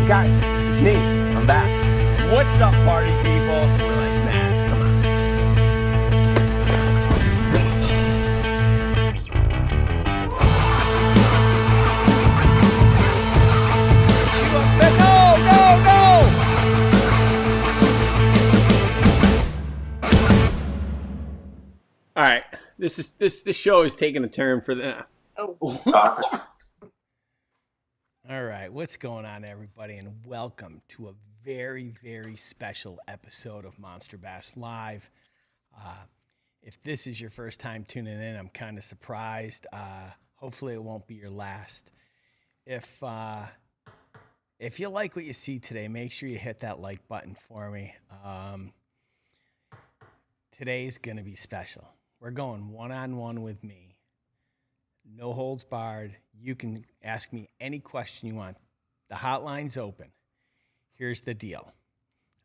guys, it's me. I'm back. What's up, party people? We're like, Mads, come on. All right, this show is taking a turn for the. All right, what's going on, everybody, and welcome to a very, very special episode of Monster Bass Live. If this is your first time tuning in, I'm kind of surprised. Hopefully, it won't be your last. If you like what you see today, make sure you hit that like button for me. Today's gonna be special. We're going one-on-one with me. No holds barred. You can ask me any question you want. The hotline's open. Here's the deal.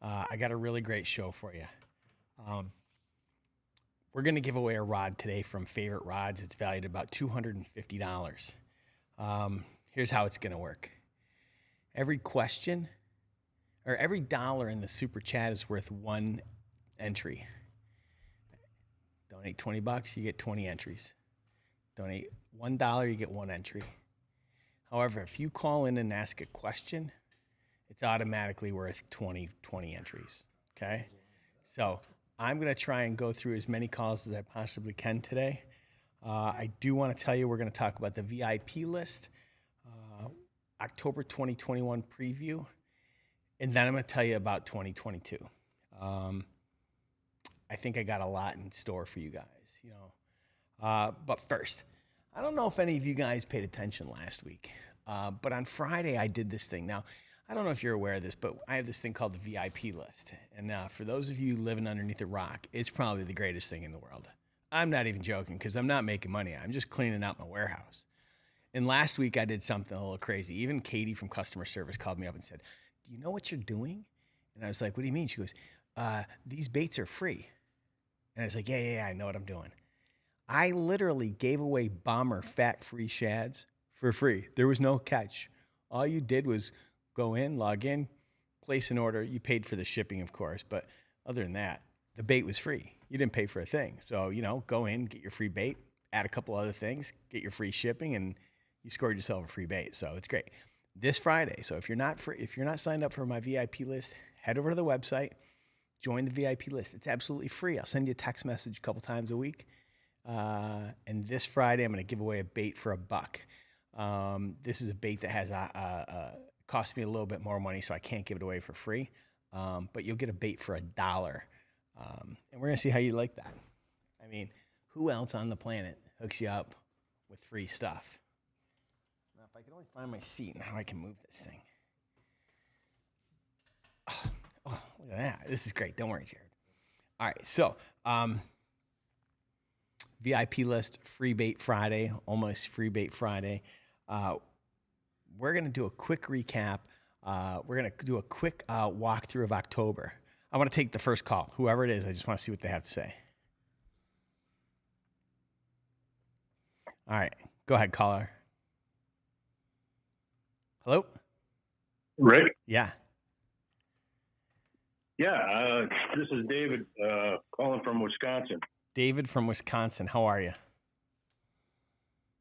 I got a really great show for you. We're going to give away a rod today from Favorite Rods. It's valued at about $250. Here's how it's going to work. Every question or every dollar in the super chat is worth one entry. Donate $20, you get 20 entries. Donate $1, you get one entry. However, if you call in and ask a question, it's automatically worth 20 entries, okay? So I'm going to try and go through as many calls as I possibly can today. I do want to tell you we're going to talk about the VIP list, October 2021 preview, and then I'm going to tell you about 2022. I think I got a lot in store for you guys, you know. But first, I don't know if any of you guys paid attention last week, but on Friday I did this thing. Now, I don't know if you're aware of this, but I have this thing called the VIP list. And for those of you living underneath a rock, it's probably the greatest thing in the world. I'm not even joking because I'm not making money. I'm just cleaning out my warehouse. And last week I did something a little crazy. Even Katie from customer service called me up and said, "Do you know what you're doing?" And I was like, "What do you mean?" She goes, "These baits are free." And I was like, yeah, I know what I'm doing. I literally gave away Bomber fat-free shads for free. There was no catch. All you did was go in, log in, place an order. You paid for the shipping, of course, but other than that, the bait was free. You didn't pay for a thing. So, you know, go in, get your free bait, add a couple other things, get your free shipping, and you scored yourself a free bait. So it's great. This Friday, so if you're not signed up for my VIP list, head over to the website. Join the VIP list. It's absolutely free. I'll send you a text message a couple times a week. And this Friday, I'm going to give away a bait for $1. This is a bait that has cost me a little bit more money, so I can't give it away for free. But you'll get a bait for $1. And we're going to see how you like that. I mean, who else on the planet hooks you up with free stuff? Now, if I can only find my seat and how I can move this thing. Oh, look at that. This is great. Don't worry, Jared. All right. So, VIP list, free bait Friday, almost free bait Friday. We're going to do a quick recap. We're going to do a quick walkthrough of October. I want to take the first call. Whoever it is, I just want to see what they have to say. All right. Go ahead, caller. Hello? Rick? Yeah. Yeah, this is David calling from Wisconsin. David from Wisconsin. How are you?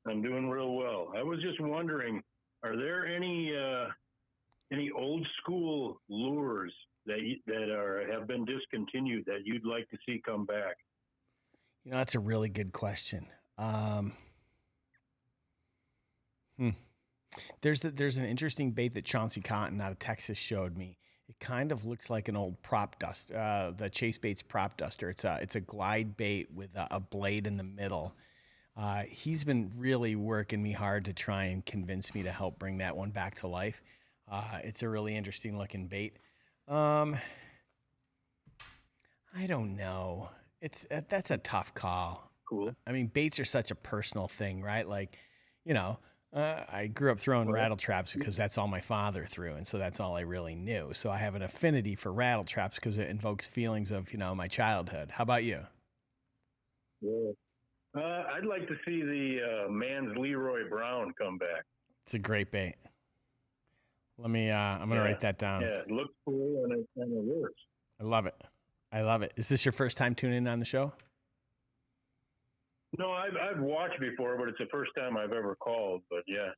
I'm doing real well. I was just wondering, are there any old school lures that have been discontinued that you'd like to see come back? You know, that's a really good question. There's an interesting bait that Chauncey Cotton out of Texas showed me. It kind of looks like an old prop dust, the Chase Baits prop duster. It's a glide bait with a blade in the middle. He's been really working me hard to try and convince me to help bring that one back to life. It's a really interesting looking bait. I don't know. That's a tough call. Cool. I mean, baits are such a personal thing, right? Like, you know, I grew up throwing rattle traps because that's all my father threw, and so that's all I really knew. So I have an affinity for rattle traps because it invokes feelings of, you know, my childhood. How about you? Yeah. I'd like to see the Man's Leroy Brown come back. It's a great bait. Let me. I'm gonna write that down. Yeah, it looks cool and it works. I love it. I love it. Is this your first time tuning in on the show? No, I've watched before, but it's the first time I've ever called. But yeah.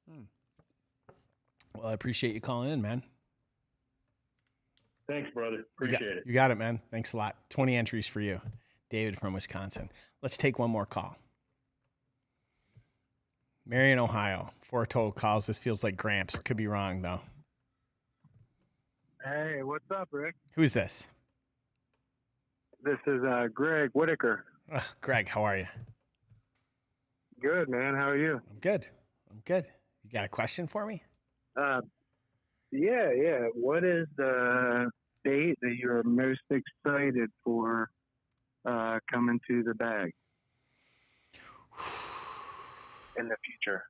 Well, I appreciate you calling in, man. Thanks, brother. Appreciate it. You got it, man. Thanks a lot. 20 entries for you. David from Wisconsin. Let's take one more call. Marion, Ohio. 4 total calls. This feels like Gramps. Could be wrong, though. Hey, what's up, Rick? Who's this? This is Greg Whitaker. Greg, how are you? Good, man. How are you? I'm good. You got a question for me? Yeah. What is the date that you're most excited for coming to the bag in the future?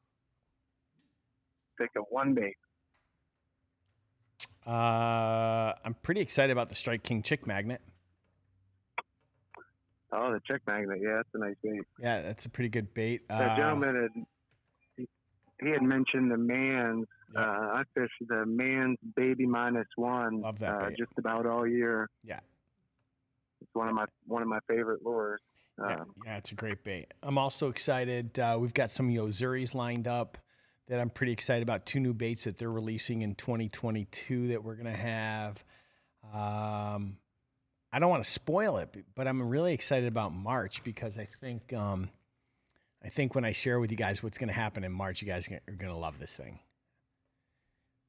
Pick a one bait. I'm pretty excited about the Strike King Chick Magnet. Oh, the chick magnet. Yeah, that's a nice bait. Yeah, that's a pretty good bait. That gentleman he had mentioned the man's. Yeah. I fished the man's baby -1. Love that bait. Just about all year. Yeah. It's one of my favorite lures. Yeah, it's a great bait. I'm also excited. We've got some Yozuris lined up that I'm pretty excited about. 2 new baits that they're releasing in 2022 that we're going to have. I don't want to spoil it, but I'm really excited about March because I think when I share with you guys what's going to happen in March, you guys are going to love this thing.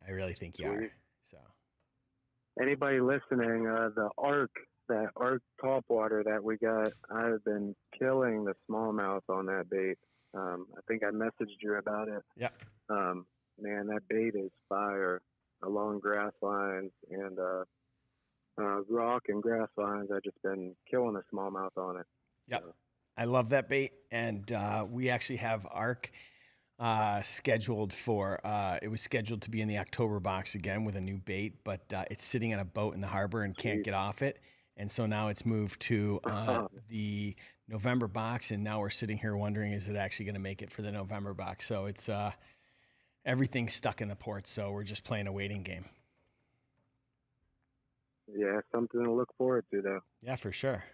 I really think you are. So, anybody listening, that arc topwater that we got, I've been killing the smallmouth on that bait. I think I messaged you about it. Yeah. Man, that bait is fire along grass lines and rock and grass lines. I've just been killing the smallmouth on it. Yep. I love that bait. And we actually have arc scheduled for, it was scheduled to be in the October box again with a new bait, but it's sitting on a boat in the harbor and can't get off it. And so now it's moved to the November box, and now we're sitting here wondering, is it actually going to make it for the November box? So it's everything's stuck in the port, so we're just playing a waiting game. Yeah, something to look forward to, though. Yeah, for sure.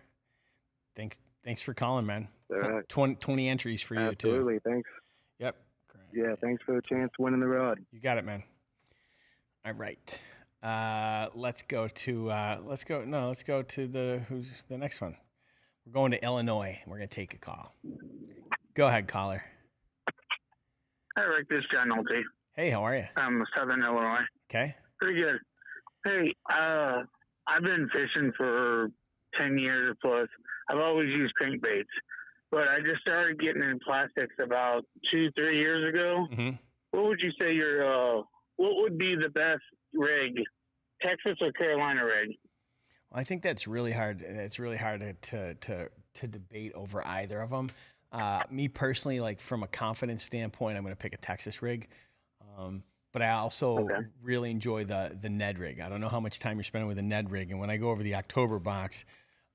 Thanks for calling, man. All right. 20 entries for you, too. Absolutely, thanks. Yep. Yeah, thanks for the chance winning the rod. You got it, man. All right. Let's go to who's the next one? We're going to Illinois. We're going to take a call. Go ahead, caller. Hi, Rick. This is John Nolte. Hey, how are you? I'm Southern Illinois. Okay. Pretty good. Hey, I've been fishing for 10 years or plus. I've always used crankbaits, but I just started getting in plastics about 2-3 years ago. Mm-hmm. What would you say what would be the best rig, Texas or Carolina rig? Well, I think that's really hard. It's really hard to debate over either of them. Me personally, like from a confidence standpoint, I'm going to pick a Texas rig. But I also really enjoy the Ned rig. I don't know how much time you're spending with a Ned rig. And when I go over the October box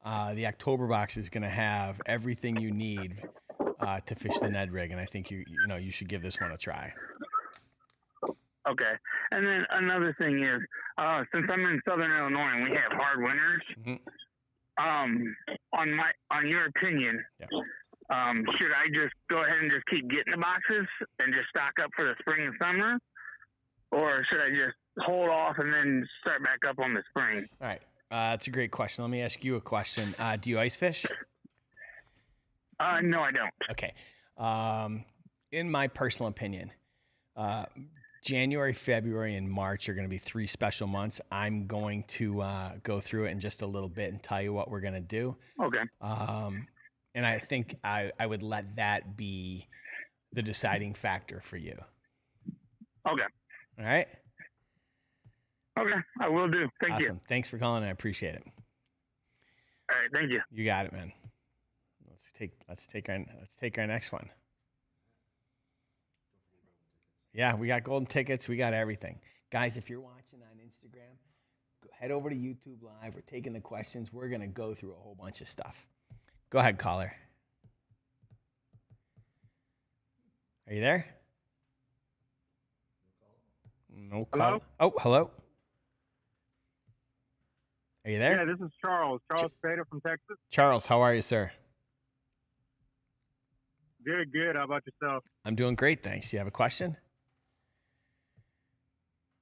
is going to have everything you need to fish the Ned rig. And I think you should give this one a try. Okay. And then another thing is, since I'm in Southern Illinois and we have hard winters, on your opinion, should I just go ahead and just keep getting the boxes and just stock up for the spring and summer? Or should I just hold off and then start back up on the spring? All right. That's a great question. Let me ask you a question. Do you ice fish? No, I don't. Okay. In my personal opinion, January, February, and March are going to be 3 special months. I'm going to go through it in just a little bit and tell you what we're going to do. Okay. And I think I would let that be the deciding factor for you. Okay. All right? Okay, I will do. Thank you. Awesome. Thanks for calling. I appreciate it. All right, thank you. You got it, man. Let's take our next one. Yeah, we got golden tickets. We got everything. Guys, if you're watching on Instagram, head over to YouTube Live. We're taking the questions. We're going to go through a whole bunch of stuff. Go ahead, caller. Are you there? No call. Oh, hello. Are you there? Yeah, this is Charles. Charles Spader from Texas. Charles, how are you, sir? Good, good. How about yourself? I'm doing great, thanks. You have a question?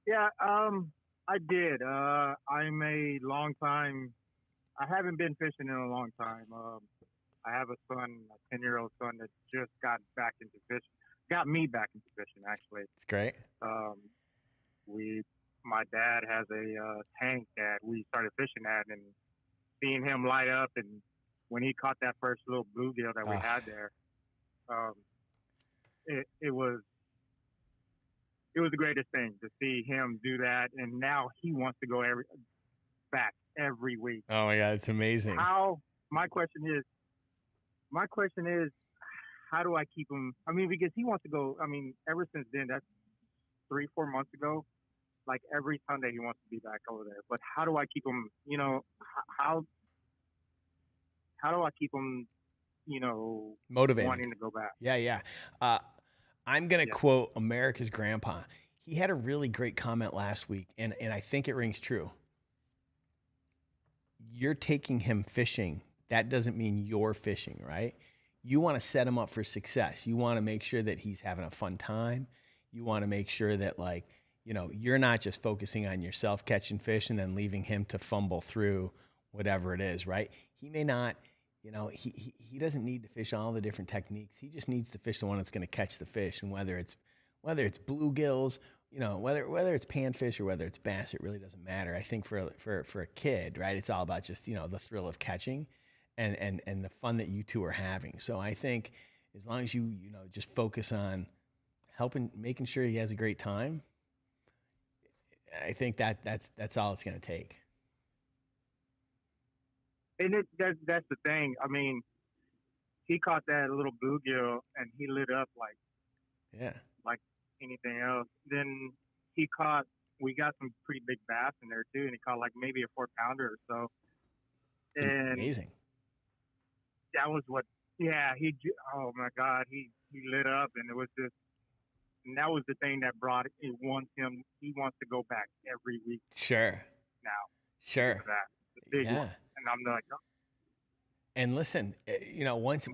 Yeah, I did. I'm a long time. I haven't been fishing in a long time. I have a son, a 10-year-old son that just got back into fishing. Got me back into fishing, actually. It's great. My dad has a tank that we started fishing at, and seeing him light up, and when he caught that first little bluegill that we had there, it was the greatest thing to see him do that, and now he wants to go back every week. Oh my God, it's amazing. My question is, how do I keep him? I mean, because he wants to go. I mean, ever since then, that's 3-4 months ago. Like every Sunday, he wants to be back over there. But how do I keep him? You know, how do I keep him? You know, motivated, wanting to go back. Yeah. I'm gonna quote America's grandpa. He had a really great comment last week, and I think it rings true. You're taking him fishing. That doesn't mean you're fishing, right? You want to set him up for success. You want to make sure that he's having a fun time. You want to make sure that, like, you know, you're not just focusing on yourself catching fish and then leaving him to fumble through whatever it is, right? He may not, you know, he doesn't need to fish all the different techniques. He just needs to fish the one that's going to catch the fish. And whether it's bluegills, you know, whether it's panfish or whether it's bass, it really doesn't matter. I think for a kid, right, it's all about just, you know, the thrill of catching and the fun that you two are having. So I think as long as you know, just focus on making sure he has a great time, I think that's all it's going to take. And that's the thing. I mean, he caught that little bluegill and he lit up like anything else. Then we got some pretty big bass in there too, and he caught like maybe a 4-pounder or so. And amazing. That was what. Yeah, oh my God, he lit up, and it was just. And that was the thing that brought it. He wants to go back every week. Sure. Now. Sure. The big one. And I'm like, oh. And listen, you know, once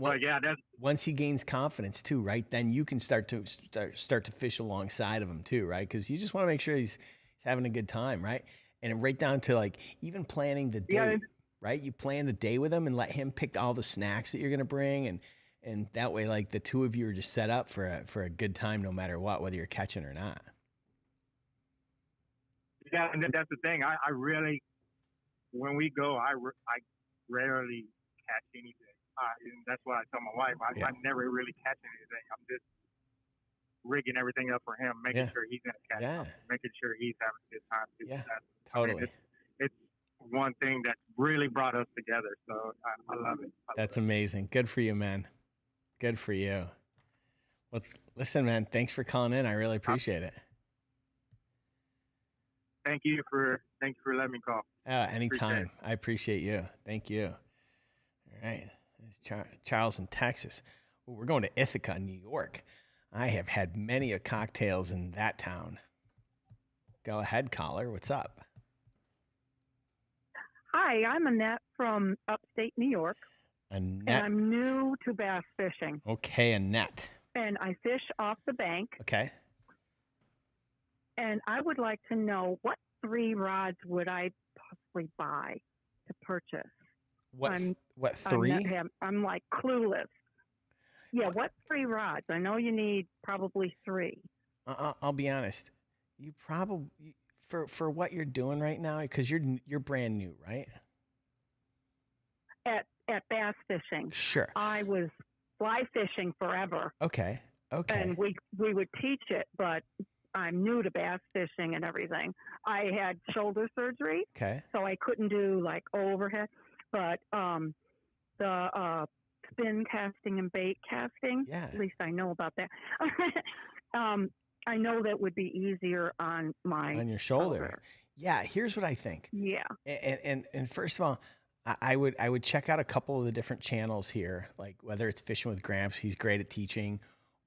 he gains confidence too, right? Then you can start to fish alongside of him too, right? Because you just want to make sure he's having a good time, right? And right down to like even planning the day, right? You plan the day with him and let him pick all the snacks that you're gonna bring, and that way, like the two of you are just set up for a good time, no matter what, whether you're catching or not. Yeah, and that's the thing. I really, when we go, I rarely catch anything. And that's what I tell my wife. I never really catch anything. I'm just rigging everything up for him, making sure he's going to catch something, making sure he's having a good time. Yeah, totally. I mean, it's one thing that really brought us together. So I love it. That's amazing. Good for you, man. Good for you. Well, listen, man, thanks for calling in. I really appreciate it. Thank you for letting me call. Anytime. I appreciate you. Thank you. All right. Charles in Texas. Well, we're going to Ithaca, New York. I have had many a cocktails in that town. Go ahead, caller. What's up? Hi, I'm Annette from upstate New York. Annette. And I'm new to bass fishing. Okay, Annette. And I fish off the bank. Okay. And I would like to know what 3 rods would I possibly buy to purchase? What 3? I'm like clueless. Yeah, what 3 rods? I know you need probably 3. I'll be honest. You probably for what you're doing right now, because you're brand new, right? At bass fishing. Sure. I was fly fishing forever. Okay. And we would teach it, but I'm new to bass fishing and everything. I had shoulder surgery. Okay. So I couldn't do like overhead, but the spin casting and bait casting. Yeah. At least I know about that. I know that would be easier on your shoulder. Yeah. Here's what I think. Yeah. And first of all, I would check out a couple of the different channels here, like whether it's Fishing with Gramps, he's great at teaching,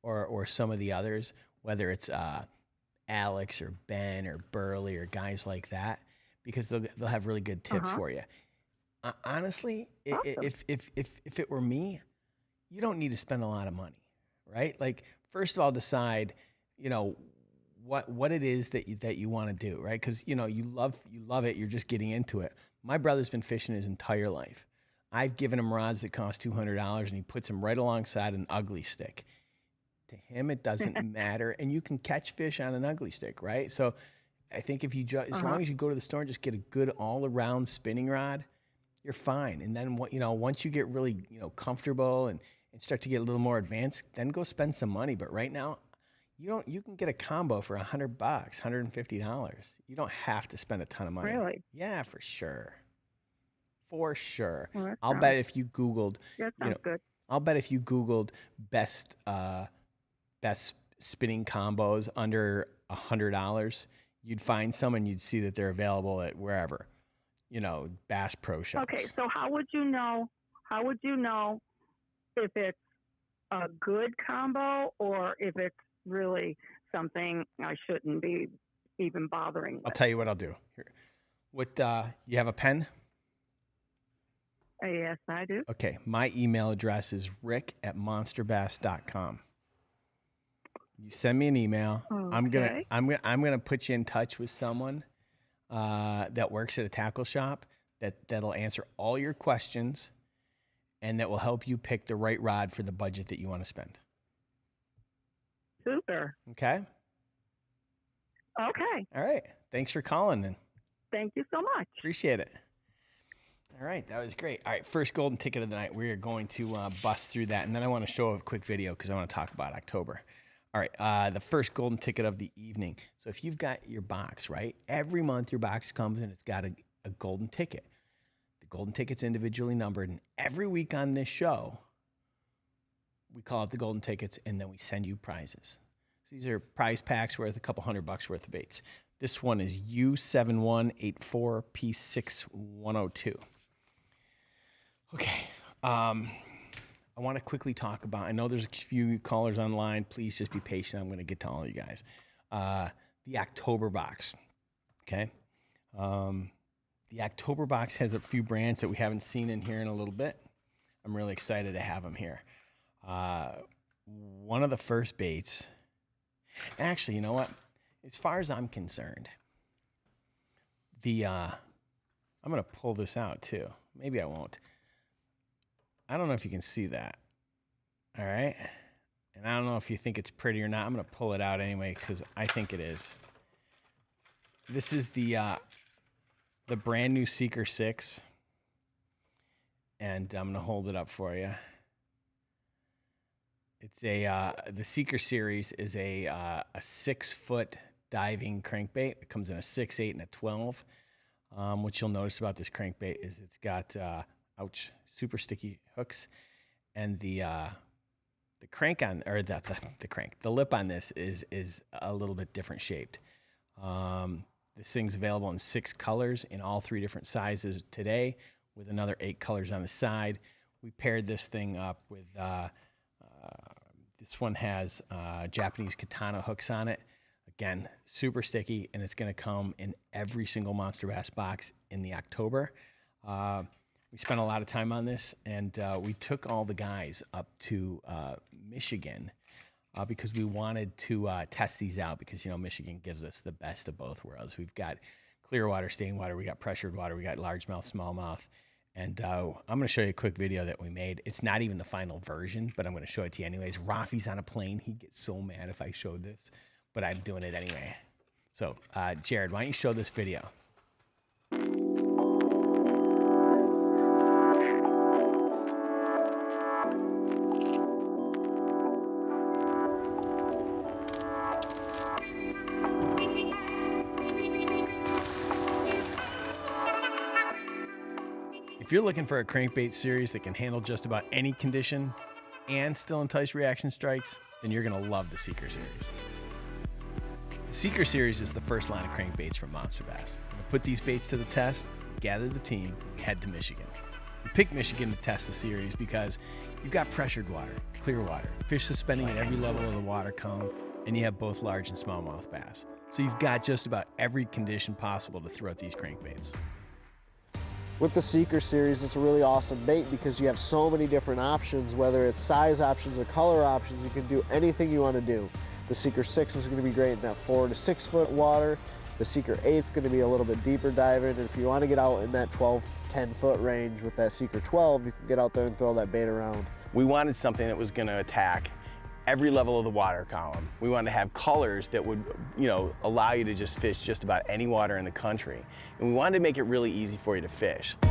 or some of the others, whether it's Alex or Ben or Burley or guys like that, because they'll have really good tips for you. Honestly, Awesome. if it were me, you don't need to spend a lot of money, right? Like, first of all, decide, what it is that you want to do, right? Because you love it. You're just getting into it. My brother's been fishing his entire life. I've given him rods that cost $200, and he puts them right alongside an ugly stick. To him, it doesn't matter, and you can catch fish on an ugly stick, right? So, I think if you as long as you go to the store and just get a good all-around spinning rod, you're fine. And then once you get really comfortable and start to get a little more advanced, then go spend some money. But right now, you can get a combo for $100, $150. You don't have to spend a ton of money. Really? Yeah, for sure. For sure. Well, I'll bet if you Googled, that sounds good. I'll bet if you Googled best spinning combos under $100, you'd find some and you'd see that they're available at wherever, Bass Pro Shops. Okay, so how would you know if it's a good combo or if it's really something I shouldn't be even bothering with? I'll tell you what I'll do. Here. You have a pen? Yes, I do. Okay, my email address is rick@monsterbass.com. You send me an email. Okay. I'm gonna put you in touch with someone that works at a tackle shop that'll answer all your questions and that will help you pick the right rod for the budget that you want to spend. Super. Okay? Okay. All right. Thanks for calling then. Thank you so much. Appreciate it. All right, that was great. All right, first golden ticket of the night. We are going to bust through that, and then I want to show a quick video because I want to talk about October. All right, the first golden ticket of the evening. So if you've got your box, right, every month your box comes and it's got a golden ticket. The golden ticket's individually numbered, and every week on this show, we call out the golden tickets, and then we send you prizes. So these are prize packs worth a couple $100 worth of baits. This one is U7184P6102. Okay, I want to quickly talk about, I know there's a few callers online. Please just be patient. I'm going to get to all of you guys. The October box, okay? The October box has a few brands that we haven't seen in here in a little bit. I'm really excited to have them here. One of the first baits, actually, you know what? As far as I'm concerned, I'm going to pull this out too. Maybe I won't. I don't know if you can see that. All right. And I don't know if you think it's pretty or not. I'm going to pull it out anyway because I think it is. This is the brand new Seeker 6. And I'm going to hold it up for you. It's the Seeker series is a 6-foot diving crankbait. It comes in a 6, 8, and a 12. What you'll notice about this crankbait is it's got, super sticky hooks, and the crank on, or the lip on this is a little bit different shaped. This thing's available in 6 colors in all 3 different sizes today, with another 8 colors on the side. We paired this thing up with this one has Japanese katana hooks on it. Again, super sticky, and it's going to come in every single Monster Bass box in the October. We spent a lot of time on this, and we took all the guys up to Michigan because we wanted to test these out because, Michigan gives us the best of both worlds. We've got clear water, stained water, we got pressured water, we got largemouth, smallmouth. And I'm going to show you a quick video that we made. It's not even the final version, but I'm going to show it to you anyways. Rafi's on a plane. He'd get so mad if I showed this, but I'm doing it anyway. So, Jared, why don't you show this video? If you're looking for a crankbait series that can handle just about any condition and still entice reaction strikes, then you're going to love the Seeker series. The Seeker series is the first line of crankbaits from Monster Bass. To put these baits to the test, gather the team, head to Michigan. We picked Michigan to test the series because you've got pressured water, clear water, fish suspending at every level of the water column, and you have both large and smallmouth bass. So you've got just about every condition possible to throw at these crankbaits. With the Seeker series, it's a really awesome bait because you have so many different options, whether it's size options or color options. You can do anything you want to do. The Seeker 6 is going to be great in that 4 to 6 foot water. The Seeker 8 is going to be a little bit deeper diving. And if you want to get out in that 12, 10 foot range with that Seeker 12, you can get out there and throw that bait around. We wanted something that was going to attack every level of the water column. We wanted to have colors that would, allow you to just fish just about any water in the country. And we wanted to make it really easy for you to fish. All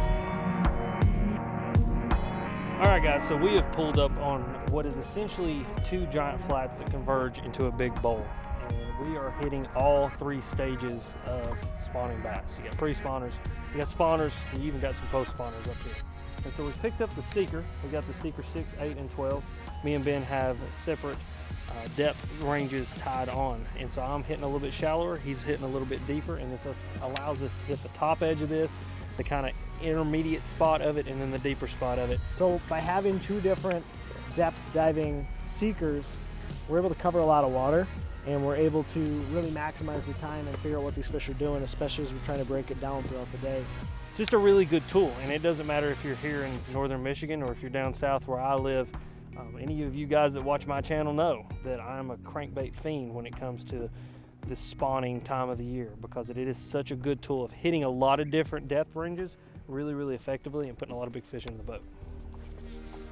right, guys, so we have pulled up on what is essentially 2 giant flats that converge into a big bowl. And we are hitting all 3 stages of spawning bass. You got pre-spawners, you got spawners, and you even got some post-spawners up here. And so we picked up the Seeker. We got the Seeker 6, 8, and 12. Me and Ben have separate depth ranges tied on. And so I'm hitting a little bit shallower, he's hitting a little bit deeper, and this allows us to hit the top edge of this, the kind of intermediate spot of it, and then the deeper spot of it. So by having 2 different depth diving Seekers, we're able to cover a lot of water, and we're able to really maximize the time and figure out what these fish are doing, especially as we're trying to break it down throughout the day. It's just a really good tool, and it doesn't matter if you're here in northern Michigan or if you're down south where I live. Any of you guys that watch my channel know that I'm a crankbait fiend when it comes to the spawning time of the year, because it is such a good tool of hitting a lot of different depth ranges really, really effectively and putting a lot of big fish in the boat.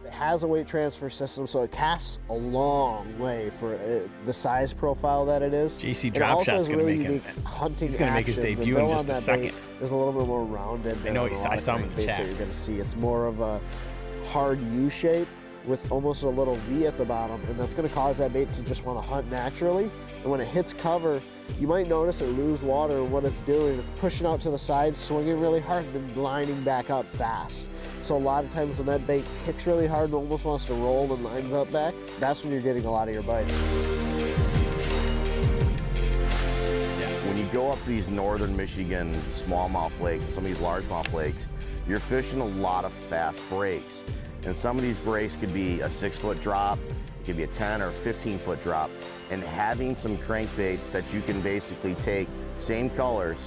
It has a weight transfer system, so it casts a long way for the size profile that it is. JC Drop Shot's going to make it. He's going to make his debut in just a second. Is a little bit more rounded than I saw him in the chat. That you're going to see. It's more of a hard U shape with almost a little V at the bottom, and that's going to cause that bait to just want to hunt naturally. And when it hits cover, you might notice it lose water, and what it's doing, it's pushing out to the side, swinging really hard, and then lining back up fast. So a lot of times when that bait kicks really hard and almost wants to roll and lines up back, that's when you're getting a lot of your bites. When you go up these northern Michigan smallmouth lakes, some of these largemouth lakes, you're fishing a lot of fast breaks. And some of these breaks could be a 6-foot drop, it could be a 10 or 15-foot drop. And having some crankbaits that you can basically take same colors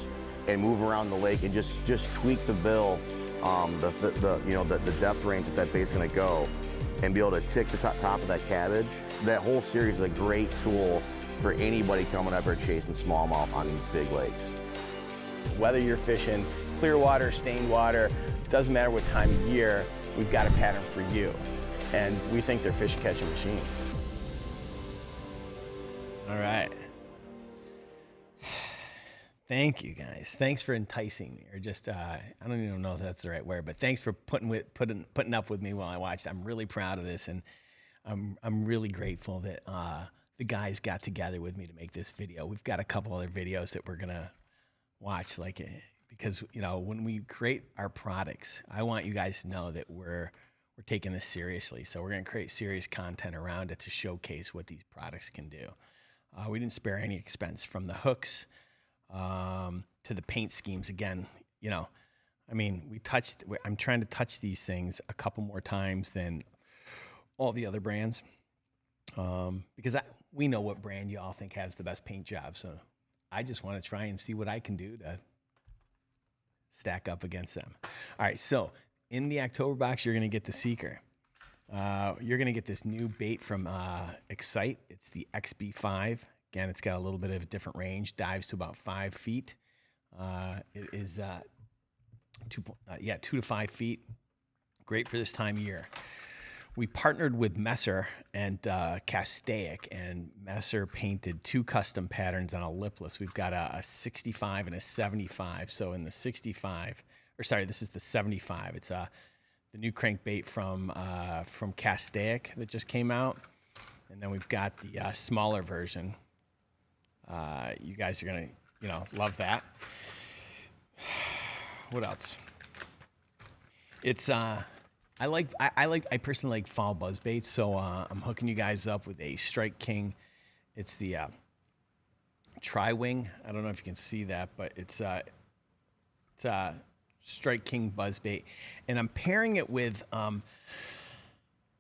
and move around the lake and just tweak the bill, the depth range that bait's going to go, and be able to tick the top of that cabbage. That whole series is a great tool for anybody coming up or chasing smallmouth on these big lakes. Whether you're fishing clear water, stained water, doesn't matter what time of year, we've got a pattern for you. And we think they're fish catching machines. All right. Thank you guys. Thanks for enticing me, or just I don't even know if that's the right word, but thanks for putting up with me while I watched. I'm really proud of this, and I'm really grateful that the guys got together with me to make this video. We've got a couple other videos that we're gonna watch, because when we create our products, I want you guys to know that we're taking this seriously. So we're gonna create serious content around it to showcase what these products can do. We didn't spare any expense, from the hooks to the paint schemes. Again, I'm trying to touch these things a couple more times than all the other brands, because we know what brand you all think has the best paint job. So I just want to try and see what I can do to stack up against them. All right, so in the October box, you're going to get the Seeker. You're going to get this new bait from Excite. It's the XB5. Again, it's got a little bit of a different range, dives to about 5 feet. It is 2 to 5 feet. Great for this time of year. We partnered with Messer and Castaic, and Messer painted 2 custom patterns on a lipless. We've got a 65 and a 75. So in the 65, this is the 75. It's the new crankbait from Castaic that just came out. And then we've got the smaller version. You guys are gonna, love that. What else? It's I personally like fall buzz baits, so I'm hooking you guys up with a Strike King. It's the Tri-Wing. I don't know if you can see that, but it's Strike King buzz bait, and I'm pairing it with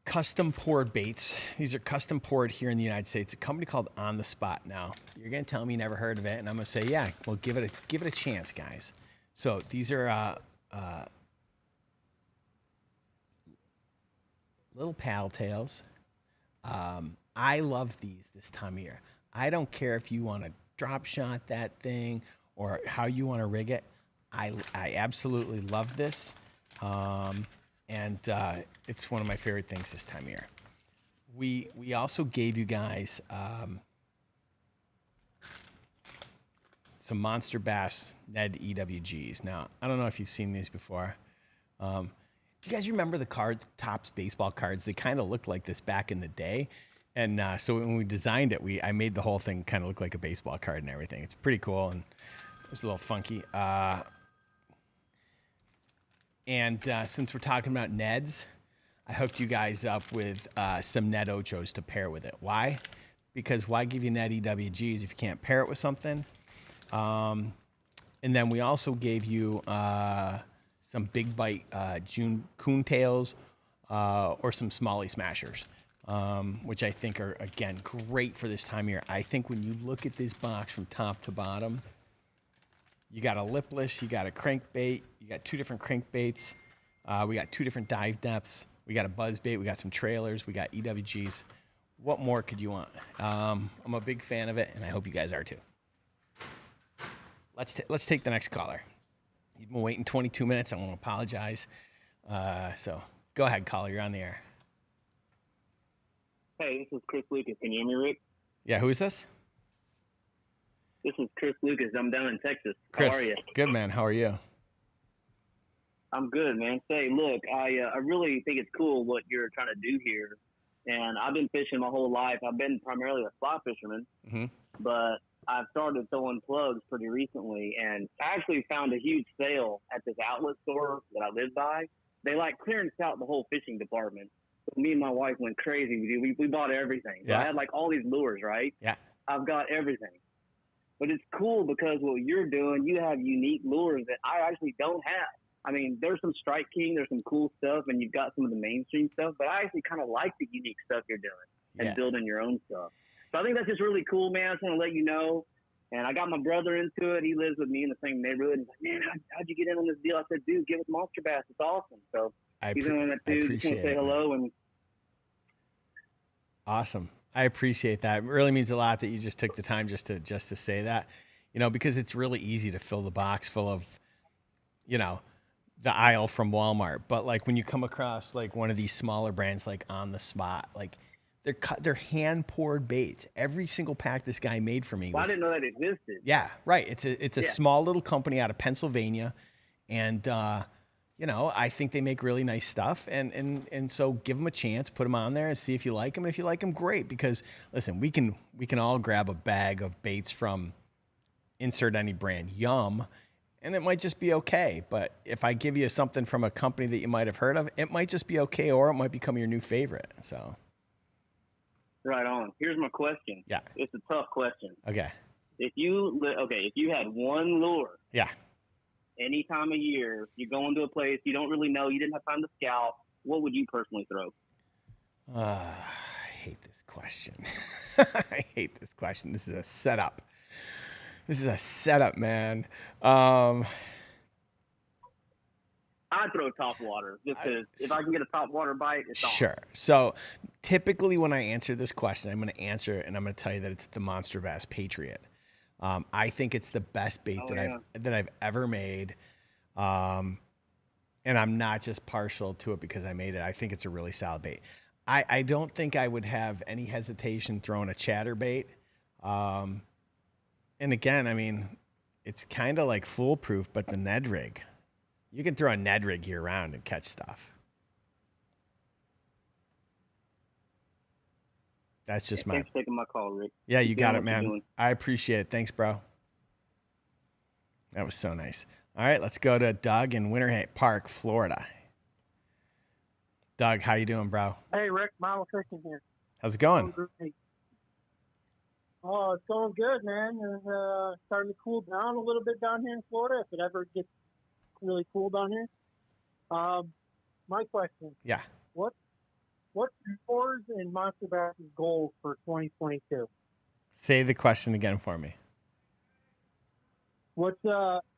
custom poured baits. These are custom poured here in the United States. A company called On the Spot. Now, you're gonna tell me you never heard of it, and I'm gonna say, yeah, well, give it a chance, guys. So these are little paddle tails. I love these this time of year. I don't care if you want to drop shot that thing or how you want to rig it. I absolutely love this. And it's one of my favorite things this time of year. We also gave you guys some Monster Bass Ned EWGs. Now, I don't know if you've seen these before. Do you guys remember the cards, Topps baseball cards? They kind of looked like this back in the day. And so when we designed it, I made the whole thing kind of look like a baseball card and everything. It's pretty cool, and it's a little funky. And since we're talking about Neds, I hooked you guys up with some Ned Ochos to pair with it. Why? Because why give you Ned EWGs if you can't pair it with something? And then we also gave you some big bite June coontails or some smallie smashers, which I think are, again, great for this time of year. I think when you look at this box from top to bottom, you got a lipless, you got a crankbait, you got 2 different crankbaits, we got 2 different dive depths, we got a buzzbait, we got some trailers, we got EWGs. What more could you want? I'm a big fan of it, and I hope you guys are too. Let's take the next caller. You've been waiting 22 minutes. I want to apologize. So go ahead, caller. You're on the air. Hey, this is Chris Lucas. Can you hear me, Rick? Yeah, who is this? This is Chris Lucas. I'm down in Texas. Chris. How are you? Good, man. How are you? I'm good, man. Say, look, I really think it's cool what you're trying to do here. And I've been fishing my whole life. I've been primarily a fly fisherman, but I've started throwing plugs pretty recently. And I actually found a huge sale at this outlet store that I live by. They like clearance out the whole fishing department. So me and my wife went crazy. We bought everything. So Yeah. I had like all these lures, right? Yeah. I've got everything. But it's cool because what you're doing, you have unique lures that I actually don't have. I mean, there's some Strike King, there's some cool stuff, and you've got some of the mainstream stuff, but I actually kind of like the unique stuff you're doing and building your own stuff. So I think that's just really cool, man. I just want to let you know. And I got my brother into it. He lives with me in the same neighborhood. He's like, man, how'd you get in on this deal? I said, dude, give us Monster Bass. It's awesome. So he's in on that too. Just want to say hello. And awesome. I appreciate that. It really means a lot that you just took the time just to say that, because it's really easy to fill the box full of, the aisle from Walmart. But like when you come across like one of these smaller brands, like On the Spot, like they're hand poured baits. Every single pack this guy made for me. I didn't know that existed. Yeah, right. It's a small little company out of Pennsylvania, and I think they make really nice stuff. And so give them a chance, put them on there, and see if you like them. If you like them, great. Because listen, we can all grab a bag of baits from insert any brand, Yum, and it might just be okay. But if I give you something from a company that you might have heard of, it might just be okay, or it might become your new favorite. So. Right on. Here's my question. Yeah. It's a tough question. Okay. If you had one lure. Yeah. Any time of year, you're going to a place you don't really know, you didn't have time to scout, what would you personally throw? I hate this question. I hate this question. This is a setup. Man. I'd throw top water just because if I can get a top water bite, it's on. Sure. So typically when I answer this question, I'm going to answer it and I'm going to tell you that it's the Monster Bass Patriot. I think it's the best bait that I've ever made. And I'm not just partial to it because I made it. I think it's a really solid bait. I don't think I would have any hesitation throwing a chatterbait. And again, I mean, it's kind of like foolproof, but the Ned rig. You can throw a Ned rig year round and catch stuff. That's just Thanks for taking my call, Rick. Yeah, you got it, man. I appreciate it. Thanks, bro. That was so nice. All right, let's go to Doug in Winter Park, Florida. Doug, how you doing, bro? Hey, Rick, Model Fishing here. How's it going? Oh, it's going good, man. It's starting to cool down a little bit down here in Florida, if it ever gets really cool down here. My question. Yeah. What what's yours and Monster Bass's goals for 2022? Say the question again for me. What's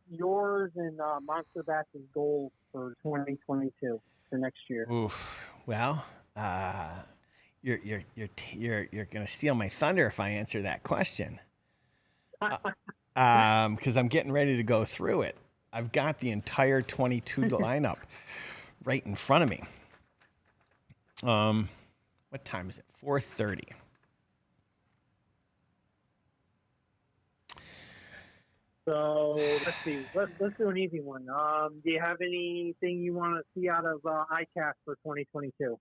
yours and Monster Bass's goals for 2022 for next year? Oof. Well, you're gonna steal my thunder if I answer that question. Because I'm getting ready to go through it. I've got the entire 22 lineup right in front of me. What time is it? 4:30. So let's see. Let's do an easy one. Do you have anything you want to see out of ICAST for 2022?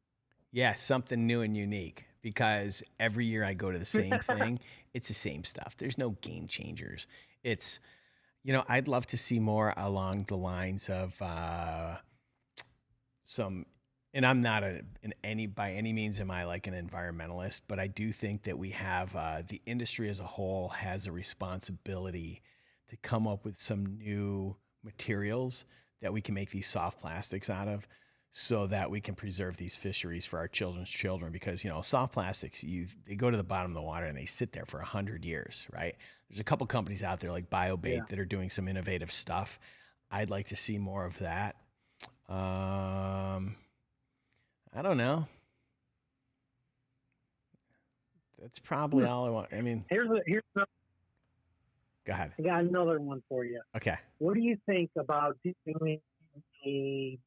Yeah, something new and unique, because every year I go to the same thing. It's the same stuff. There's no game changers. It's, I'd love to see more along the lines of and I'm not by any means am I like an environmentalist, but I do think that we have, the industry as a whole has a responsibility to come up with some new materials that we can make these soft plastics out of, so that we can preserve these fisheries for our children's children. Because, soft plastics, they go to the bottom of the water and they sit there for 100 years, right? There's a couple companies out there like BioBait that are doing some innovative stuff. I'd like to see more of that. I don't know. That's probably all I want. I mean, here's another. Go ahead. I got another one for you. Okay. What do you think about doing a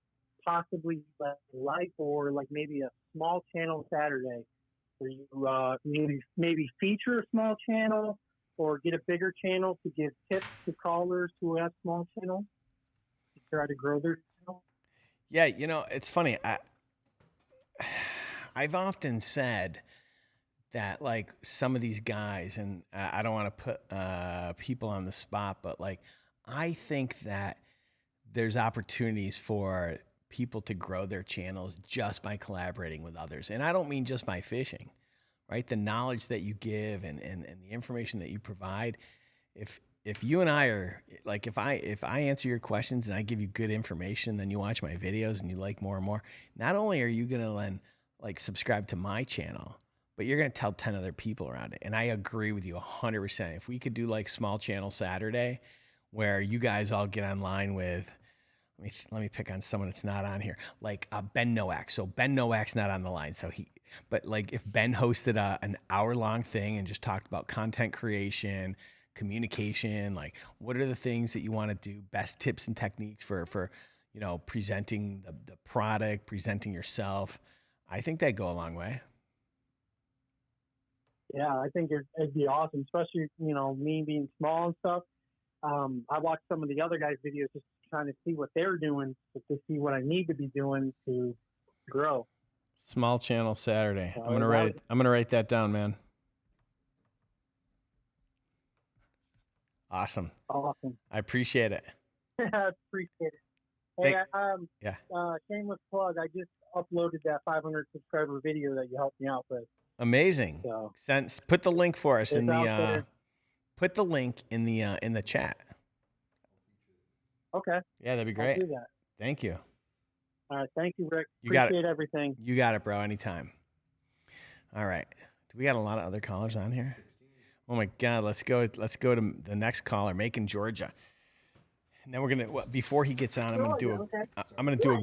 possibly like live or like maybe a small channel Saturday where you maybe feature a small channel or get a bigger channel to give tips to callers who have small channels to try to grow their channel? Yeah, it's funny. I've often said that like some of these guys, and I don't want to put people on the spot, but like I think that there's opportunities for people to grow their channels just by collaborating with others. And I don't mean just by fishing, right? The knowledge that you give and the information that you provide, if you and I are like, if I answer your questions and I give you good information, then you watch my videos and you like more and more, not only are you going to then like subscribe to my channel, but you're going to tell 10 other people around it. And I agree with you 100%. If we could do like small channel Saturday where you guys all get online with, let me pick on someone that's not on here, like Ben Nowak. So Ben Nowak's not on the line. But like if Ben hosted an hour-long thing and just talked about content creation, communication, like what are the things that you want to do, best tips and techniques for presenting the product, presenting yourself, I think that'd go a long way. Yeah, I think it'd be awesome, especially, me being small and stuff. I watched some of the other guys' videos just trying to see what they're doing, to see what I need to be doing to grow. Small channel Saturday. I'm gonna write that down, man. Awesome. I appreciate it. I appreciate it. Hey, shameless plug. I just uploaded that 500 subscriber video that you helped me out with. Amazing. So, put the link for us in the put the link in the chat. Okay. Yeah, that'd be great. I'll do that. Thank you. All right. Thank you, Rick. You got Appreciate everything. You got it, bro. Anytime. All right. Do we got a lot of other callers on here? Oh my God. Let's go to the next caller, Macon, Georgia. And then we're gonna before he gets on, I'm gonna do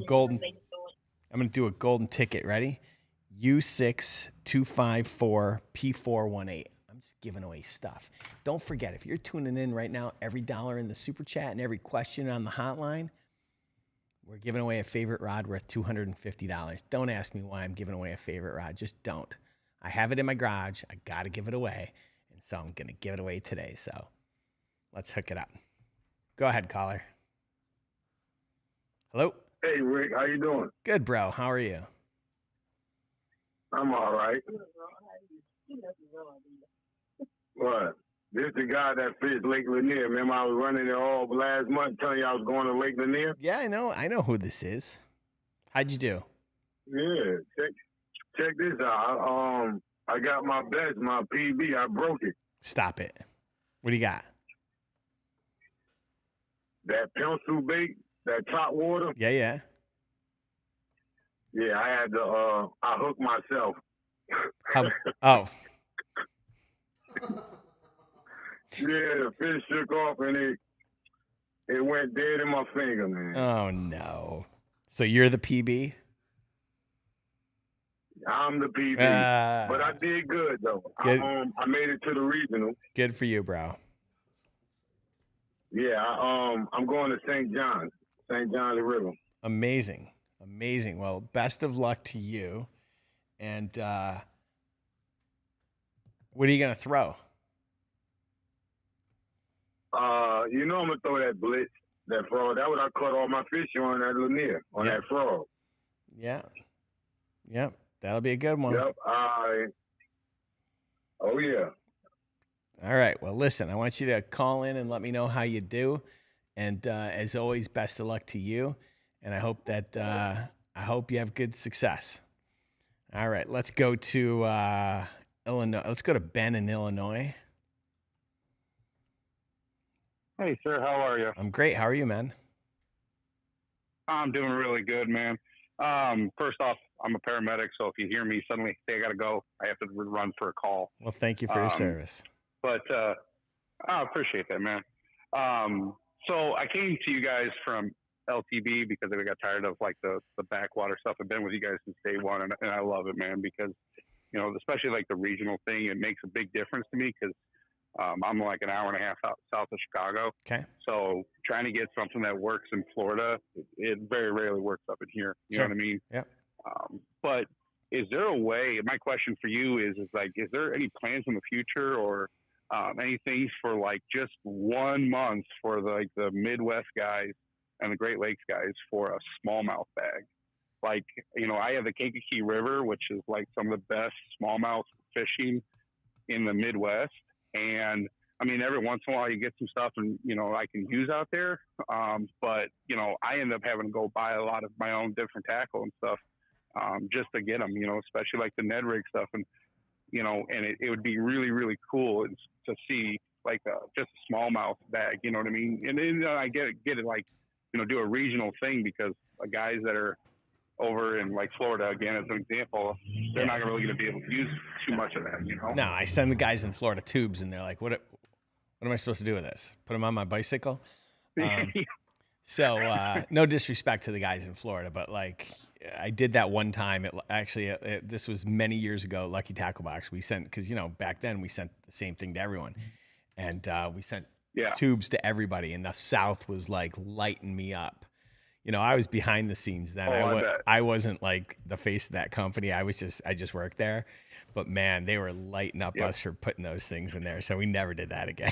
a golden ticket. Ready? U6254P418. I'm just giving away stuff. Don't forget, if you're tuning in right now, every dollar in the super chat and every question on the hotline, we're giving away a favorite rod worth $250. Don't ask me why I'm giving away a favorite rod. Just don't. I have it in my garage. I got to give it away. And so I'm going to give it away today. So let's hook it up. Go ahead, caller. Hello? Hey, Rick. How you doing? Good, bro. How are you? I'm all right. What? This the guy that fished Lake Lanier. Remember I was running it all last month telling you I was going to Lake Lanier? Yeah, I know. I know who this is. How'd you do? Yeah. Check this out. I got my best, my PB. I broke it. Stop it. What do you got? That pencil bait, that top water. Yeah. Yeah, I had to. I hooked myself. Oh. Yeah, the fish shook off and it went dead in my finger, man. Oh no. So you're the PB? I'm the PB, but I did good though. Good. I made it to the regional. Good for you, bro. Yeah, I'm going to St. John's the River. Amazing. Well, best of luck to you. And what are you gonna throw? You know I'm gonna throw that blitz, that frog. That's what I caught all my fish on at Lanier, on that frog. Yeah. Yep. That'll be a good one. Yep. Oh yeah. All right. Well, listen, I want you to call in and let me know how you do. And as always, best of luck to you. And I hope that I hope you have good success. All right. Let's go to Illinois. Let's go to Ben in Illinois. Hey, sir. How are you? I'm great. How are you, man? I'm doing really good, man. First off, I'm a paramedic, so if you hear me suddenly say I got to go, I have to run for a call. Well, thank you for your service. But I appreciate that, man. So I came to you guys from LTB because I got tired of like the backwater stuff. I've been with you guys since day one, and I love it, man, because, you know, especially like the regional thing, it makes a big difference to me because I'm like an hour and a half south of Chicago. Okay. So trying to get something that works in Florida, it very rarely works up in here. You know what I mean? Yeah. But is there a way, my question for you is like, is there any plans in the future or anything for like just 1 month for like the Midwest guys and the Great Lakes guys for a smallmouth bag? Like, you know, I have the Kankakee River, which is like some of the best smallmouth fishing in the Midwest. And I mean, every once in a while you get some stuff and, you know, I can use out there. But, you know, I end up having to go buy a lot of my own different tackle and stuff just to get them, you know, especially like the Ned rig stuff. And, you know, and it would be really, really cool to see like just a smallmouth bag, you know what I mean? And then I get it like, you know, do a regional thing because guys that are over in like Florida, again, as an example, they're not really going to be able to use too much of that, you know? No, I send the guys in Florida tubes and they're like, what am I supposed to do with this? Put them on my bicycle? So no disrespect to the guys in Florida, but like I did that one time. This was many years ago, Lucky Tackle Box. We sent, because, you know, back then we sent the same thing to everyone. And we sent tubes to everybody. And the South was like lighting me up. You know, I was behind the scenes then. I wasn't like the face of that company. I just worked there. But man, they were lighting up us for putting those things in there. So we never did that again.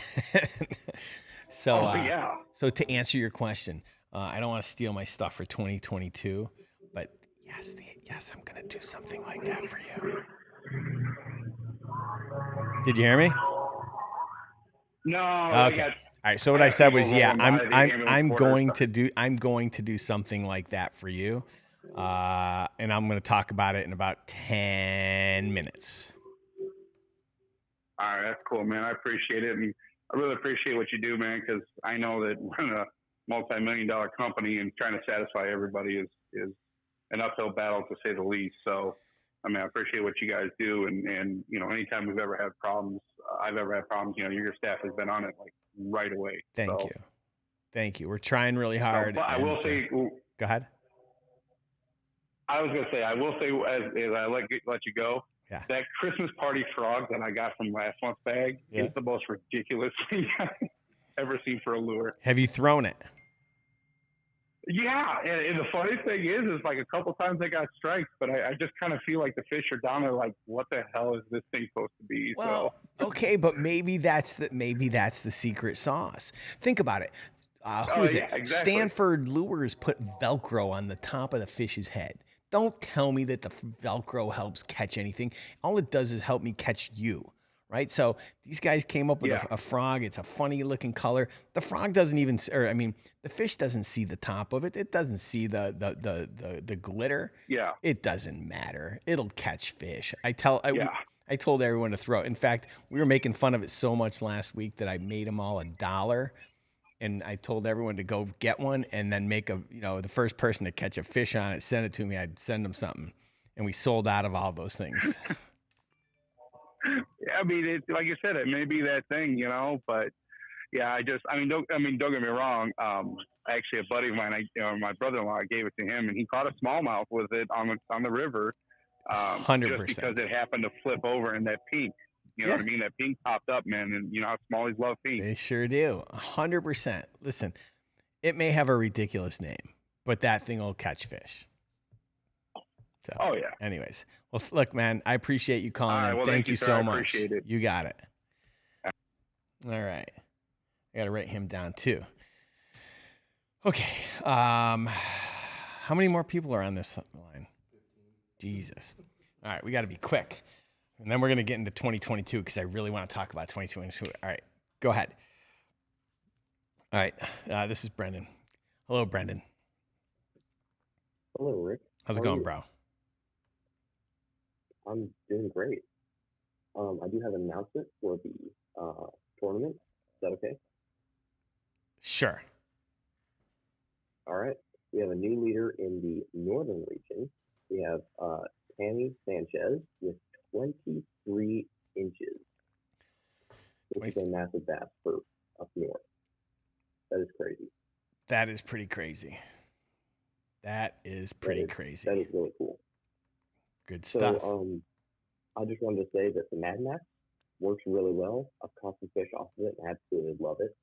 So to answer your question, I don't want to steal my stuff for 2022, but yes, I'm going to do something like that for you. Did you hear me? No. Okay. All right. So what I said was, I'm going to do something like that for you. And I'm going to talk about it in about 10 minutes. All right. That's cool, man. I appreciate it. And I really appreciate what you do, man, because I know that running a multi-million-dollar company and trying to satisfy everybody is an uphill battle, to say the least. So, I mean, I appreciate what you guys do. And you know, anytime I've ever had problems, you know, your staff has been on it like right away. Thank you. We're trying really hard. But I will say, go ahead. I was going to say, as I let you go, that Christmas party frog that I got from last month's bag is the most ridiculous thing I've ever seen for a lure. Have you thrown it? Yeah, and the funny thing is like a couple times I got strikes, but I just kind of feel like the fish are down there like, what the hell is this thing supposed to be? Well, okay, but maybe that's the secret sauce. Think about it. Who is it? Exactly. Stanford Lures put Velcro on the top of the fish's head. Don't tell me that the Velcro helps catch anything. All it does is help me catch you, right? So these guys came up with a frog. It's a funny looking color. The frog doesn't even, the fish doesn't see the top of it. It doesn't see the glitter. Yeah. It doesn't matter. It'll catch fish. I told everyone to throw it. In fact, we were making fun of it so much last week that I made them all $1. And I told everyone to go get one and then make the first person to catch a fish on it, send it to me. I'd send them something. And we sold out of all those things. Yeah, I mean, like you said, it may be that thing, but yeah, don't get me wrong. Actually, a buddy of mine, my brother-in-law, I gave it to him, and he caught a smallmouth with it on the river. 100%. Just because it happened to flip over in that pink. You know what I mean? That pink popped up, man, and you know how smallies love pink. They sure do. 100%. Listen, it may have a ridiculous name, but that thing will catch fish. So, oh yeah. Anyways, well, look, man, I appreciate you calling in. Well, thank you sir. so I much. appreciate it. You got it. All right. I got to write him down too. Okay. How many more people are on this line? 15. Jesus. All right. We got to be quick. And then we're going to get into 2022 because I really want to talk about 2022. All right. Go ahead. All right. This is Brendan. Hello, Brendan. Hello, Rick. How's it going, bro? I'm doing great. I do have an announcement for the tournament. Is that okay? Sure. All right. We have a new leader in the northern region. We have Tammy Sanchez with 23 inches. This is a massive bass for up north. That is crazy. That is pretty crazy. That is crazy. That is really cool. Good stuff. So, I just wanted to say that the Mad Max works really well. I've caught some fish off of it and absolutely love it.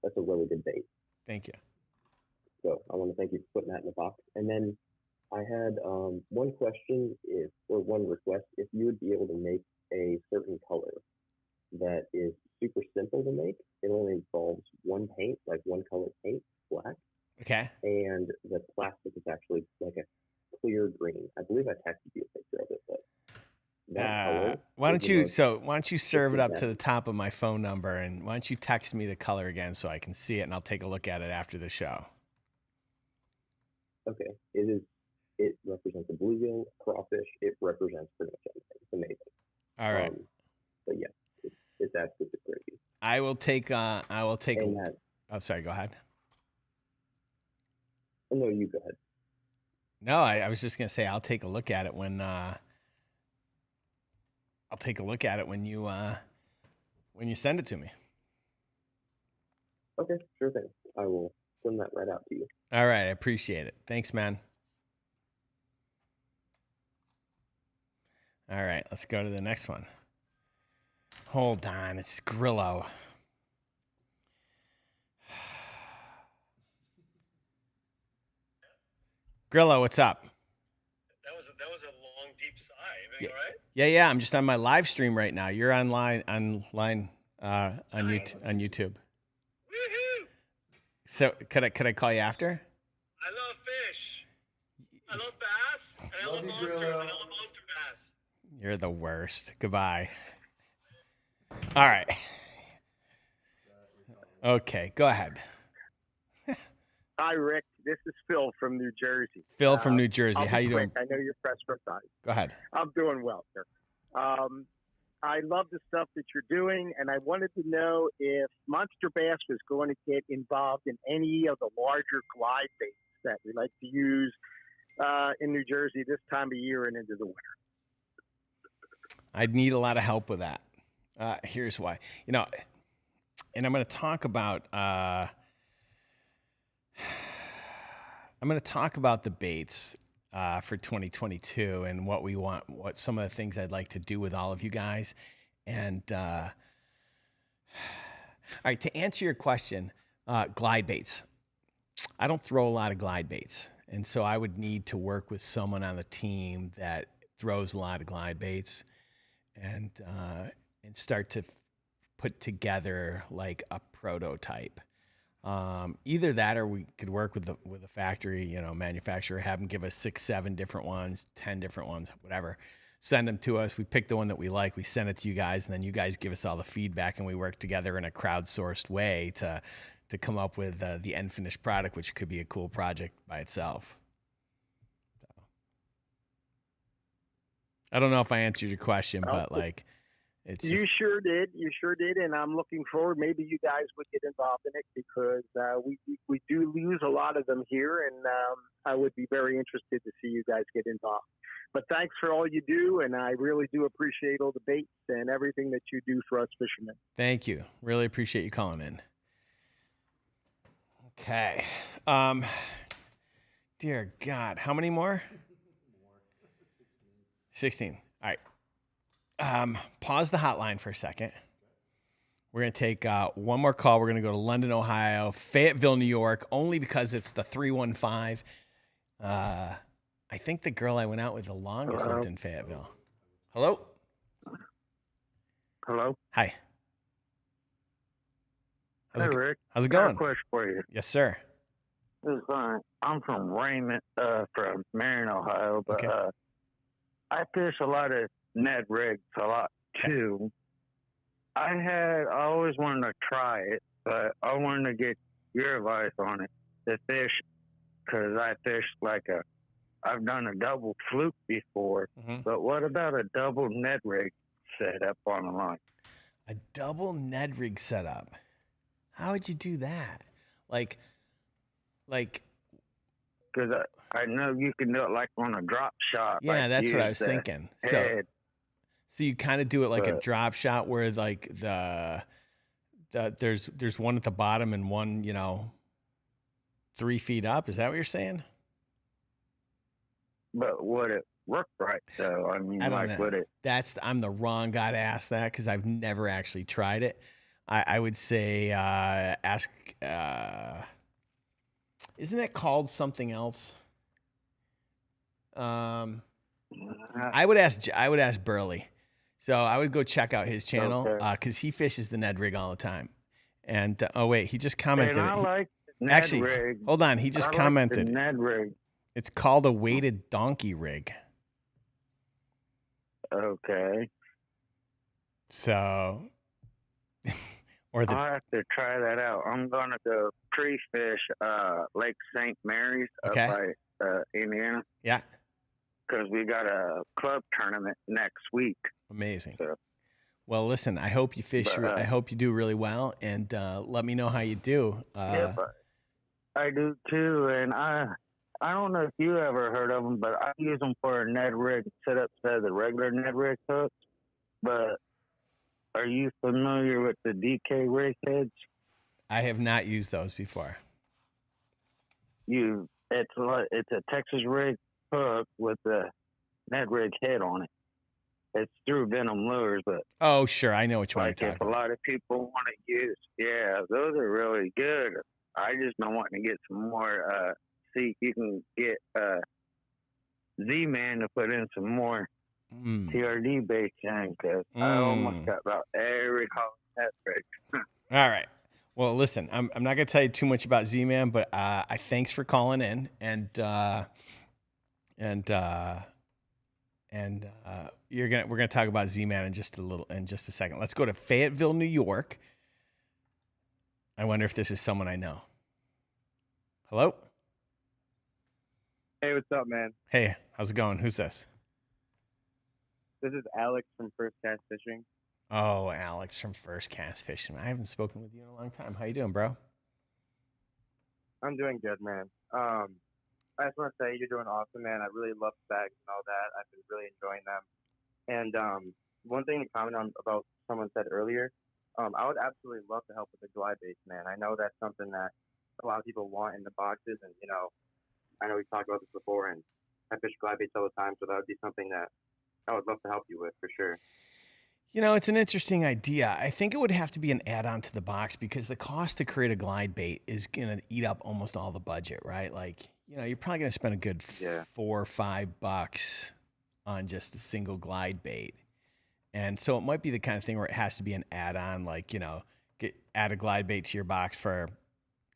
That's a really good bait. Thank you. So I want to thank you for putting that in the box. And then I had one question, one request, if you would be able to make a certain color that is super simple to make. It only involves one paint, like one color paint, black. Okay. And the plastic is actually like a clear green. I believe I texted you a picture of it, but why don't you serve it up to the top of my phone number, and why don't you text me the color again so I can see it, and I'll take a look at it after the show. Okay. It represents a bluegill, crawfish. It represents pretty much everything. It's amazing. All right. But yeah, it's absolutely crazy. I will take. Oh, sorry. Go ahead. Oh, no, you go ahead. No, I was just gonna say I'll take a look at it when you send it to me. Okay, sure thing. I will send that right out to you. All right, I appreciate it. Thanks, man. All right, let's go to the next one. Hold on, it's Grillo. Grillo, what's up? That was a long, deep sigh. Everything all right? Yeah. I'm just on my live stream right now. You're online on YouTube. Woohoo! So could I call you after? I love fish. I love bass. And I love monsters. And I love MONSTERBASS. You're the worst. Goodbye. All right. Okay, go ahead. Hi, Rick. This is Phil from New Jersey. Phil from New Jersey. I'll How be you quick. doing? I know you're pressed for time. Go ahead. I'm doing well, sir. I love the stuff that you're doing, and I wanted to know if Monster Bass was going to get involved in any of the larger glide baits that we like to use in New Jersey this time of year and into the winter. I'd need a lot of help with that. Here's why. And I'm going to talk about the baits for 2022 and what we want, what some of the things I'd like to do with all of you guys. And all right, to answer your question, glide baits. I don't throw a lot of glide baits, and so I would need to work with someone on the team that throws a lot of glide baits, and start to put together like a prototype. Either that, or we could work with a factory, manufacturer, have them give us 6, 7 different ones, 10 different ones, whatever. Send them to us. We pick the one that we like. We send it to you guys, and then you guys give us all the feedback, and we work together in a crowdsourced way to come up with the end finished product, which could be a cool project by itself. So, I don't know if I answered your question, but It's You just, sure did. You sure did, and I'm looking forward. Maybe you guys would get involved in it because we do lose a lot of them here, and I would be very interested to see you guys get involved. But thanks for all you do, and I really do appreciate all the baits and everything that you do for us fishermen. thank you. Really appreciate you calling in. Okay. Dear God, how many more? 16. All right. Pause the hotline for a second. We're going to take one more call. We're going to go to London, Ohio, Fayetteville, New York, only because it's the 315. I think the girl I went out with the longest lived in Fayetteville. Hello? Hello? Hi. Hey, Rick. How's it I have going? a question for you. Yes, sir. I'm from Raymond, from Marion, Ohio, but I fish a lot of Ned rigs a lot too. I always wanted to try it, but I wanted to get your advice on it. To fish, because I fish I've done a double fluke before, but what about a double Ned rig set up on the line? A double Ned rig setup. How would you do that? Like, because I know you can do it like on a drop shot. yeah, like that's what I use was the thinking. head. So you kind of do it like a But- drop shot where like there's one at the bottom and one, 3 feet up. Is that what you're saying? But would it work right though? I mean, I don't like know. would it? I'm the wrong guy to ask that because I've never actually tried it. I would say ask. Isn't it called something else? I would ask Burley. So I would go check out his channel because he fishes the Ned rig all the time. And oh wait, he just commented. And I He- like Ned actually, rig. hold on. He just I like the commented. Ned rig. It's called a weighted donkey rig. Okay. So, or the I'll have to try that out. I'm gonna go pre-fish Lake St. Mary's Okay. up by Indiana yeah, because we got a club tournament next week. amazing. So, Well, listen, I hope you fish. But, I hope you do really well, and let me know how you do. yeah, but I do too, and I don't know if you ever heard of them, but I use them for a Ned rig setup instead of the regular Ned rig hooks. But are you familiar with the DK rig heads? I have not used those before. It's a Texas rig hook with the Ned rig head on it. It's through Venom Lures, but Oh, sure, I know which one you're like talking if a lot of people want to use, yeah, those are really good. I just been wanting to get some more. See if you can get Z-Man to put in some more TRD baits in because I almost got about every call that rig. All right. Well, listen, I'm not gonna tell you too much about Z-Man, but I thanks for calling in, and we're gonna talk about Z-Man in just a second. Let's go to Fayetteville, New York. I wonder if this is someone I know. Hello. Hey, what's up, man? Hey, how's it going? Who's this? This is Alex from First Cast Fishing. Oh, Alex from First Cast Fishing. I haven't spoken with you in a long time. How you doing, bro? I'm doing good, man. I just want to say you're doing awesome, man. I really love the bags and all that. I've been really enjoying them. And one thing to comment on about someone said earlier, I would absolutely love to help with the glide baits, man. I know that's something that a lot of people want in the boxes, and I know we've talked about this before, and I fish glide baits all the time, so that would be something that I would love to help you with for sure. It's an interesting idea. I think it would have to be an add-on to the box because the cost to create a glide bait is going to eat up almost all the budget, right? Like, you're probably going to spend a good $4 or $5 on just a single glide bait. And so it might be the kind of thing where it has to be an add-on, like, add a glide bait to your box for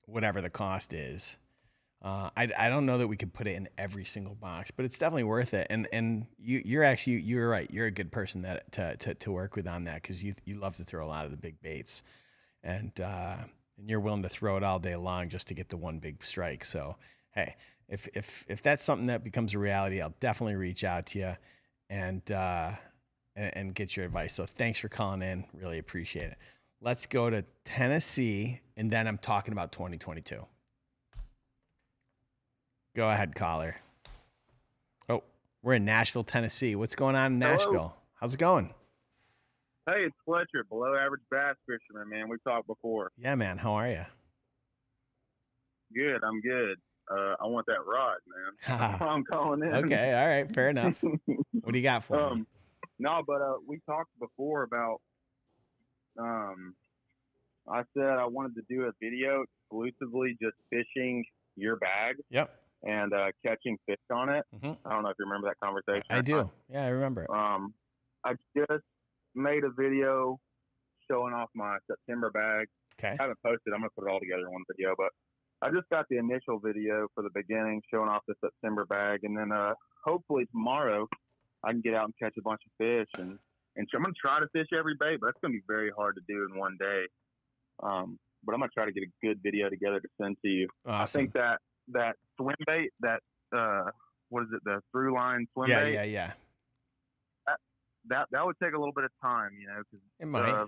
whatever the cost is. I don't know that we could put it in every single box, but it's definitely worth it. And you're right. You're a good person to work with on that because you love to throw a lot of the big baits, and you're willing to throw it all day long just to get the one big strike. So hey, if that's something that becomes a reality, I'll definitely reach out to you, and and get your advice. So thanks for calling in. Really appreciate it. Let's go to Tennessee, and then I'm talking about 2022. Go ahead, caller. Oh, we're in Nashville, Tennessee. What's going on in Nashville? Hello. How's it going? Hey, it's Fletcher, below average bass fisherman, man. We've talked before. Yeah, man. How are you? Good, I'm good. I want that rod, man. That's why I'm calling in. Okay, all right, fair enough. What do you got for me? No, but we talked before about. I said I wanted to do a video exclusively just fishing your bag. Yep. And catching fish on it. Mm-hmm. I don't know if you remember that conversation. I do. Yeah, I remember it. I just made a video showing off my September bag. Okay. I haven't posted. I'm gonna put it all together in one video, but I just got the initial video for the beginning showing off the September bag, and then hopefully tomorrow I can get out and catch a bunch of fish, and I'm gonna try to fish every bait, but it's gonna be very hard to do in one day. But I'm gonna try to get a good video together to send to you. Awesome. I think that swim bait, that what is it, the through line swim bait? Yeah. That would take a little bit of time, you know, because it might.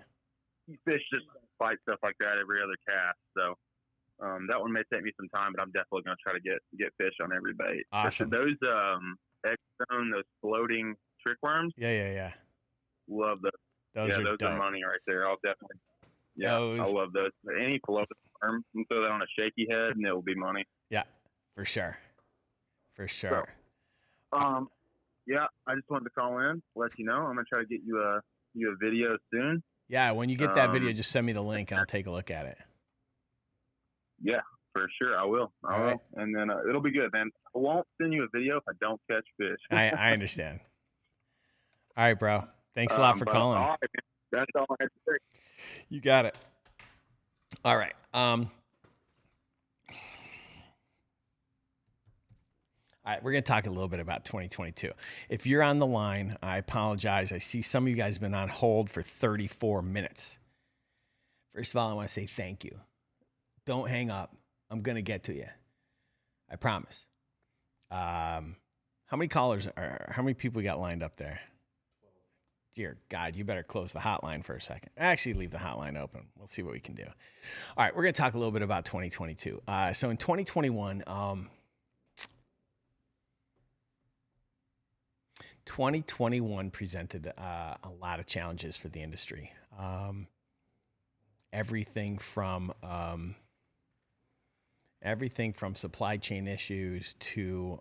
Fish just fight stuff like that every other cast. So that one may take me some time, but I'm definitely going to try to get fish on every bait. Awesome. Those X-Zone, those floating trick worms. Yeah. Love those. Those those dope. are money right there. I'll definitely. Yeah, I love those. Any floating worm, you can throw that on a shaky head, and it will be money. Yeah, for sure. So, yeah, I just wanted to call in, let you know. I'm gonna try to get you a video soon. Yeah, when you get that video, just send me the link and I'll take a look at it. Yeah, for sure, I will. I will, right. And then it'll be good, man. I won't send you a video if I don't catch fish. I understand. All right, bro. Thanks a lot for calling. All right, that's all I have to say. You got it. All right. All right, we're going to talk a little bit about 2022. If you're on the line, I apologize. I see some of you guys have been on hold for 34 minutes. First of all, I want to say thank you. Don't hang up. I'm going to get to you. I promise. How many people we got lined up there? Dear God, you better close the hotline for a second. Actually, leave the hotline open. We'll see what we can do. All right, we're going to talk a little bit about 2022. So in 2021, 2021 presented a lot of challenges for the industry. Everything from supply chain issues to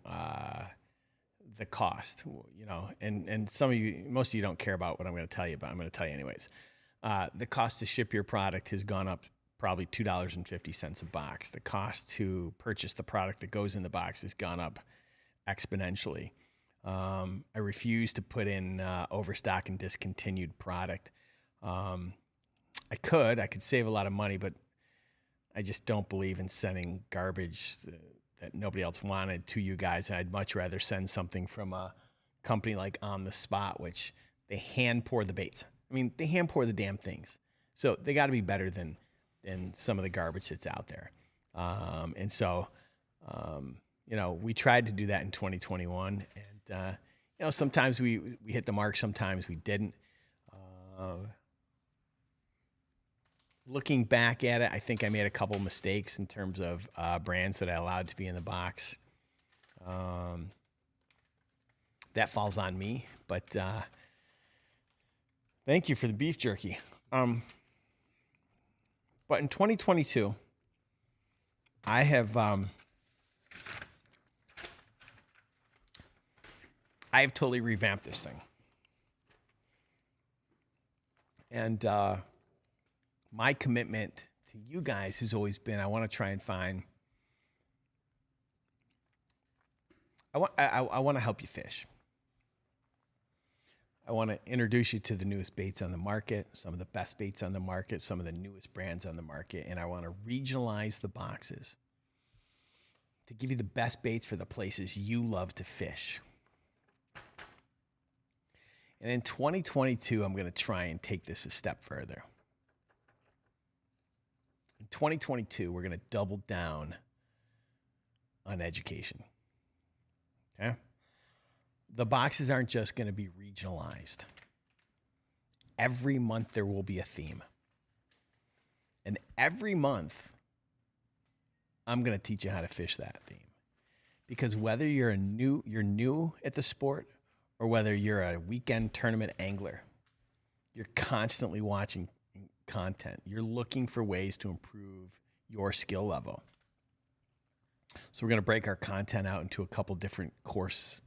the cost, you know, and most of you don't care about what I'm going to tell you, but I'm going to tell you anyways. The cost to ship your product has gone up probably $2.50 a box. The cost to purchase the product that goes in the box has gone up exponentially. I refuse to put in overstock and discontinued product. I could save a lot of money, but I just don't believe in sending garbage that nobody else wanted to you guys. And I'd much rather send something from a company like On the Spot, which they hand pour the baits. I mean, they hand pour the damn things. So they got to be better than some of the garbage that's out there. You know, we tried to do that in 2021, and you know, sometimes we hit the mark, sometimes we didn't. Looking back at it, I think I made a couple mistakes in terms of brands that I allowed to be in the box. That falls on me, but thank you for the beef jerky. But in 2022, I've totally revamped this thing. And my commitment to you guys has always been, I want to try and find, I want to help you fish. I want to introduce you to the newest baits on the market, some of the best baits on the market, some of the newest brands on the market, and I want to regionalize the boxes to give you the best baits for the places you love to fish. And in 2022, I'm going to try and take this a step further. In 2022, we're going to double down on education. Okay? The boxes aren't just going to be regionalized. every month there will be a theme. And every month, I'm going to teach you how to fish that theme. Because whether you're new at the sport, or whether you're a weekend tournament angler, you're constantly watching content. You're looking for ways to improve your skill level. So we're going to break our content out into a couple different course,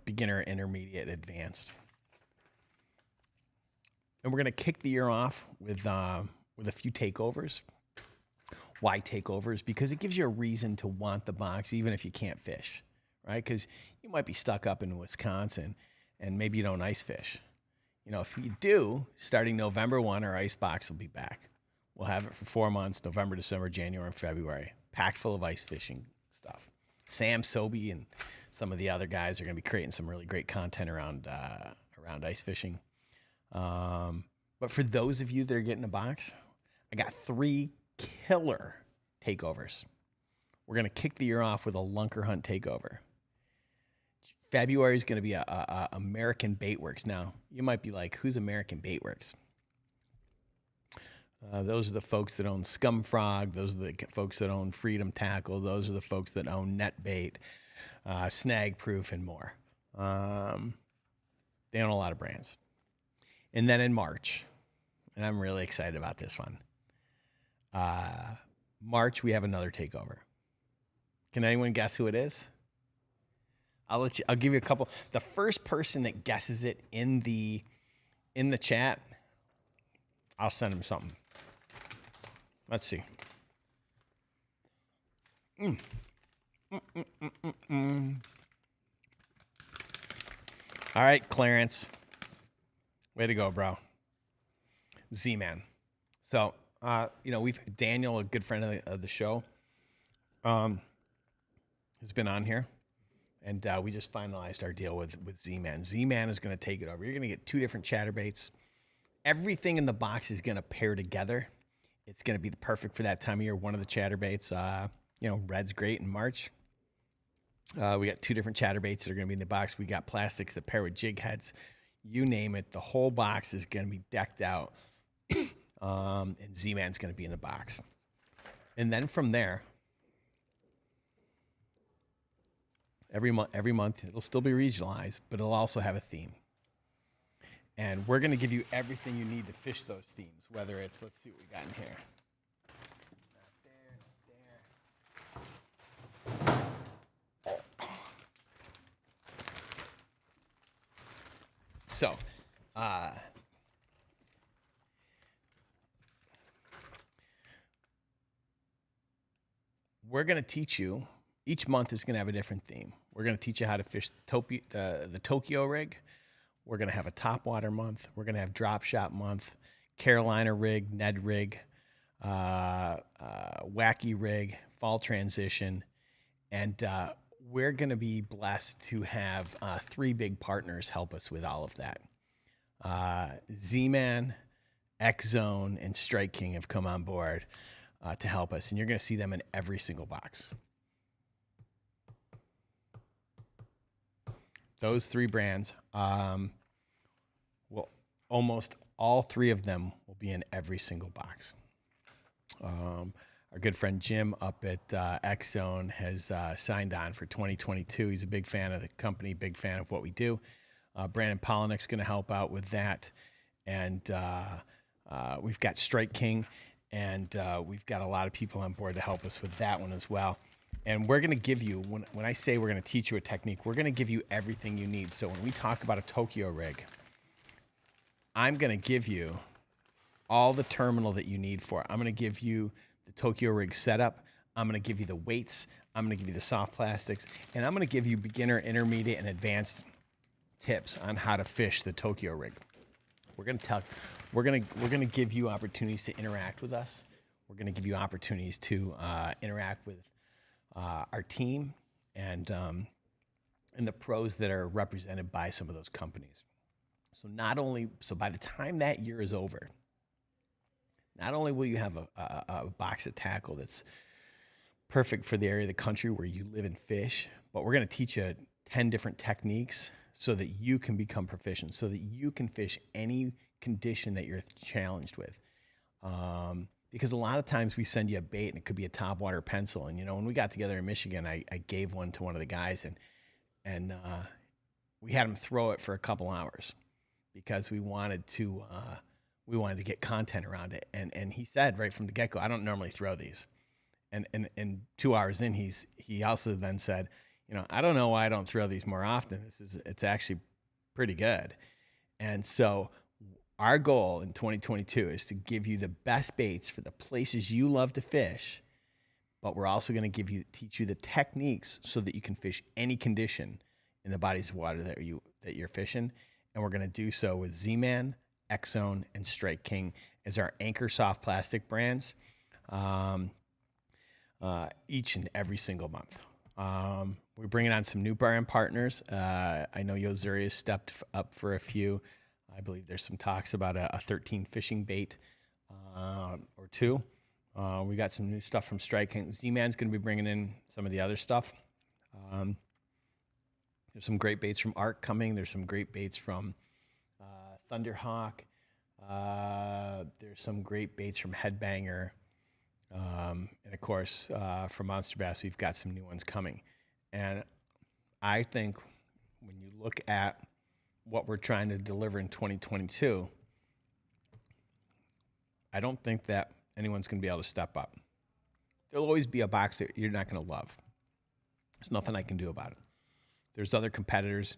beginner, intermediate, advanced. And we're going to kick the year off with a few takeovers. Why takeovers? Because it gives you a reason to want the box even if you can't fish, right? Because you might be stuck up in Wisconsin and maybe you don't ice fish. If you do, starting November 1, our ice box will be back. We'll have it for 4 months, November, December, January, and February, packed full of ice fishing stuff. Sam Sobey and some of the other guys are going to be creating some really great content around ice fishing. But for those of you that are getting a box, I got 3 killer takeovers. We're going to kick the year off with a lunker hunt takeover. February is going to be a American Baitworks. Now, you might be like, who's American Baitworks? Those are the folks that own Scum Frog. Those are the folks that own Freedom Tackle. Those are the folks that own Netbait, Snag Proof, and more. They own a lot of brands. And then in March, and I'm really excited about this one, March, we have another takeover. Can anyone guess who it is? I'll give you a couple. The first person that guesses it in the chat, I'll send him something. Let's see. All right, Clarence. Way to go, bro. Z-Man. So, we've Daniel, a good friend of the show, has been on here. And we just finalized our deal with Z-Man. Z-Man is going to take it over. You're going to get 2 different chatterbaits. Everything in the box is going to pair together. It's going to be perfect for that time of year. One of the chatterbaits, red's great in March. We got 2 different chatterbaits that are going to be in the box. We got plastics that pair with jig heads. You name it. The whole box is going to be decked out. And Z-Man's going to be in the box. And then from there, every month, it'll still be regionalized, but it'll also have a theme. And we're going to give you everything you need to fish those themes, whether it's, let's see what we got in here. Not there. So, we're going to teach you, each month is going to have a different theme. We're going to teach you how to fish the Tokyo rig. We're going to have a topwater month. We're going to have drop shot month, Carolina rig, Ned rig, wacky rig, fall transition. And we're going to be blessed to have 3 big partners help us with all of that. Z-Man, X-Zone, and Strike King have come on board to help us. And you're going to see them in every single box. Those 3 brands, almost all 3 of them will be in every single box. Our good friend Jim up at X-Zone has signed on for 2022. He's a big fan of the company, big fan of what we do. Brandon Polinick's going to help out with that. And we've got Strike King, and we've got a lot of people on board to help us with that one as well. And we're going to give you, when I say we're going to teach you a technique, we're going to give you everything you need. So when we talk about a Tokyo rig, I'm going to give you all the terminal that you need for it. I'm going to give you the Tokyo rig setup. I'm going to give you the weights. I'm going to give you the soft plastics. And I'm going to give you beginner, intermediate, and advanced tips on how to fish the Tokyo rig. We're going to give you opportunities to interact with us. We're going to give you opportunities to interact with our team and the pros that are represented by some of those companies. So by the time that year is over, not only will you have a box of tackle that's perfect for the area of the country where you live and fish, but we're going to teach you 10 different techniques so that you can become proficient, so that you can fish any condition that you're challenged with. Because a lot of times we send you a bait and it could be a topwater pencil. And, you know, when we got together in Michigan, I gave one to one of the guys and we had him throw it for a couple hours because we wanted to get content around it. And he said right from the get-go, I don't normally throw these. And 2 hours in, he also then said, you know, I don't know why I don't throw these more often. It's actually pretty good. And so our goal in 2022 is to give you the best baits for the places you love to fish, but we're also going to teach you the techniques so that you can fish any condition in the bodies of water that you're fishing. And we're going to do so with Z-Man, X-Zone, and Strike King as our anchor soft plastic brands, each and every single month. We're bringing on some new brand partners. I know Yozuri has stepped up for a few. I believe there's some talks about a 13 fishing bait or two. We got some new stuff from Strike King. Z-Man's going to be bringing in some of the other stuff. There's some great baits from Arc coming. There's some great baits from Thunderhawk. There's some great baits from Headbanger. And of course, from Monster Bass, we've got some new ones coming. And I think when you look at what we're trying to deliver in 2022, I don't think that anyone's going to be able to step up. There'll always be a box that you're not going to love. There's nothing I can do about it. There's other competitors.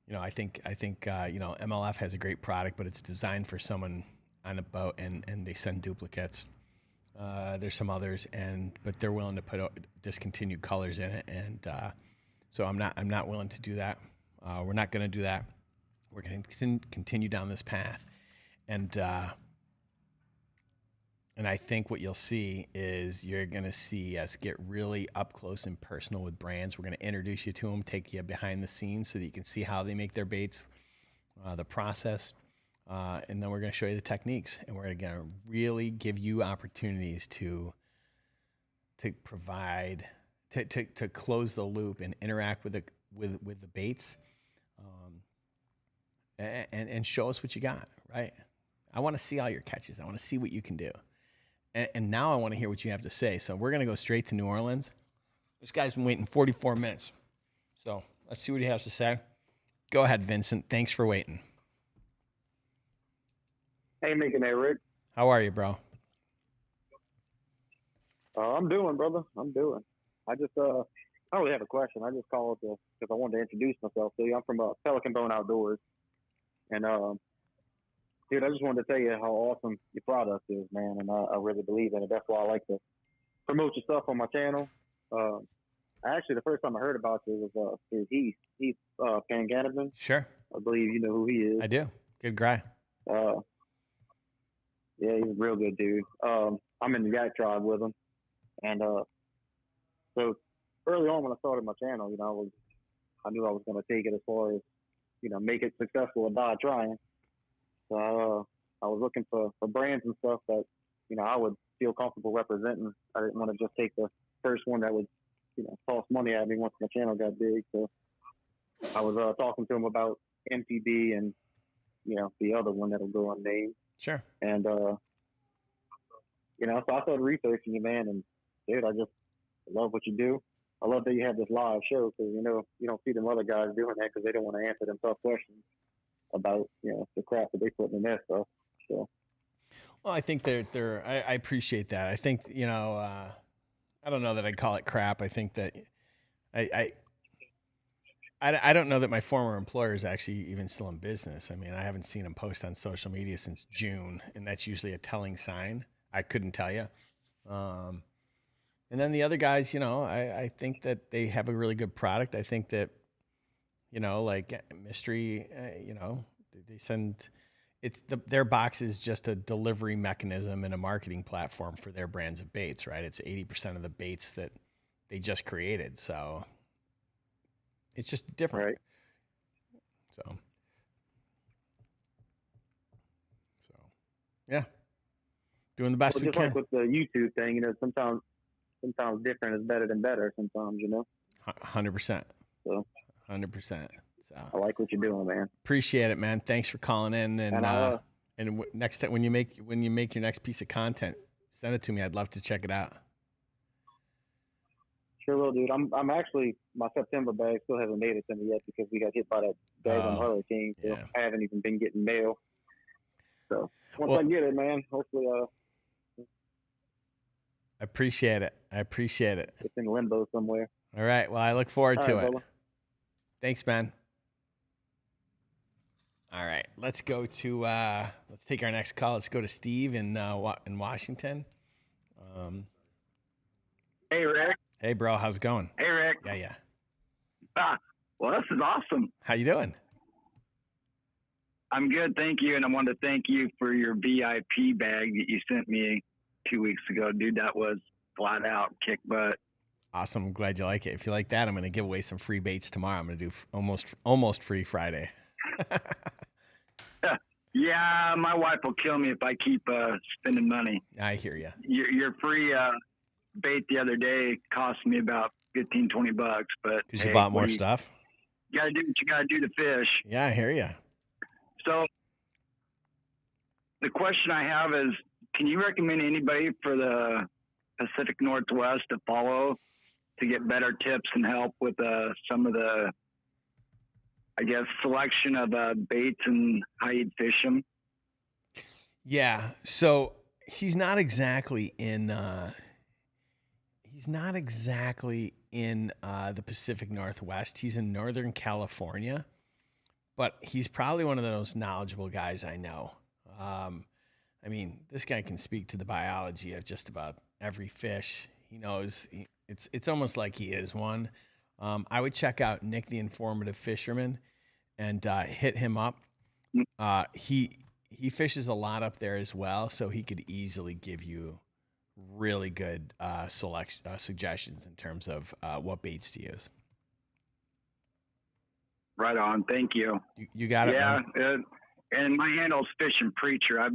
You know, I think you know, MLF has a great product, but it's designed for someone on a boat, and they send duplicates. There's some others, but they're willing to put discontinued colors in it, and so I'm not willing to do that. We're not going to do that. We're going to continue down this path, and I think what you'll see is you're going to see us get really up close and personal with brands. We're going to introduce you to them, take you behind the scenes so that you can see how they make their baits, the process. And then we're going to show you the techniques, and we're going to really give you opportunities to provide, to close the loop and interact with the baits, and show us what you got, right? I want to see all your catches. I want to see what you can do. And now I want to hear what you have to say. So we're going to go straight to New Orleans. This guy's been waiting 44 minutes. So let's see what he has to say. Go ahead, Vincent. Thanks for waiting. Hey, Mick and Rick. How are you, bro? I'm doing, brother. I'm doing. I just, I don't really have a question. I just called because I wanted to introduce myself to you. I'm from Pelican Bone Outdoors. And, dude, I just wanted to tell you how awesome your product is, man. And I really believe in it. That's why I like to promote your stuff on my channel. Actually, the first time I heard about you was through Heath Panganiban. Sure. I believe you know who he is. I do. Good guy. Yeah, he's a real good dude. I'm in the Yak Tribe with him. And so early on when I started my channel, you know, I knew I was going to take it as far as, you know, make it successful or die trying. So I was looking for brands and stuff that, you know, I would feel comfortable representing. I didn't want to just take the first one that would, you know, toss money at me once my channel got big. So I was talking to him about MTB and, you know, the other one that'll go unnamed. Sure. And, you know, so I started researching you, man, and dude, I just love what you do. I love that you have this live show because, you know, you don't see them other guys doing that because they don't want to answer them tough questions about, you know, the crap that they put in their stuff. So, well, I think I appreciate that. I think, you know, I don't know that I'd call it crap. I think that I don't know that my former employer is actually even still in business. I mean, I haven't seen him post on social media since June, and that's usually a telling sign. I couldn't tell you. And then the other guys, you know, I think that they have a really good product. I think that, you know, like Mystery, you know, they send, their box is just a delivery mechanism and a marketing platform for their brands of baits, right? It's 80% of the baits that they just created. So it's just different. Right. So yeah, doing the best we just can. like with the YouTube thing, you know, sometimes different is better than better. Sometimes, you know. 100%. So 100%. So I like what you're doing, man. Appreciate it, man. Thanks for calling in, and And next time when you make your next piece of content, send it to me. I'd love to check it out. Sure will, dude. I'm actually, my September bag still hasn't made it to me yet because we got hit by that daggone hurricane. So I haven't even been getting mail. So once I get it, man, hopefully I appreciate it. It's in limbo somewhere. All right. Well, I look forward to it. Brother. Thanks, man. All right. Let's go to let's take our next call. Let's go to Steve in Washington. Hey, Rick. Hey, bro. How's it going? Hey, Rick. Yeah. Well, this is awesome. How you doing? I'm good, thank you. And I wanted to thank you for your VIP bag that you sent me 2 weeks ago. Dude, that was flat out kick butt. Awesome. I'm glad you like it. If you like that, I'm going to give away some free baits tomorrow. I'm going to do almost free Friday. Yeah, my wife will kill me if I keep spending money. I hear you. Your free bait the other day cost me about $15, $20, but Because you bought more stuff? You got to do what you got to do to fish. Yeah, I hear you. So the question I have is, can you recommend anybody for the Pacific Northwest to follow to get better tips and help with some of the, I guess, selection of baits and how you'd fish them? Yeah. So he's not exactly in the Pacific Northwest. He's in Northern California, but he's probably one of those knowledgeable guys I know. I mean, this guy can speak to the biology of just about every fish. He knows. It's almost like he is one. I would check out Nick the Informative Fisherman and hit him up. He fishes a lot up there as well, so he could easily give you really good suggestions in terms of what baits to use. Right on. Thank you. You got it. Yeah. And my handle's Fishing Preacher. I've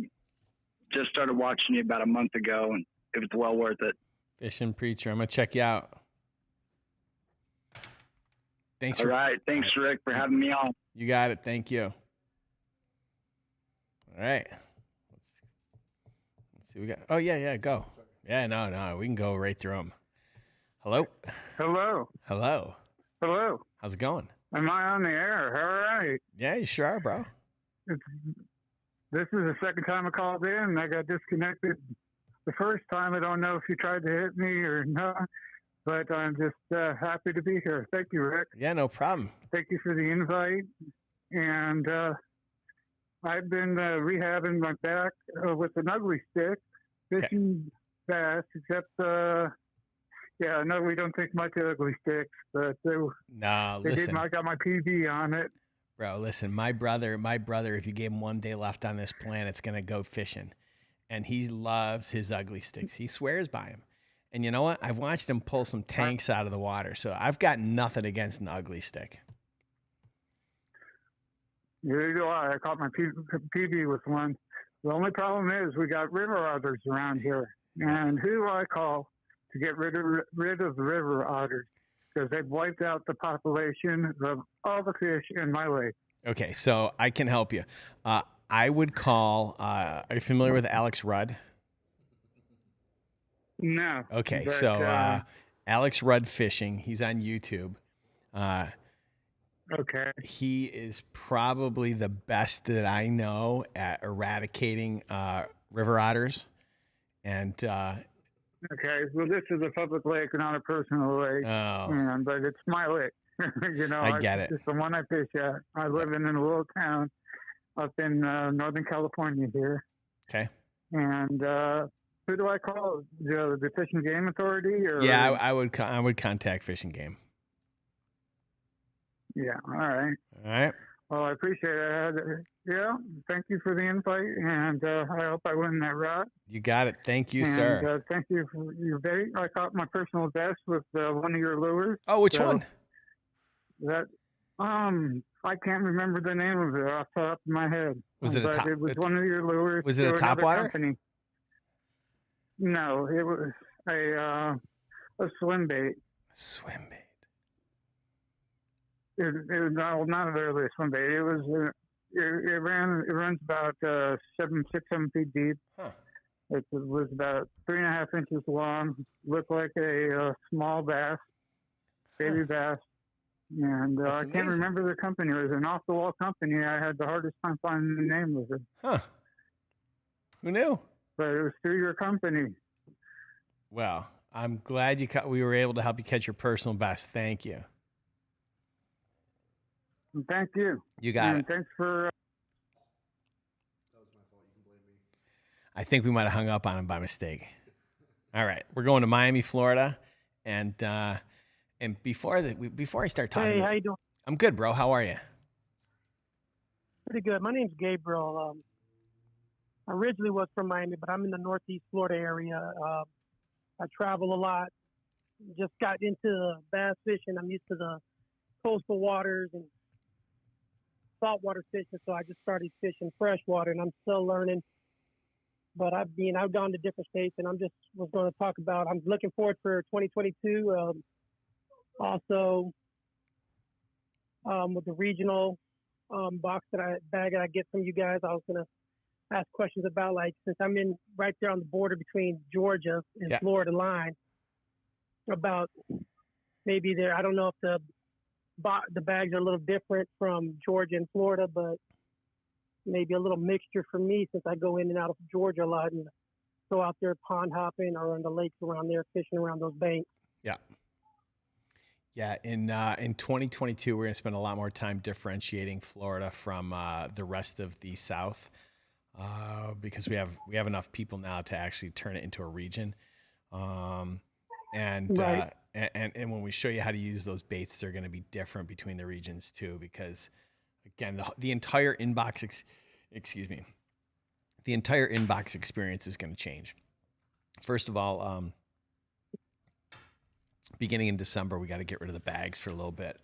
just started watching you about a month ago, and it was well worth it. Fishing Preacher. I'm going to check you out. All right. Thanks, Rick, for having me on. You got it. Thank you. All right. Let's see. We got. Oh, yeah. Go. Yeah, no. We can go right through them. Hello? Hello. Hello. Hello. How's it going? Am I on the air? All right. Yeah, you sure are, bro. This is the second time I called in. I got disconnected the first time. I don't know if you tried to hit me or not, but I'm just happy to be here. Thank you, Rick. Yeah, no problem. Thank you for the invite. And I've been rehabbing my back with an ugly stick, fishing bass, except, I know we don't think much of ugly sticks, but listen. I got my PV on it. Bro, listen, my brother, if you gave him one day left on this planet, it's going to go fishing. And he loves his ugly sticks. He swears by them. And you know what? I've watched him pull some tanks out of the water, so I've got nothing against an ugly stick. Neither do I. I caught my PB with one. The only problem is we got river otters around here. And who do I call to get rid of the river otters? Because they've wiped out the population of all the fish in my lake. Okay, so I can help you. I would call, are you familiar with Alex Rudd? No. Okay, but, so Alex Rudd Fishing, he's on YouTube. Okay. He is probably the best that I know at eradicating river otters. And okay, well, this is a public lake, not a personal lake. Oh. But it's my lake. I get it. It's the one I fish at. I live in a little town up in Northern California here. Okay. And who do I call? The Fish and Game Authority? Or? Yeah, I would contact Fish and Game. Yeah, all right. All right. Well, I appreciate it. Yeah, thank you for the invite, and I hope I win that rod. You got it. Thank you, and, sir. Thank you for your bait. I caught my personal best with one of your lures. Oh, which one? That I can't remember the name of it off the top of my head. Was it It was one of your lures. Was it a another topwater? company. No, it was a swim bait. Swim bait. It was not really a swim bait. It was It runs about 6, 7 feet deep. Huh. It was about 3.5 inches long. Looked like a small bass, baby bass. And I That's can't amazing. remember the company. It was an off-the-wall company. I had the hardest time finding the name of it. Huh. Who knew? But it was through your company. Well, I'm glad we were able to help you catch your personal best. Thank you. Thank you. You got it. Thanks for. I think we might have hung up on him by mistake. All right, we're going to Miami, Florida, and before I start talking, Hey, how you doing? I'm good, bro. How are you? Pretty good. My name's Gabriel. I originally was from Miami, but I'm in the Northeast Florida area. I travel a lot. Just got into bass fishing. I'm used to the coastal waters and saltwater fishing, so I just started fishing freshwater, and I'm still learning. But I've gone to different states, and was going to talk about. I'm looking forward for 2022. Also, with the regional bag that I get from you guys, I was going to ask questions about, like, since I'm right there on the border between Georgia and Florida line, about maybe there. I don't know if the bags are a little different from Georgia and Florida, but maybe a little mixture for me since I go in and out of Georgia a lot and go out there pond hopping or in the lakes around there fishing around those banks. Yeah. Yeah, in 2022, we're going to spend a lot more time differentiating Florida from the rest of the South because we have enough people now to actually turn it into a region. And when we show you how to use those baits, they're going to be different between the regions too, because again, the entire inbox, the entire inbox experience is going to change. First of all, beginning in December, we got to get rid of the bags for a little bit.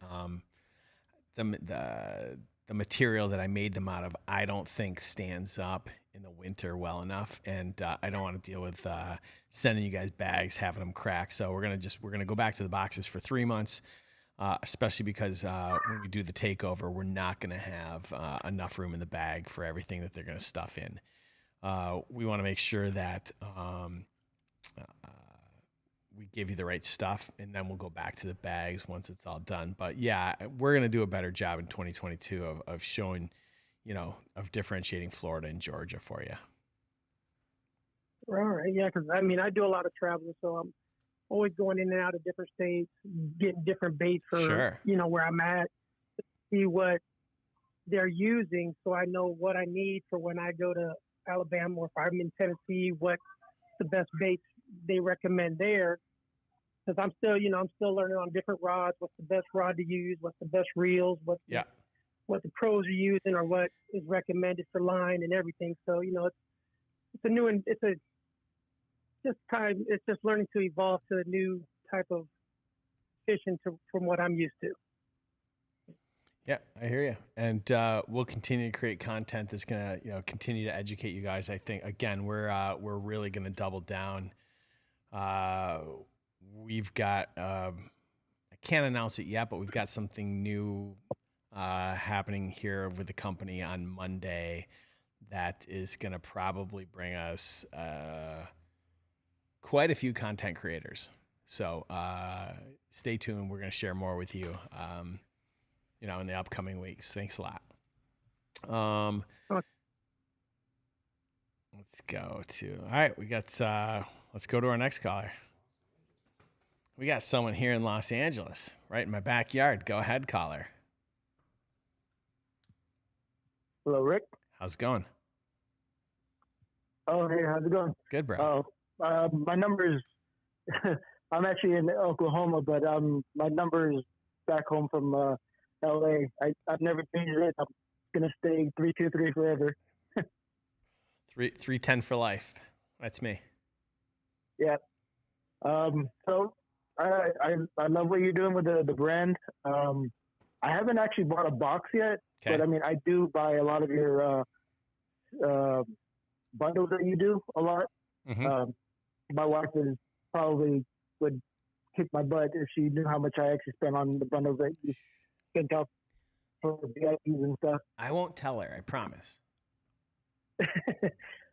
The material that I made them out of, I don't think stands up in the winter well enough, and I don't want to deal with sending you guys bags, having them crack. So we're gonna go back to the boxes for 3 months, especially because when we do the takeover, we're not gonna have enough room in the bag for everything that they're gonna stuff in. We want to make sure that we give you the right stuff, and then we'll go back to the bags once it's all done. But yeah, we're going to do a better job in 2022 of showing, of differentiating Florida and Georgia for you. All right. Yeah. Cause I do a lot of traveling, so I'm always going in and out of different states, getting different baits for, where I'm at, to see what they're using. So I know what I need for when I go to Alabama, or if I'm in Tennessee, what's the best baits they recommend there, because I'm still learning on different rods. What's the best rod to use? What's the best reels? What the pros are using, or what is recommended for line and everything. So it's just learning to evolve to a new type of fishing from what I'm used to. Yeah, I hear you. And we'll continue to create content that's going to, continue to educate you guys. I think, again, we're really going to double down. We've got, I can't announce it yet, but we've got something new happening here with the company on Monday that is going to probably bring us quite a few content creators. So stay tuned. We're going to share more with you. In the upcoming weeks. Thanks a lot. Let's go to, all right, let's go to our next caller. We got someone here in Los Angeles, right in my backyard. Go ahead, caller. Hello, Rick. How's it going? Oh, hey, how's it going? Good, bro. My number is, I'm actually in Oklahoma, but my number is back home from LA. I've never changed it. I'm gonna stay 323 forever. 310 for life. That's me. Yeah. So I love what you're doing with the brand. I haven't actually bought a box yet, but I do buy a lot of your bundles that you do a lot. Mm-hmm. My wife would kick my butt if she knew how much I actually spent on the bundles that you sent out for VIPs and stuff. I won't tell her, I promise.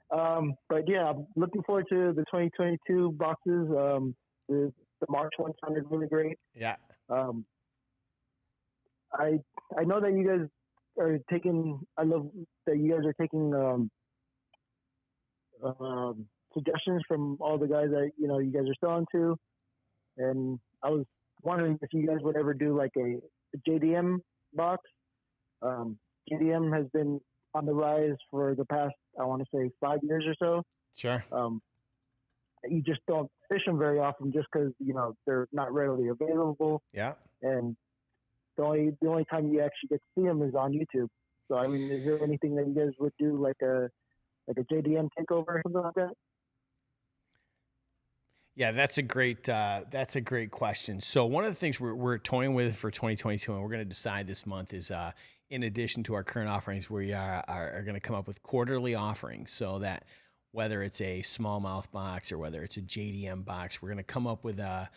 But yeah, I'm looking forward to the 2022 boxes. The March one sounded really great. Yeah. I know that you guys are taking. I love that you guys are taking suggestions from all the guys that you guys are selling to, and I was wondering if you guys would ever do like a JDM box. JDM has been on the rise for the past, I want to say, 5 years or so. Sure. You just don't fish them very often just because they're not readily available. Yeah. And the only time you actually get to see them is on YouTube. So I mean, is there anything that you guys would do like a JDM takeover or something like that? Yeah, that's a great question. So one of the things we're toying with for 2022, and we're going to decide this month, is in addition to our current offerings, we are going to come up with quarterly offerings, so that whether it's a smallmouth box or whether it's a JDM box, we're going to come up with a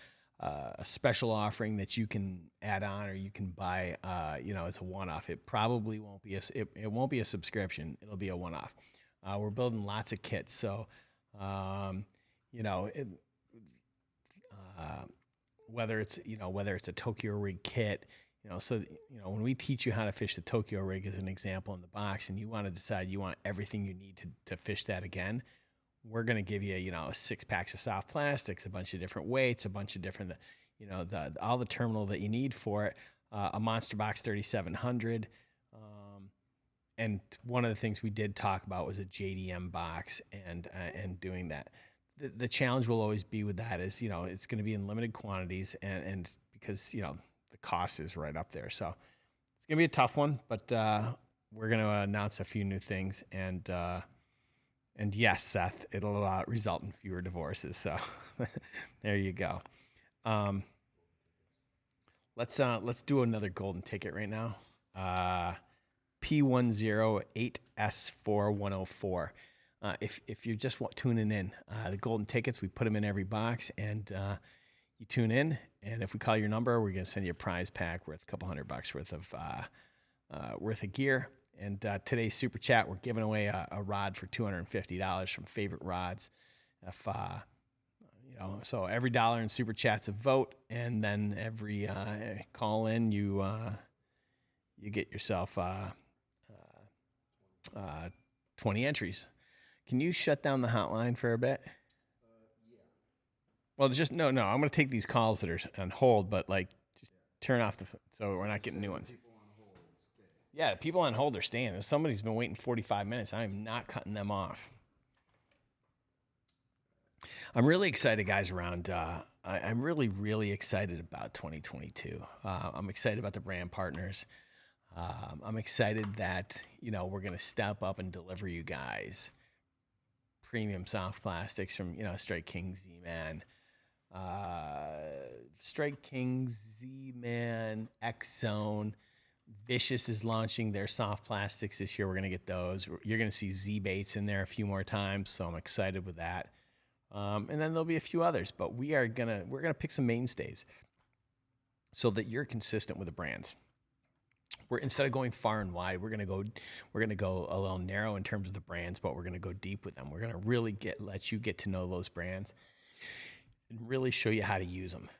special offering that you can add on or you can buy, as a one-off. It probably won't be it won't be a subscription. It'll be a one-off. We're building lots of kits, so whether it's a Tokyo rig kit, when we teach you how to fish the Tokyo rig as an example in the box, and you want to decide you want everything you need to fish that again, we're going to give you 6 packs of soft plastics, a bunch of different weights, a bunch of different all the terminal that you need for it, a Monster Box 3700, and one of the things we did talk about was a JDM box and doing that. The challenge will always be with that is, it's going to be in limited quantities and because, the cost is right up there. So it's going to be a tough one, but we're going to announce a few new things. And yes, Seth, it'll result in fewer divorces. So there you go. Let's do another golden ticket right now. P108S4104. If you're just tuning in, the golden tickets, we put them in every box, and you tune in, and if we call your number, we're going to send you a prize pack worth a couple $100 worth of gear. And today's super chat, we're giving away a rod for $250 from Favorite Rods. So every dollar in super chat's a vote, and then every call in, you get yourself 20 entries. Can you shut down the hotline for a bit? Yeah. Well, no. I'm going to take these calls that are on hold, but just turn off so we're not getting new ones. Yeah, people on hold are staying. Somebody's been waiting 45 minutes. I am not cutting them off. I'm really excited, guys, around. I'm really, really excited about 2022. I'm excited about the brand partners. I'm excited that, we're going to step up and deliver you guys premium soft plastics from, Strike King, Z-Man, Strike King, Z-Man, X-Zone. Vicious is launching their soft plastics this year. We're going to get those. You're going to see Z-Baits in there a few more times, so I'm excited with that. And then there'll be a few others, but we're going to pick some mainstays so that you're consistent with the brands. Instead of going far and wide, we're gonna go a little narrow in terms of the brands, but we're gonna go deep with them. We're gonna really let you get to know those brands and really show you how to use them.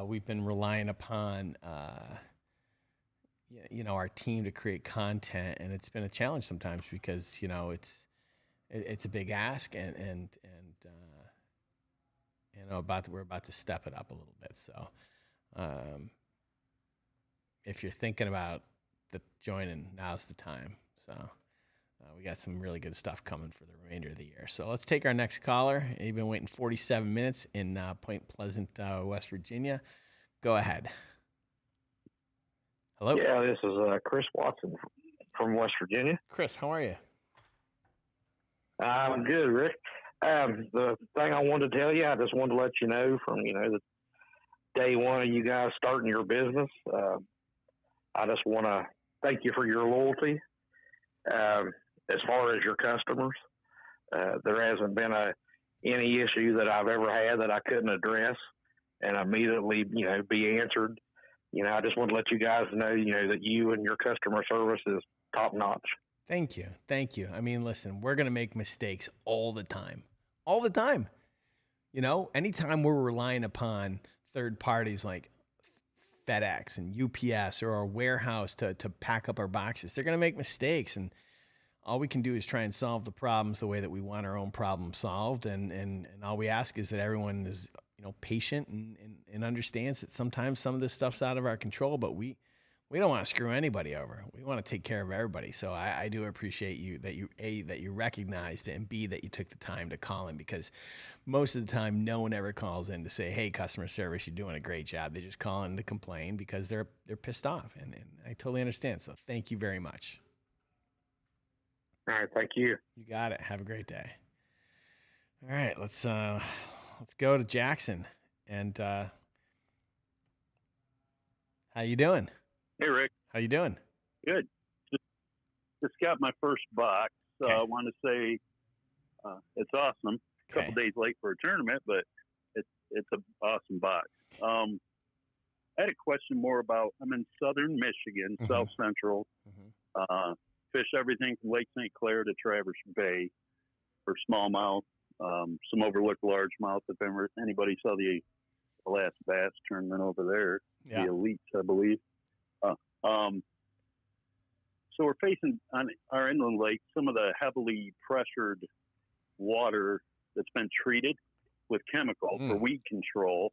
We've been relying upon our team to create content, and it's been a challenge sometimes because it's a big ask, and we're about to step it up a little bit. So. If you're thinking about joining, now's the time. So we got some really good stuff coming for the remainder of the year. So let's take our next caller. You've been waiting 47 minutes in Point Pleasant, West Virginia. Go ahead. Hello? Yeah, this is Chris Watson from West Virginia. Chris, how are you? I'm good, Rick. The thing I wanted to tell you, I just wanted to let you know from, the day one of you guys starting your business, I just want to thank you for your loyalty. As far as your customers, there hasn't been any issue that I've ever had that I couldn't address and immediately, be answered I just want to let you guys know, that you and your customer service is top notch. Thank you. Thank you. I mean, listen, we're going to make mistakes all the time. All the time. Anytime we're relying upon third parties like FedEx and UPS or our warehouse to pack up our boxes, they're going to make mistakes. And all we can do is try and solve the problems the way that we want our own problem solved. And all we ask is that everyone is, patient and understands that sometimes some of this stuff's out of our control, but we don't want to screw anybody over. We want to take care of everybody. So I do appreciate you that you recognized it, and B, that you took the time to call in, because most of the time no one ever calls in to say, hey, customer service, you're doing a great job. They just call in to complain because they're pissed off. And I totally understand. So thank you very much. All right. Thank you. You got it. Have a great day. All right. Let's go to Jackson. And how you doing? Hey, Rick. How you doing? Good. Just got my first box. So I want to say it's awesome. A couple days late for a tournament, but it's an awesome box. I had a question more about, I'm in southern Michigan, South Central. Fish everything from Lake St. Clair to Traverse Bay for smallmouth, some overlooked largemouth. If anybody saw the last bass tournament over there, the elites, I believe. So we're facing on our inland lake some of the heavily pressured water that's been treated with chemical for weed control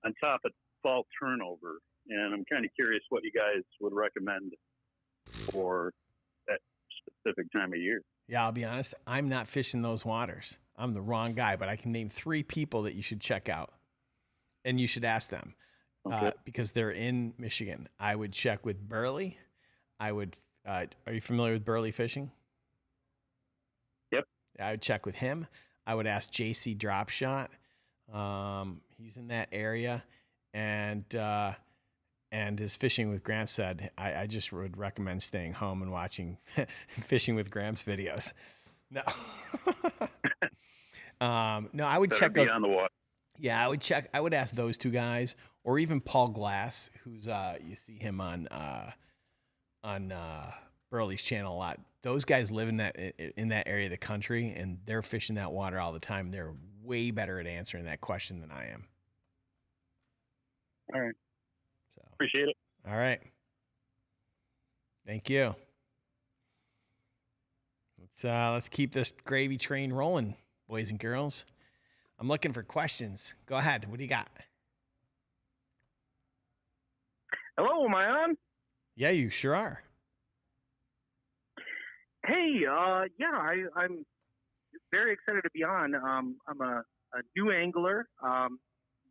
on top of fall turnover. And I'm kind of curious what you guys would recommend for that specific time of year. Yeah, I'll be honest. I'm not fishing those waters. I'm the wrong guy, but I can name 3 people that you should check out, and you should ask them because they're in Michigan. I would check with Burley. I would. Are you familiar with Burley Fishing? Yep. I would check with him. I would ask JC Dropshot. He's in that area, and his Fishing with Gramps said, I just would recommend staying home and watching Fishing with Gramps videos. No. No, I would check out on the water. Yeah, I would check. I would ask those 2 guys, or even Paul Glass, who's you see him on Burley's channel a lot. Those guys live in that area of the country, and they're fishing that water all the time. They're way better at answering that question than I am. All right. So appreciate it. All right. Thank you. Let's keep this gravy train rolling, boys and girls. I'm looking for questions. Go ahead. What do you got? Hello, am I on? Yeah, you sure are. Hey, I'm very excited to be on. I'm a new angler,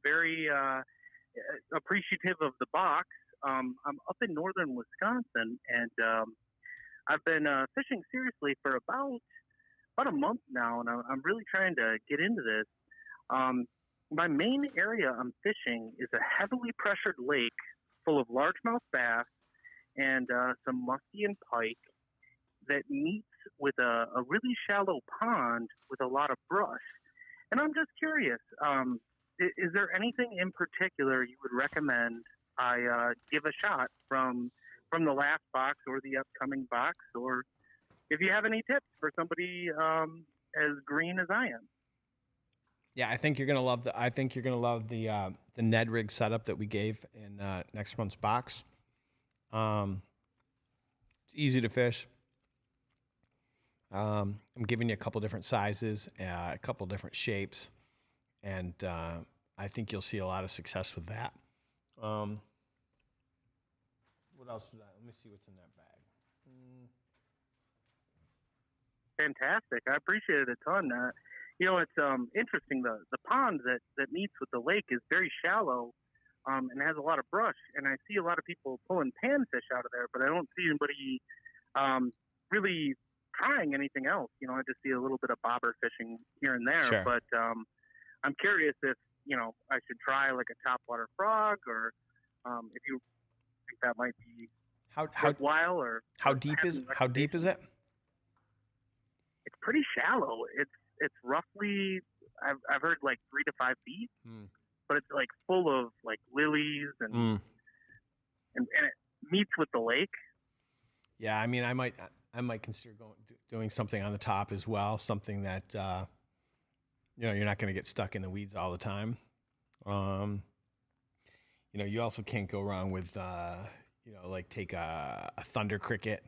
very appreciative of the box. I'm up in northern Wisconsin, and I've been fishing seriously for about a month now, and I'm really trying to get into this. My main area I'm fishing is a heavily pressured lake full of largemouth bass and some muskie and pike that meets with a really shallow pond with a lot of brush. And I'm just curious, is there anything in particular you would recommend I give a shot from the last box or the upcoming box, or if you have any tips for somebody as green as I am? Yeah, I think you're gonna love the Ned rig setup that we gave in next month's box. It's easy to fish. I'm giving you a couple different sizes, a couple different shapes, and I think you'll see a lot of success with that. What else did I? Let me see what's in that bag. Fantastic. I appreciate it a ton. It's interesting. The pond that meets with the lake is very shallow and has a lot of brush. And I see a lot of people pulling panfish out of there, but I don't see anybody really trying anything else. I just see a little bit of bobber fishing here and there. Sure. But I'm curious if, I should try like a topwater frog, or if you think that might be worthwhile, or how deep is it? It's pretty shallow. It's roughly, I've heard like 3 to 5 feet, but it's like full of like lilies and and it meets with the lake. Yeah, I mean, I might consider doing something on the top as well, something that you're not going to get stuck in the weeds all the time. You also can't go wrong with like take a Thunder Cricket,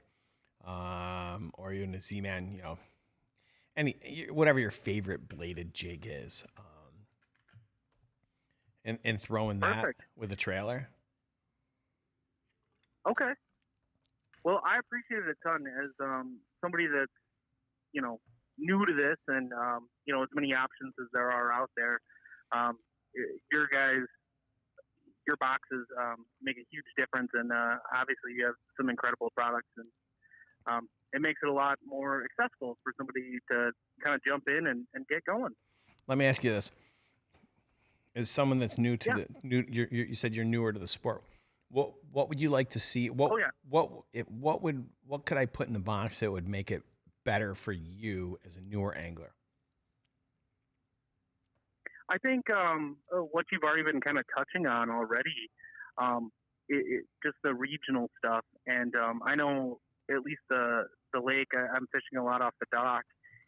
or even a Z-Man, whatever your favorite bladed jig is, and throwing that with a trailer. Okay. Well, I appreciate it a ton as somebody that's, new to this and, as many options as there are out there. Your boxes make a huge difference, and obviously you have some incredible products, and it makes it a lot more accessible for somebody to kind of jump in and get going. Let me ask you this: as someone that's new to you said you're newer to the sport. What would you like to see? What could I put in the box that would make it better for you as a newer angler? I think what you've already been kind of touching on already, just the regional stuff. And I know at least the lake, I'm fishing a lot off the dock,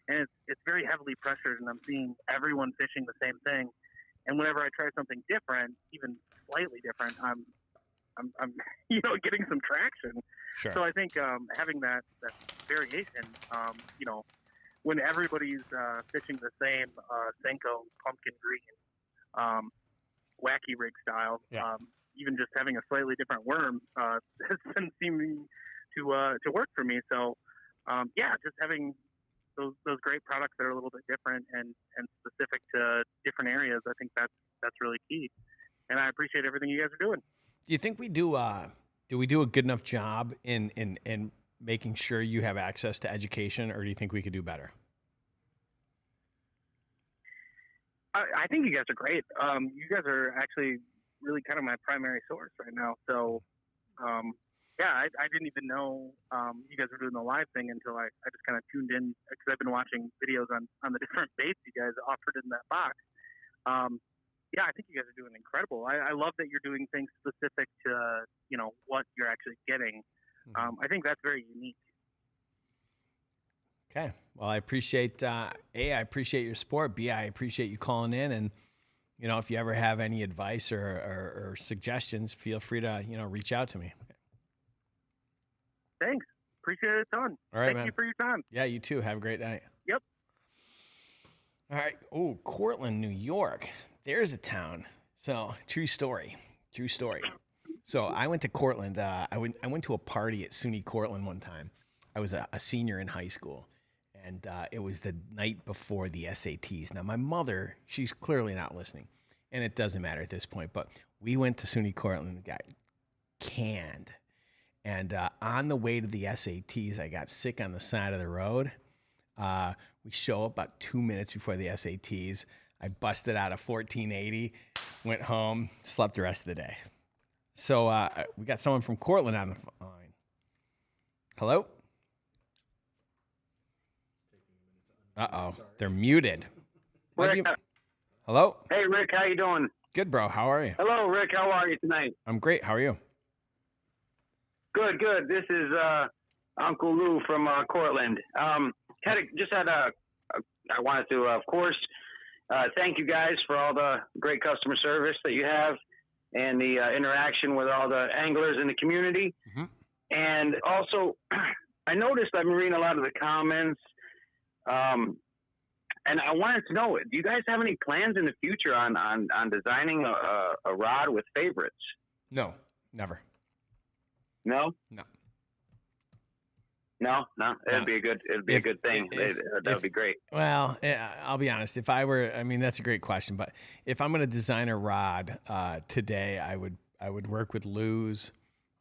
and it's very heavily pressured, and I'm seeing everyone fishing the same thing. And whenever I try something different, even slightly different, I'm getting some traction. Sure. So I think having that variation, when everybody's fishing the same Senko pumpkin green, wacky rig style, even just having a slightly different worm has been seeming to work for me. So just having those great products that are a little bit different and specific to different areas, I think that's really key. And I appreciate everything you guys are doing. Do you think we do we do a good enough job in making sure you have access to education, or do you think we could do better? I think you guys are great. You guys are actually really kind of my primary source right now. So, I didn't even know you guys were doing the live thing until I just kind of tuned in, because I've been watching videos on the different baits you guys offered in that box. I think you guys are doing incredible. I love that you're doing things specific to, what you're actually getting. I think that's very unique. Okay. Well, I appreciate, A, I appreciate your support. B, I appreciate you calling in. And, if you ever have any advice or suggestions, feel free to, reach out to me. Thanks. Appreciate it a ton. All right, Thank man. you for your time. Yeah, you too. Have a great night. Yep. All right. Oh, Cortland, New York. There's a town. So, true story. So I went to Cortland. I went to a party at SUNY Cortland one time. I was a senior in high school, and it was the night before the SATs. Now, my mother, she's clearly not listening, and it doesn't matter at this point, but we went to SUNY Cortland and got canned. And on the way to the SATs, I got sick on the side of the road. We show up about 2 minutes before the SATs. I busted out a 1480, went home, slept the rest of the day. So we got someone from Cortland on the line. Hello? Uh-oh, they're muted. Hello? Hey, Rick, how you doing? Good, bro. How are you? Hello, Rick. How are you tonight? I'm great. How are you? Good. This is Uncle Lou from Cortland. I wanted to, of course, thank you guys for all the great customer service that you have and the interaction with all the anglers in the community. Mm-hmm. And also, I noticed I've been reading a lot of the comments, and I wanted to know, do you guys have any plans in the future on designing a rod with favorites? No, never. No? No. No. It'd be a good thing. That would be great. Well, I'll be honest. If I were, that's a great question. But if I'm going to design a rod today, I would work with Lou's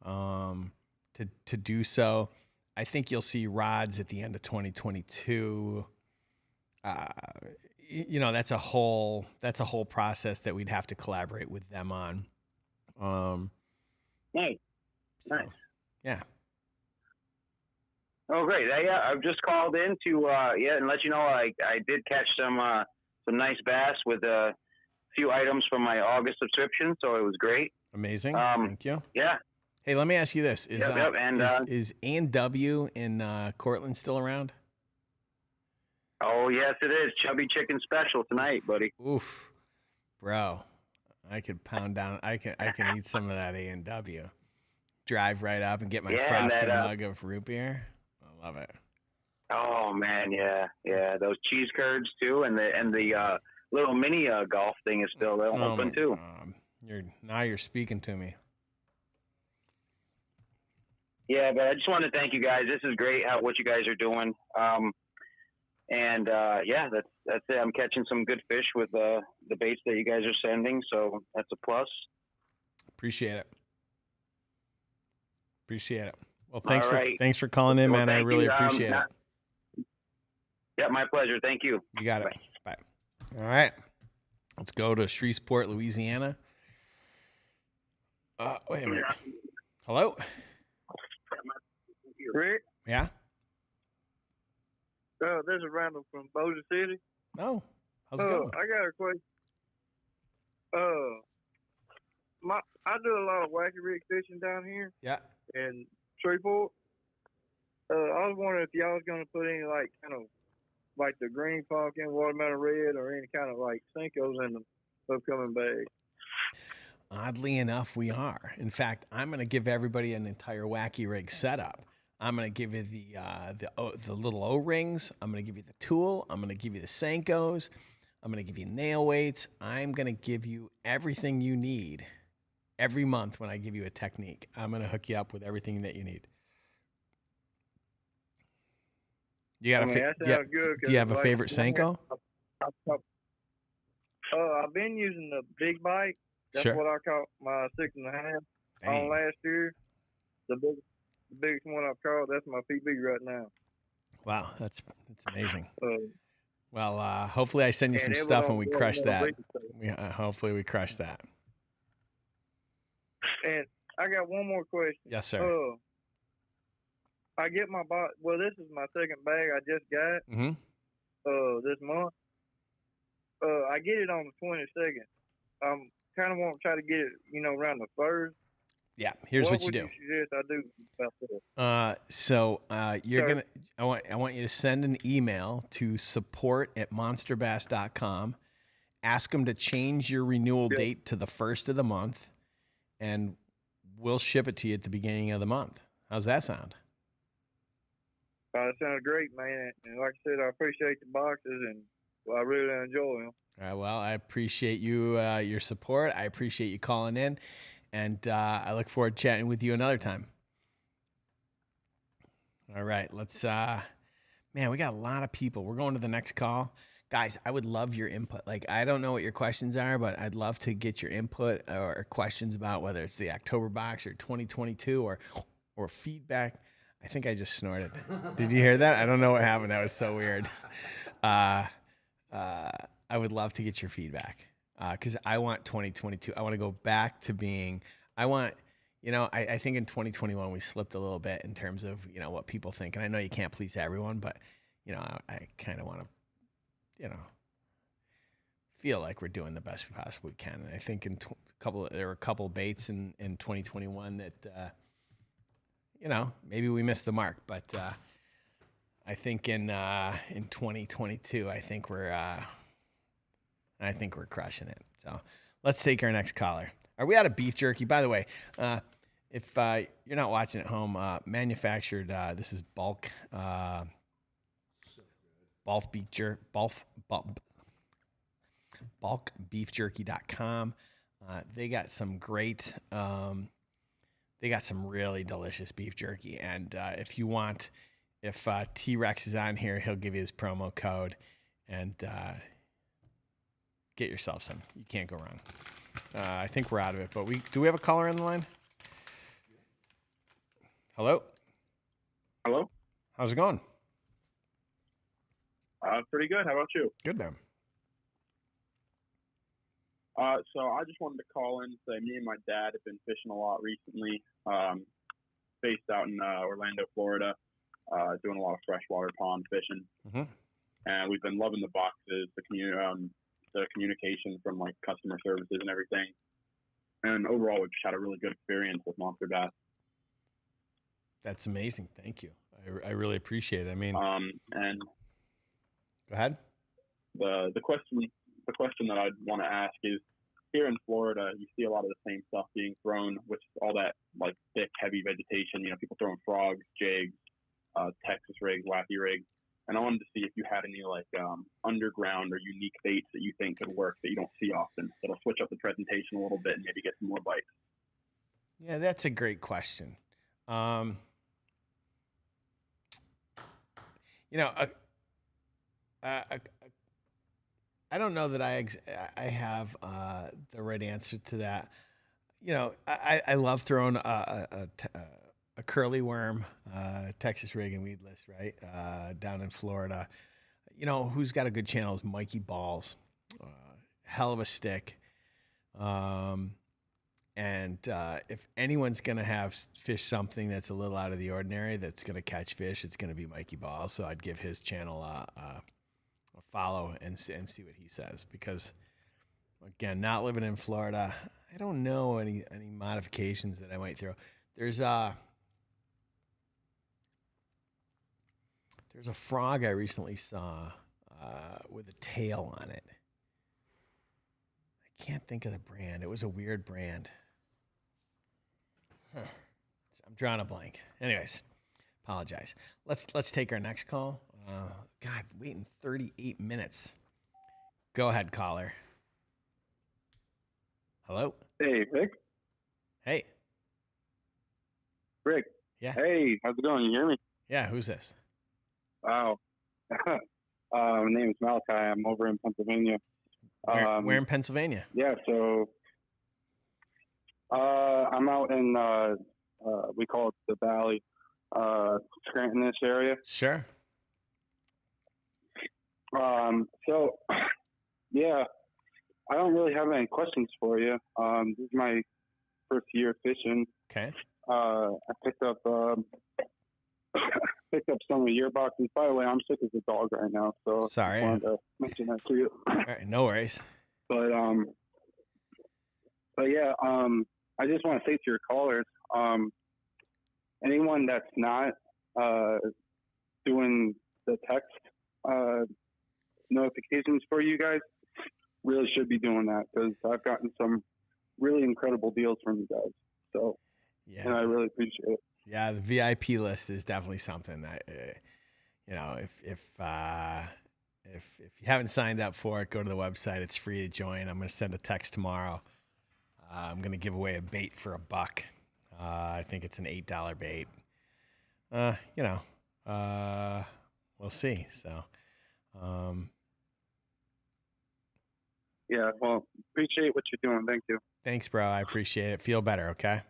to do so. I think you'll see rods at the end of 2022. That's a whole process that we'd have to collaborate with them on. Nice. Yeah. Oh, great. I've just called in to and let you know I did catch some nice bass with a few items from my August subscription, so it was great. Amazing. Thank you. Yeah. Hey, let me ask you this: Yep, and is A&W in Cortland still around? oh yes, it is chubby chicken special tonight, buddy. Oof, bro, I could pound down. I can eat some of that A&W. Drive right up and get my frosty mug of root beer. I love it. Oh man, yeah. Those cheese curds too, and the little mini golf thing is still open too. You're speaking to me. Yeah, but I just want to thank you guys. This is great what you guys are doing. Yeah, that's it. I'm catching some good fish with the baits that you guys are sending, so that's a plus. Appreciate it. Well, thanks for calling in, man. I really appreciate it. Yeah, my pleasure. Thank you. You got it. Bye. All right. Let's go to Shreveport, Louisiana. Wait a minute. Hello? Rick? Yeah? This is Randall from Bossier City. Oh, how's it going? I got a question. I do a lot of wacky rig fishing down here. Yeah. In Shreveport. I was wondering if y'all was gonna put any like the green pumpkin, watermelon red, or any kind of like Senkos in the upcoming bag. Oddly enough, we are. In fact, I'm going to give everybody an entire wacky rig setup. I'm going to give you the little O-rings. I'm going to give you the tool. I'm going to give you the Senkos. I'm going to give you nail weights. I'm going to give you everything you need every month when I give you a technique. I'm going to hook you up with everything that you need. Do you have a favorite Senko? I've been using the big bite. That's what I caught my 6.5 on last year. The biggest one I've caught. That's my PB right now. Wow, that's amazing. Hopefully I send you some stuff and we crush that. Hopefully we crush that. And I got one more question. Yes, sir. I get my box. Well, this is my second bag I just got. This month. I get it on the 22nd. Kind of want to try to get it, around the 1st. Yeah, here's what you do. What would you suggest I do about that? I want you to send an email to support@monsterbass.com. Ask them to change your renewal date to the 1st of the month, and we'll ship it to you at the beginning of the month. How's that sound? That sounds great, man. And like I said, I appreciate the boxes, and I really enjoy them. All right, well, I appreciate your support. I appreciate you calling in, and I look forward to chatting with you another time. All right, let's. Man, we got a lot of people. We're going to the next call, guys. I would love your input. Like, I don't know what your questions are, but I'd love to get your input or questions about whether it's the October box or 2022 or feedback. I think I just snorted. Did you hear that? I don't know what happened. That was so weird. I would love to get your feedback because I want 2022. I want to go back to being, I think in 2021 we slipped a little bit in terms of, what people think. And I know you can't please everyone, but, I kind of want to, feel like we're doing the best we possibly can. And I think there were a couple of baits in 2021 that, maybe we missed the mark, but I think in 2022, I think we're crushing it. So let's take our next caller. Are we out of beef jerky? By the way, if you're not watching at home, manufactured. This is bulk beefjerky.com. They got some great. They got some really delicious beef jerky, and if T-Rex is on here, he'll give you his promo code, and get yourself some. You can't go wrong. I think we're out of it, but do we have a caller on the line? Hello? Hello? How's it going? Pretty good. How about you? Good, man. So I just wanted to call in and say me and my dad have been fishing a lot recently, based out in Orlando, Florida, doing a lot of freshwater pond fishing. And we've been loving the boxes, the communication from like customer services and everything. And overall, we've just had a really good experience with Monster Bass. That's amazing. Thank you. I really appreciate it. I mean, and go ahead. The question that I'd want to ask is, here in Florida, you see a lot of the same stuff being thrown, which is all that like thick, heavy vegetation. People throwing frogs, jigs, Texas rigs, wacky rigs. And I wanted to see if you had any like underground or unique baits that you think could work that you don't see often. That'll switch up the presentation a little bit and maybe get some more bites. Yeah, that's a great question. I don't know that I have the right answer to that. I love throwing a curly worm, Texas rig and weedless, right, down in Florida. Who's got a good channel is Mikey Balls. Hell of a stick. And if anyone's going to have fish something that's a little out of the ordinary, that's going to catch fish, it's going to be Mikey Balls. So I'd give his channel a follow and see what he says. Because, again, not living in Florida, I don't know any modifications that I might throw. There's a frog I recently saw with a tail on it. I can't think of the brand. It was a weird brand. I'm drawing a blank. Anyways, apologize. Let's take our next call. God, waiting 38 minutes. Go ahead, caller. Hello? Hey, Rick. Hey. Rick. Yeah. Hey, how's it going? You hear me? Yeah, who's this? Wow. My name is Malachi. I'm over in Pennsylvania. Where in Pennsylvania? Yeah, so I'm out in, we call it the Valley, Scranton-ish area. Sure. So, yeah, I don't really have any questions for you. This is my first year fishing. Okay. I picked up some of your boxes. By the way, I'm sick as a dog right now, so sorry. I wanted to mention that to you. All right, no worries. But yeah, I just want to say to your callers, anyone that's not doing the text notifications for you guys really should be doing that, because I've gotten some really incredible deals from you guys. So, yeah, and I really appreciate it. Yeah, the VIP list is definitely something that, if you haven't signed up for it, go to the website. It's free to join. I'm going to send a text tomorrow. I'm going to give away a bait for $1. I think it's an $8 bait. We'll see. So, yeah, well, appreciate what you're doing. Thank you. Thanks, bro. I appreciate it. Feel better, okay?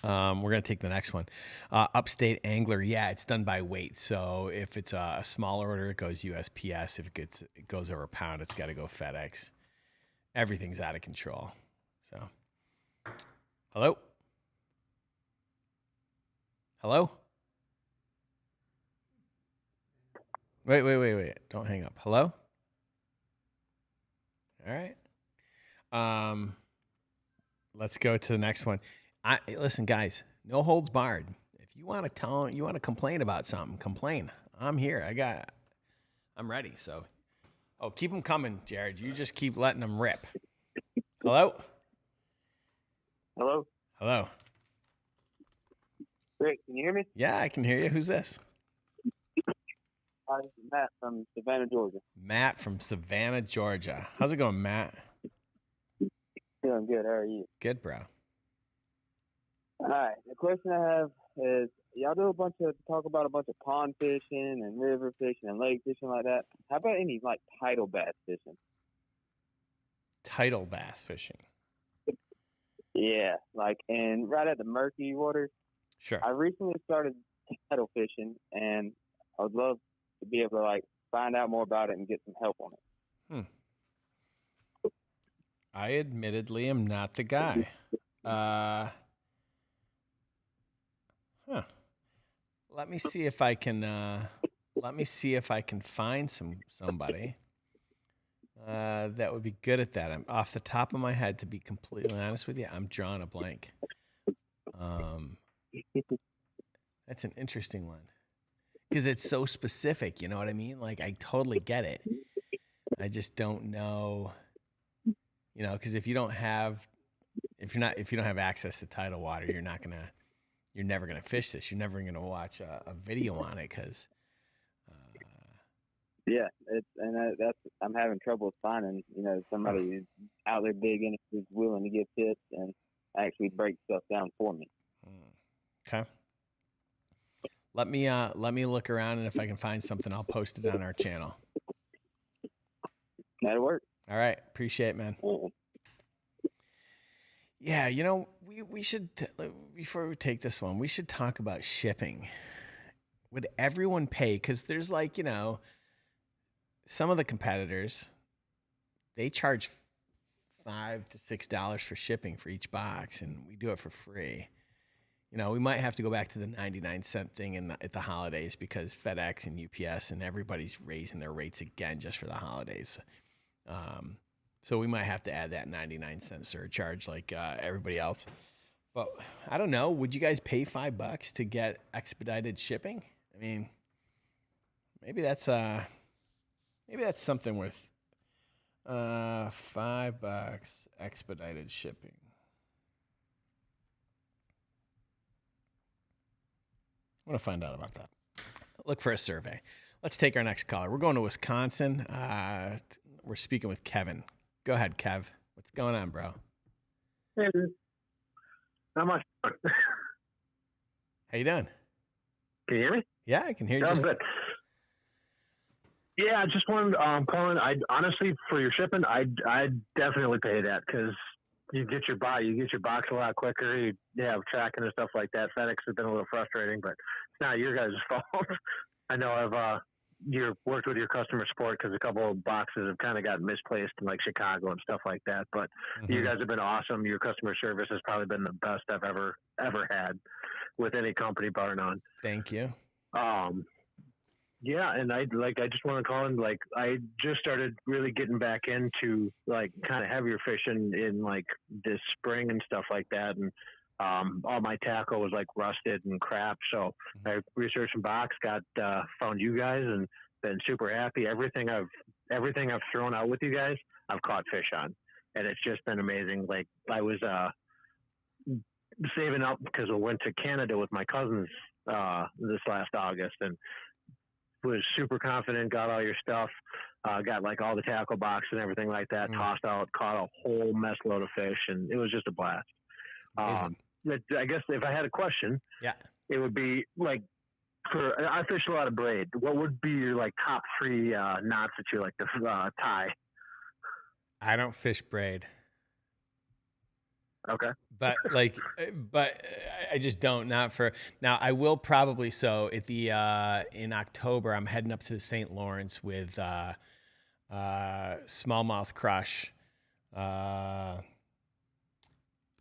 We're going to take the next one. Upstate Angler. Yeah, it's done by weight. So if it's a smaller order, it goes USPS. If it goes over a pound, it's got to go FedEx. Everything's out of control. So, hello? Hello? Wait. Don't hang up. Hello? All right. Let's go to the next one. Listen, guys, no holds barred. If you want to complain about something, complain. I'm here. I'm ready. So, keep them coming, Jared. You just keep letting them rip. Hello? Hello? Hello. Rick, can you hear me? Yeah, I can hear you. Who's this? Hi, this is Matt from Savannah, Georgia. Matt from Savannah, Georgia. How's it going, Matt? Doing good. How are you? Good, bro. All right. The question I have is, y'all do talk about a bunch of pond fishing and river fishing and lake fishing like that. How about any tidal bass fishing? Tidal bass fishing. Yeah, and right at the murky waters. Sure. I recently started tidal fishing, and I would love to be able to find out more about it and get some help on it. I admittedly am not the guy. Let me see if I can. Let me see if I can find somebody that would be good at that. I'm off the top of my head, to be completely honest with you, I'm drawing a blank. That's an interesting one because it's so specific. You know what I mean? Like, I totally get it. I just don't know, you know, because if you don't have access to tidal water, you're never gonna fish this. You're never gonna watch a video on it because. Yeah, I'm having trouble finding, somebody who's out there big and who's willing to give tips and actually break stuff down for me. Okay. Let me look around, and if I can find something, I'll post it on our channel. That'll work. All right, appreciate it, man. Yeah, we should before we take this one, we should talk about shipping. Would everyone pay? Because there's some of the competitors, they charge $5 to $6 for shipping for each box, and we do it for free. We might have to go back to the 99-cent thing at the holidays because FedEx and UPS and everybody's raising their rates again just for the holidays. So we might have to add that 99-cent surcharge like everybody else. But I don't know. Would you guys pay $5 to get expedited shipping? I mean, maybe that's something worth $5 expedited shipping. I want to find out about that. Look for a survey. Let's take our next caller. We're going to Wisconsin. We're speaking with Kevin. Go ahead, Kev. What's going on, bro? Hey, dude. Not much. How you doing? Can you hear me? Yeah, I can hear you. I'm good. Yeah, I just wanted calling. I honestly, for your shipping, I'd definitely pay that because you get your box a lot quicker. You have tracking and stuff like that. FedEx has been a little frustrating, but it's not your guys' fault. I know I've you worked with your customer support because a couple of boxes have kind of gotten misplaced in like Chicago and stuff like that. But you guys have been awesome. Your customer service has probably been the best I've ever had with any company, bar none. Thank you. Yeah, and I just want to call in. Like, I just started really getting back into like kind of heavier fishing in like this spring and stuff like that, and all my tackle was like rusted and crap. So I researched some box, found you guys, and been super happy. Everything I've thrown out with you guys, I've caught fish on, and it's just been amazing. Like, I was saving up because I went to Canada with my cousins this last August, and was super confident, got all your stuff, got like all the tackle box and everything like that, tossed out, caught a whole mess load of fish, and it was just a blast. I guess if I had a question, it would be like, I fish a lot of braid. What would be your like top 3 knots that you like to tie? I don't fish braid. Okay. But I just don't. Not for now. I will probably. So at the in October, I'm heading up to the St. Lawrence with Smallmouth Crush,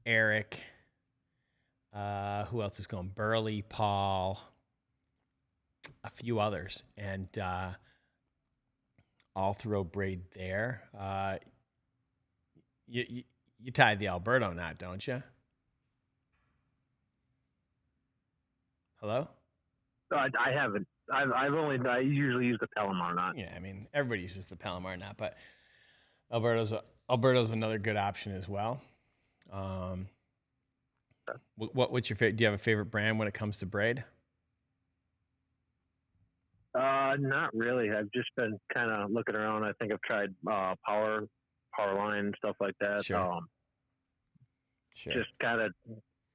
Eric. Who else is going? Burley, Paul, a few others, and I'll throw braid there. You tie the Alberto knot, don't you? Hello? I haven't. I usually use the Palomar knot. Yeah, I mean, everybody uses the Palomar knot, but Alberto's another good option as well. What's your favorite? Do you have a favorite brand when it comes to braid? Not really. I've just been kind of looking around. I think I've tried Powerline and stuff like that. Sure. Just kind of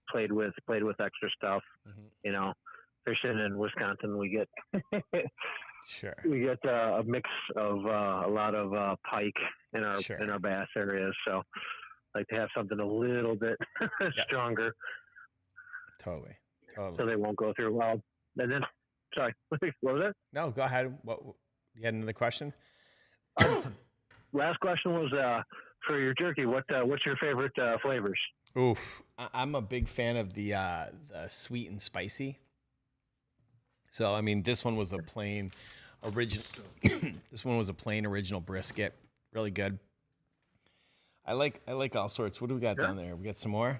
played with extra stuff. Fishing in Wisconsin, we get we get a mix of a lot of pike in our bass areas. So like to have something a little bit stronger. Totally. So they won't go through well. And then, sorry, what was that? No, go ahead. You had another question? Last question was for your jerky. What's your favorite flavors? Oof, I'm a big fan of the sweet and spicy. So I mean, this one was a plain original. This one was a plain original brisket, really good. I like all sorts. What do we got down there? We got some more.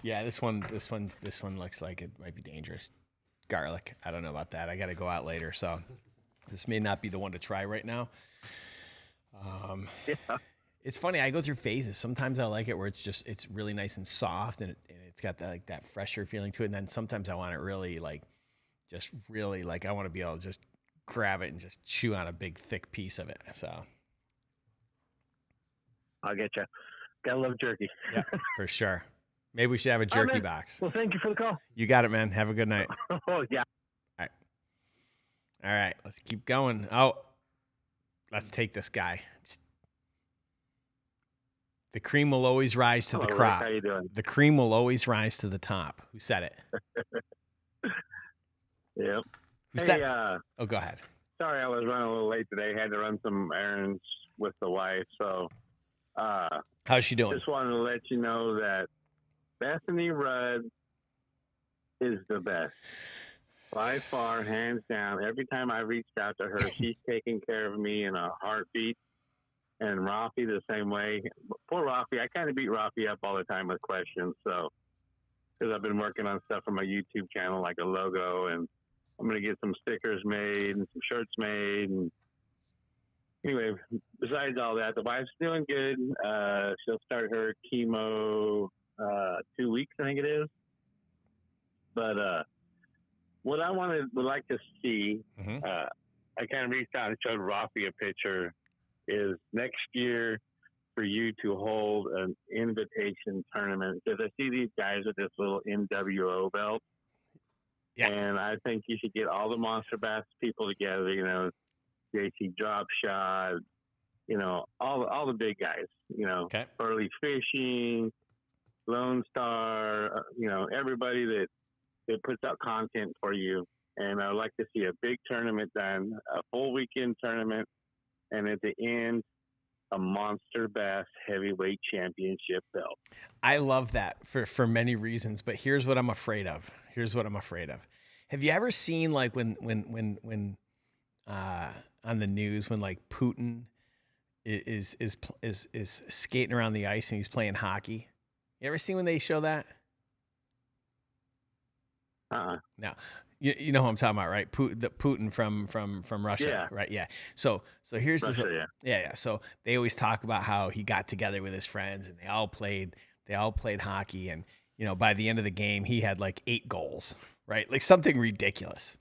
Yeah, this one looks like it might be dangerous. Garlic. I don't know about that. I got to go out later, so this may not be the one to try right now. Yeah. It's funny. I go through phases. Sometimes I like it where it's really nice and soft, and it's got that fresher feeling to it. And then sometimes I want it really I want to be able to just grab it and just chew on a big thick piece of it. So I'll get you. Gotta love jerky. Yeah, for sure. Maybe we should have a jerky box. Well, thank you for the call. You got it, man. Have a good night. Oh, yeah. All right. Let's keep going. Oh, let's take this guy. The cream will always rise to the Rick, crop. how you doing? The cream will always rise to the top. Who said it? Yep. Who Hey, said? Oh, go ahead. sorry I was running a little late today. Had to run some errands with the wife. So, how's she doing? Just wanted to let you know that Bethany Rudd is the best. By far, hands down. Every time I reached out to her, she's taking care of me in a heartbeat. And Rafi the same way. Poor Rafi. I kind of beat Rafi up all the time with questions. So, because I've been working on stuff for my YouTube channel, like a logo, and I'm going to get some stickers made and some shirts made. And anyway, besides all that, the wife's doing good. She'll start her chemo 2 weeks, I think it is. But what I would like to see, I kind of reached out and showed Rafi a picture, is next year for you to hold an invitation tournament, because I see these guys with this little NWO belt. Yeah. And I think you should get all the Monster Bass people together, JC Drop Shot, all the big guys, Burley Fishing, Lone Star, everybody that puts out content for you. And I'd like to see a big tournament done, a full weekend tournament, and at the end, a Monster Bass Heavyweight Championship belt. I love that for many reasons, but here's what I'm afraid of. Have you ever seen like when on the news when like Putin is skating around the ice and he's playing hockey? You ever seen when they show that? No. You know who I'm talking about, right? Putin from Russia, Yeah. right? Yeah. So here's Russia, this. Yeah. So they always talk about how he got together with his friends and they all played hockey, and by the end of the game he had like 8 goals, right? Like something ridiculous,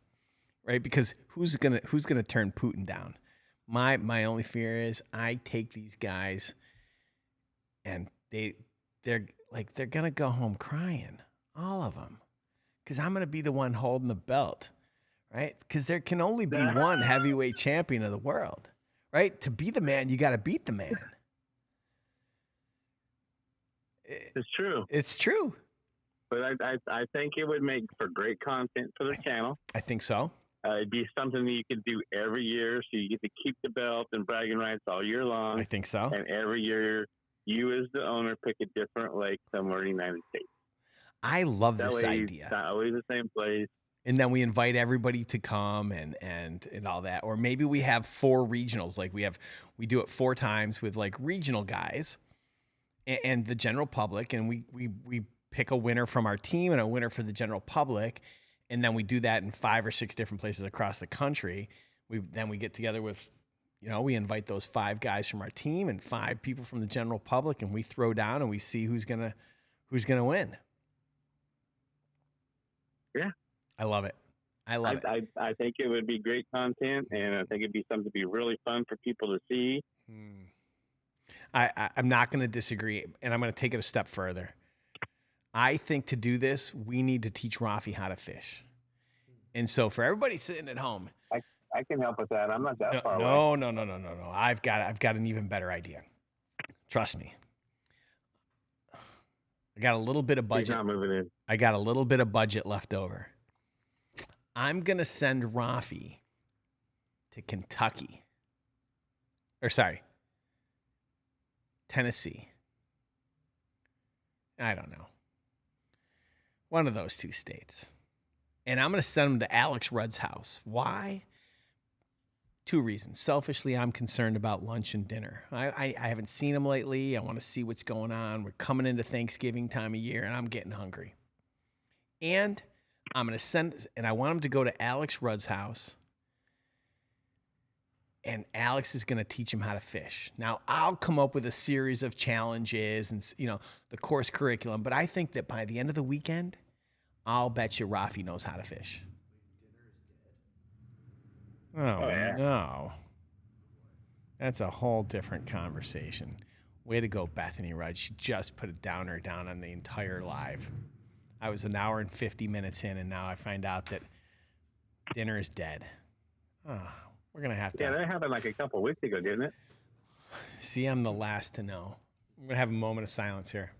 right? Because who's gonna turn Putin down? My only fear is I take these guys and they're gonna go home crying, all of them. Because I'm going to be the one holding the belt, right? Because there can only be one heavyweight champion of the world, right? To be the man, you got to beat the man. It's true. It's true. But I think it would make for great content for the channel. I think so. It'd be something that you could do every year, so you get to keep the belt and bragging rights all year long. I think so. And every year, you as the owner pick a different lake somewhere in the United States. I love That this way idea. It's not always the same place. And then we invite everybody to come and all that. Or maybe we have 4 regionals. Like we do it 4 times with like regional guys and the general public. And we pick a winner from our team and a winner for the general public. And then we do that in 5 or 6 different places across the country. We get together with, we invite those 5 guys from our team and 5 people from the general public, and we throw down and we see who's gonna win. Yeah. I love it. it. I think it would be great content, and I think it'd be something to be really fun for people to see. I'm not going to disagree, and I'm going to take it a step further. I think to do this, we need to teach Rafi how to fish. And so for everybody sitting at home, I can help with that. I'm not that far away. away. No. I've got an even better idea. Trust me. I got a little bit of budget. He's not moving in. I got a little bit of budget left over. I'm going to send Rafi to Kentucky. Tennessee. I don't know. One of those 2 states. And I'm going to send him to Alex Rudd's house. Why? 2 reasons. Selfishly, I'm concerned about lunch and dinner. I haven't seen them lately. I want to see what's going on. We're coming into Thanksgiving time of year, and I'm getting hungry. And I'm going to send, and I want them to go to Alex Rudd's house, and Alex is going to teach him how to fish. Now, I'll come up with a series of challenges and, you know, the course curriculum, but I think that by the end of the weekend, I'll bet you Rafi knows how to fish. Oh, yeah. no. That's a whole different conversation. Way to go, Bethany Rudd. She just put a downer down on the entire live. I was an hour and 50 minutes in, and now I find out that dinner is dead. Oh, we're going to have to. Yeah, that happened like a couple of weeks ago, didn't it? See, I'm the last to know. I'm going to have a moment of silence here.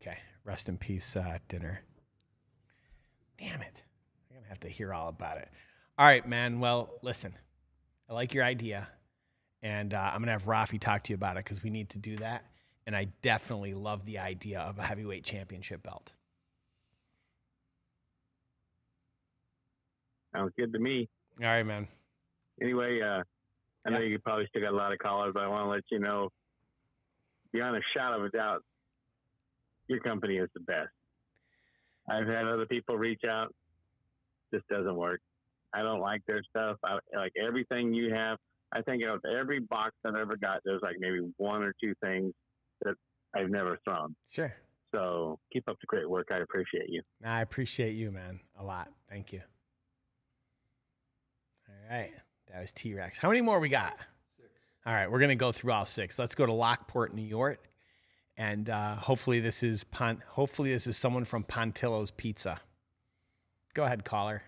Okay, rest in peace, dinner. Damn it. I'm going to have to hear all about it. All right, man. Well, listen, I like your idea, and I'm going to have Rafi talk to you about it because we need to do that, and I definitely love the idea of a heavyweight championship belt. Sounds good to me. All right, man. Anyway, I know you probably still got a lot of callers, but I want to let you know, beyond a shadow of a doubt, your company is the best. I've had other people reach out. Just doesn't work. I don't like their stuff. I like everything you have. I think of every box I've ever got, there's like maybe 1 or 2 things that I've never thrown. Sure. So keep up the great work. I appreciate you. I appreciate you, man, a lot. Thank you. All right. That was T-Rex. How many more we got? 6. All right. We're going to go through all 6. Let's go to Lockport, New York. And hopefully this is someone from Pontillo's Pizza. Go ahead, caller.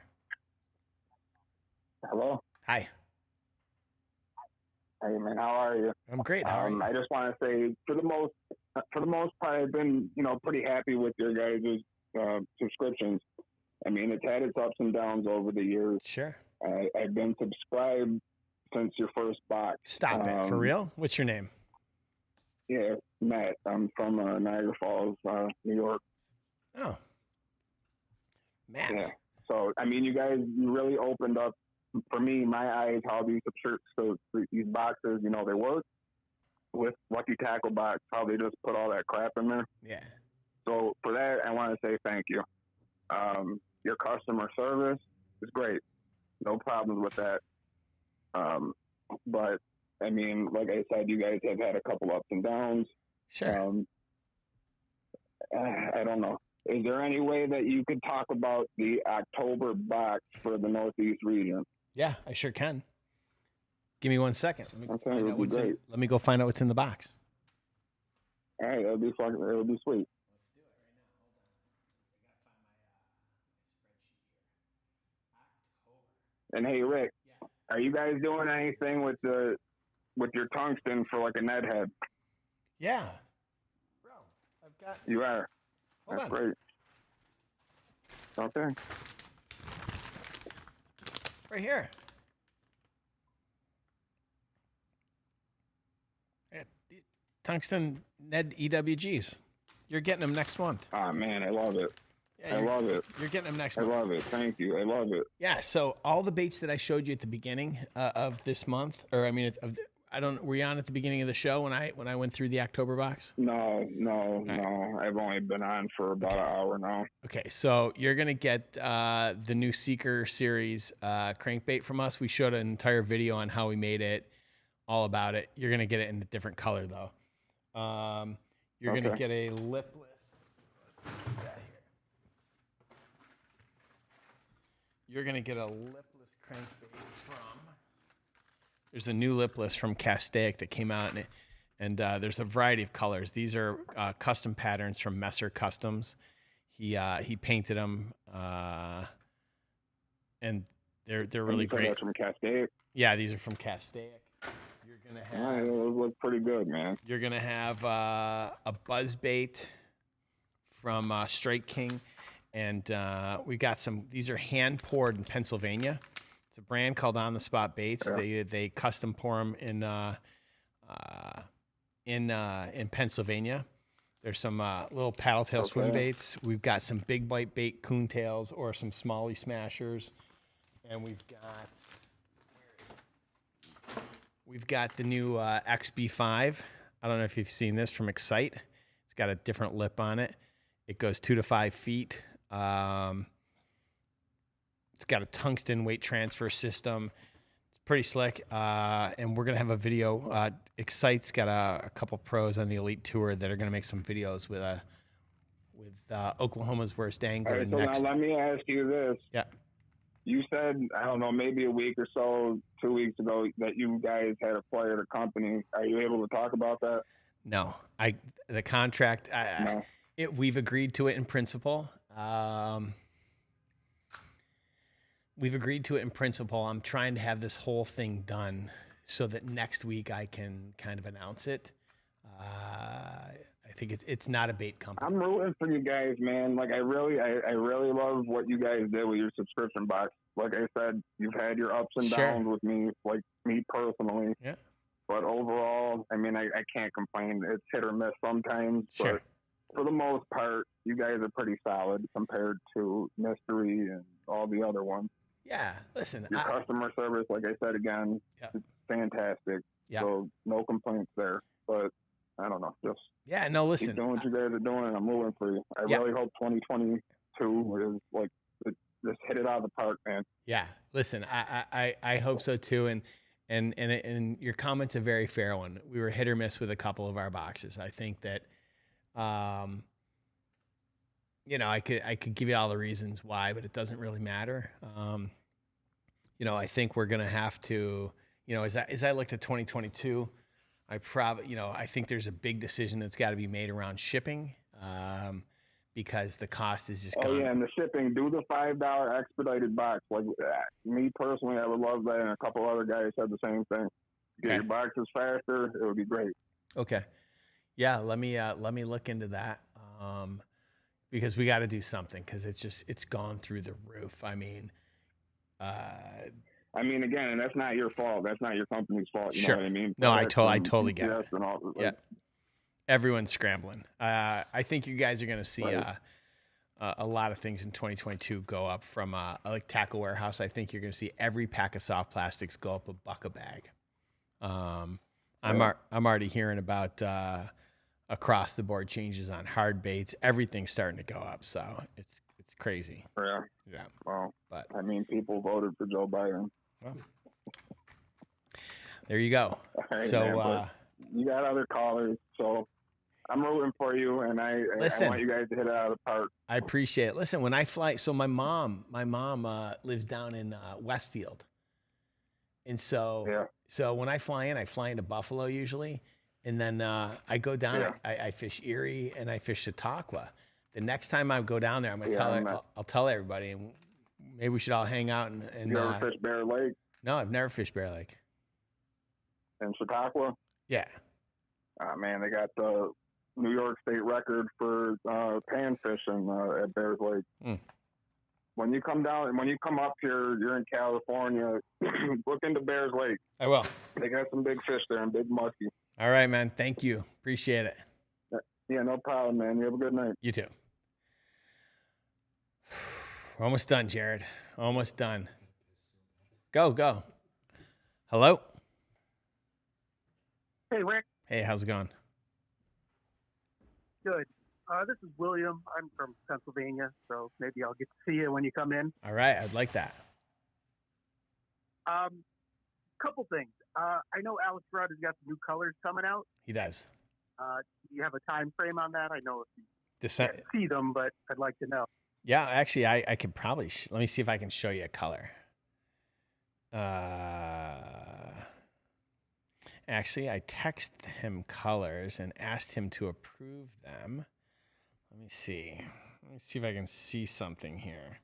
Hello. Hi. Hey man, how are you? I'm great. How are you? I just want to say, for the most part, I've been pretty happy with your guys' subscriptions. I mean, it's had its ups and downs over the years. Sure. I've been subscribed since your first box. Stop it. For real? What's your name? Yeah, Matt. I'm from Niagara Falls, New York. Oh. Matt. Yeah. So, I mean, you guys, you really opened up, for me, my eyes, how these these boxes, they work with Lucky Tackle Box, how they just put all that crap in there. Yeah. So, for that, I want to say thank you. Your customer service is great. No problems with that. But, I mean, like I said, you guys have had a couple ups and downs. Sure. I don't know. Is there any way that you could talk about the October box for the Northeast region? Yeah, I sure can. Give me 1 second. Let me go find out what's in the box. All right, that'll be sweet. And hey, Rick, are you guys doing anything with your tungsten for like a Ned head? Yeah. Bro, I've got. You are. Hold That's on. great. Okay. Right here. Yeah, tungsten Ned EWGs. You're getting them next month. Ah, man, I love it. Yeah, I love it. You're getting them next I month. love it. Thank you. I love it. Yeah, so all the baits that I showed you at the beginning of this month, were you on at the beginning of the show when I went through the October box? No. I've only been on for about an hour now. Okay, so you're going to get the new Seeker series crankbait from us. We showed an entire video on how we made it, all about it. You're going to get it in a different color, though. You're going to get a lipless. You're going to get a lipless crankbait from... There's a new lipless from Castaic that came out, and there's a variety of colors. These are custom patterns from Messer Customs. He painted them, and they're really great. That's from Castaic? Yeah, these are from Castaic. You're going to have... those look pretty good, man. You're going to have a buzzbait from Strike King. And we got these are hand poured in Pennsylvania. It's a brand called On the Spot Baits. Yeah. They custom pour them in Pennsylvania. There's some little paddle tail swim baits. We've got some big bite bait coontails or some smallie smashers. And we've got the new XB5. I don't know if you've seen this from Excite. It's got a different lip on it. It goes 2 to 5 feet. It's got a tungsten weight transfer system. It's pretty slick. And we're going to have a video. Excite's got a couple pros on the Elite Tour that are going to make some videos with Oklahoma's Worst Angler. All right, so now let me ask you this. Yeah. You said, I don't know, maybe a week or so, 2 weeks ago, that you guys had acquired a company. Are you able to talk about that? No. The contract, No. We've agreed to it in principle. I'm trying to have this whole thing done so that next week I can kind of announce it. I think it's not a bait company. I'm rooting for you guys, man. Like I really love what you guys did with your subscription box. Like I said, you've had your ups and downs with me, like me personally. Yeah. But overall, I mean, I can't complain. It's hit or miss sometimes. But for the most part, you guys are pretty solid compared to Mystery and all the other ones. Yeah, listen. Your customer service, like I said again, is fantastic. Yeah. So no complaints there. But I don't know, just listen. Keep doing what you guys are doing, and I'm rooting for you. I really hope 2022 is like just hit it out of the park, man. Yeah, listen, I hope so too, and your comment's a very fair one. We were hit or miss with a couple of our boxes. I think that, I could give you all the reasons why, but it doesn't really matter. I think we're gonna have to, as I looked at 2022. I think there's a big decision that's got to be made around shipping, because the cost is just gone. Oh yeah, and the shipping. Do the $5 expedited box. Like me personally, I would love that, and a couple other guys said the same thing. Get your boxes faster. It would be great. Okay. Yeah, let me look into that, because we got to do something, because it's gone through the roof. I mean, again, and that's not your fault. That's not your company's fault. You know what I mean? No, I totally get it. Yeah. Everyone's scrambling. I think you guys are going to see a lot of things in 2022 go up from like Tackle Warehouse. I think you're going to see every pack of soft plastics go up $1 a bag. I'm already hearing about across the board changes on hard baits. Everything's starting to go up, so it's crazy. Yeah. Yeah. Well, but people voted for Joe Biden. Well, there you go. Right, so man, you got other callers, so I'm rooting for you, and I want you guys to hit it out of the park. I appreciate it. Listen, when I fly, so my mom lives down in Westfield, and so when I fly into Buffalo usually, and then I go down. Yeah. I fish Erie and I fish Chautauqua. The next time I go down there, I'm gonna I'll tell everybody, and maybe we should all hang out and you ever fish Bear Lake? No, I've never fished Bear Lake. In Chautauqua? Yeah. Man, they got the New York State record for pan fishing at Bears Lake. When you come up here, you're in California, look into Bears Lake. I will. They got some big fish there and big muskie. All right, man. Thank you. Appreciate it. Yeah, no problem, man. You have a good night. You too. We're almost done, Jared. Almost done. Go. Hello? Hey, Rick. Hey, how's it going? Good. This is William. I'm from Pennsylvania, so maybe I'll get to see you when you come in. All right, I'd like that. Couple things. I know Alex Rudd has got some new colors coming out. He does. Do you have a time frame on that? I know if you December. can't see them, but I'd like to know. Yeah, actually, I could probably let me see if I can show you a color. Actually, I texted him colors and asked him to approve them. Let me see. Let me see if I can see something here.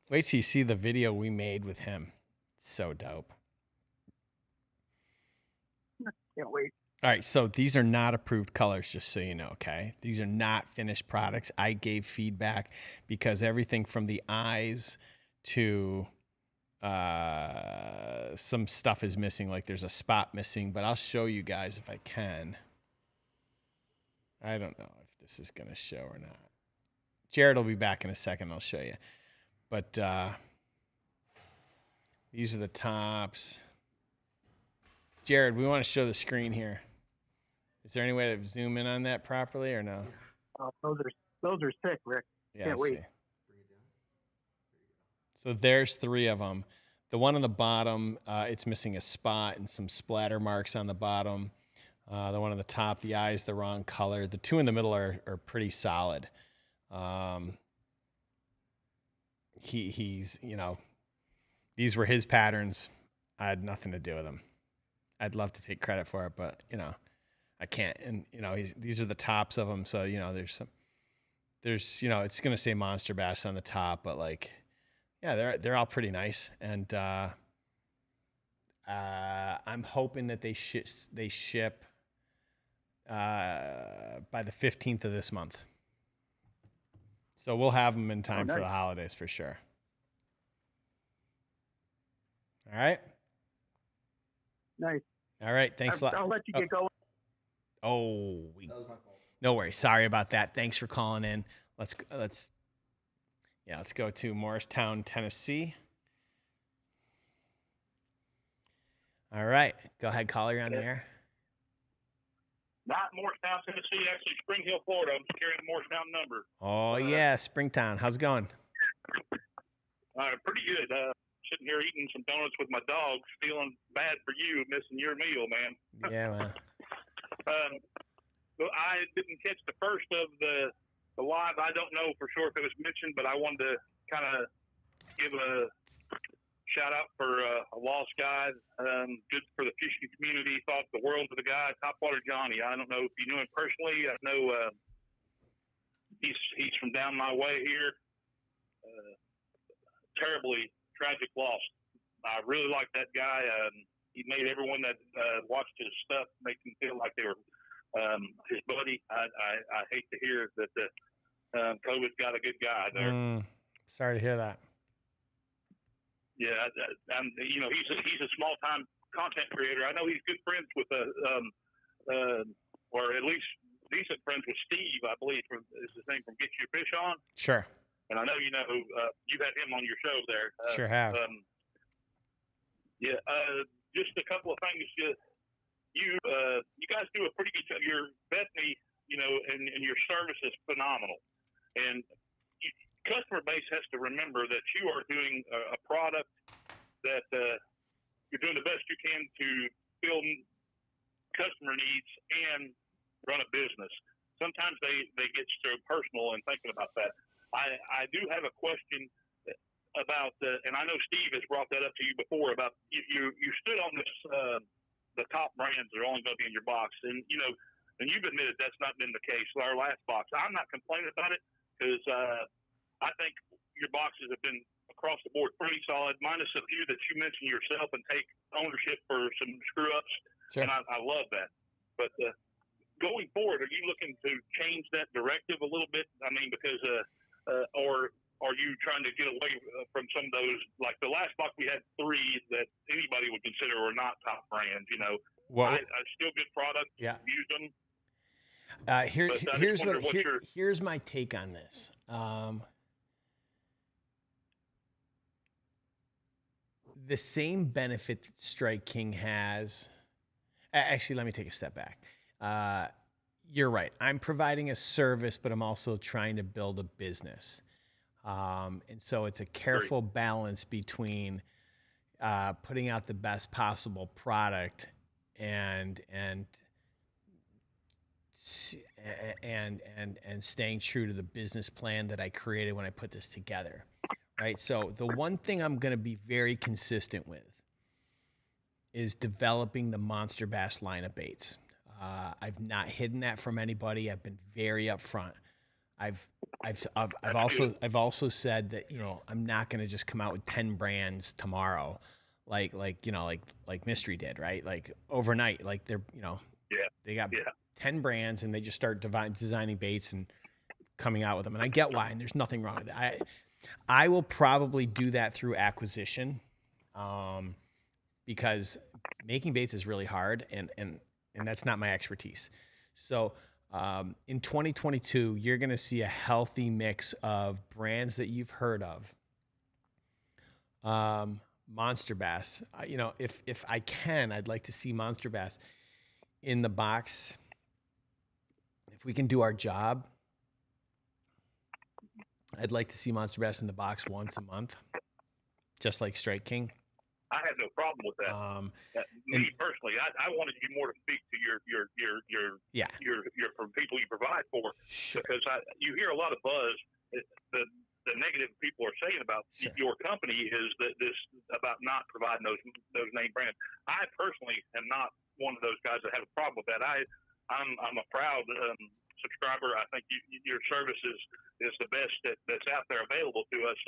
Wait till you see the video we made with him. It's so dope. Can't wait. All right, so these are not approved colors, just so you know, okay? These are not finished products. I gave feedback because everything from the eyes to some stuff is missing, like there's a spot missing, but I'll show you guys if I can. I don't know if this is going to show or not. Jared will be back in a second. I'll show you. But these are the tops. Jared, we want to show the screen here. Is there any way to zoom in on that properly or no? Those are sick, Rick. Yeah, Can't wait. see. So there's 3 of them. The one on the bottom, it's missing a spot and some splatter marks on the bottom. The one on the top, the eye is the wrong color. The 2 in the middle are pretty solid. He's, you know, these were his patterns. I had nothing to do with them. I'd love to take credit for it, but, you know, I can't. And, you know, these are the tops of them. So, you know, there's, you know, it's going to say Monster Bass on the top, but like, yeah, they're all pretty nice. And I'm hoping that they ship by the 15th of this month. So we'll have them in time for the holidays for sure. All right. Nice. All right. Thanks a lot. I'll let you get going. That was my fault. No worries. Sorry about that. Thanks for calling in. Let's go to Morristown, Tennessee. All right. Go ahead, caller. You're on the air. Not Morristown, Tennessee, actually Spring Hill, Florida. I'm carrying the Morristown number. Oh, yeah. Springtown. How's it going? Pretty good. Sitting here eating some donuts with my dogs, feeling bad for you missing your meal, man. Yeah, man. I didn't catch the first of the live. I don't know for sure if it was mentioned, but I wanted to kind of give a shout out for a lost guy. Good for the fishing community. Thought the world of the guy, Topwater Johnny. I don't know if you knew him personally. I know he's from down my way here. Terribly tragic loss. I really like that guy. He made everyone that watched his stuff make them feel like they were his buddy. I hate to hear that the COVID's got a good guy there. Sorry to hear that. Yeah, you know, he's a small time content creator. I know he's good friends with or at least decent friends with Steve. I believe is his name from Get Your Fish On. Sure. And I know you know you've had him on your show there. Sure have. Just a couple of things. You guys do a pretty good job. Your Bethany, you know, and your service is phenomenal. And customer base has to remember that you are doing a product that you're doing the best you can to fill customer needs and run a business. Sometimes they get so personal in thinking about that. I do have a question about, and I know Steve has brought that up to you before, about you stood on this, the top brands are only going to be in your box. And, you know, and you've admitted that's not been the case with our last box. I'm not complaining about it because I think your boxes have been across the board pretty solid, minus a few that you mentioned yourself and take ownership for some screw-ups. Sure. And I love that. But going forward, are you looking to change that directive a little bit? I mean, because or are you trying to get away from some of those? Like the last box, we had 3 that anybody would consider were not top brands. You know, well, still good product. Yeah, used them. Here's my take on this. The same benefit that Strike King has. Actually, let me take a step back. You're right. I'm providing a service, but I'm also trying to build a business. And so it's a careful balance between putting out the best possible product and staying true to the business plan that I created when I put this together. Right. So the one thing I'm going to be very consistent with is developing the Monster Bass line of baits. I've not hidden that from anybody. I've been very upfront. I've also said that, you know, I'm not going to just come out with 10 brands tomorrow, like Mystery did, right? Like overnight, like they're, you know, they got 10 brands and they just start designing baits and coming out with them. And I get why, and there's nothing wrong with that. I will probably do that through acquisition, because making baits is really hard and that's not my expertise. So In 2022, you're going to see a healthy mix of brands that you've heard of. Monster Bass. You know, if I can, I'd like to see Monster Bass in the box. If we can do our job, I'd like to see Monster Bass in the box once a month, just like Strike King. I have no problem with that. Me personally, I wanted you more to speak to your from people you provide for, because you hear a lot of buzz. The negative people are saying about your company is that this about not providing those name brands. I personally am not one of those guys that have a problem with that. I'm a proud subscriber. I think your service is the best that's out there available to us.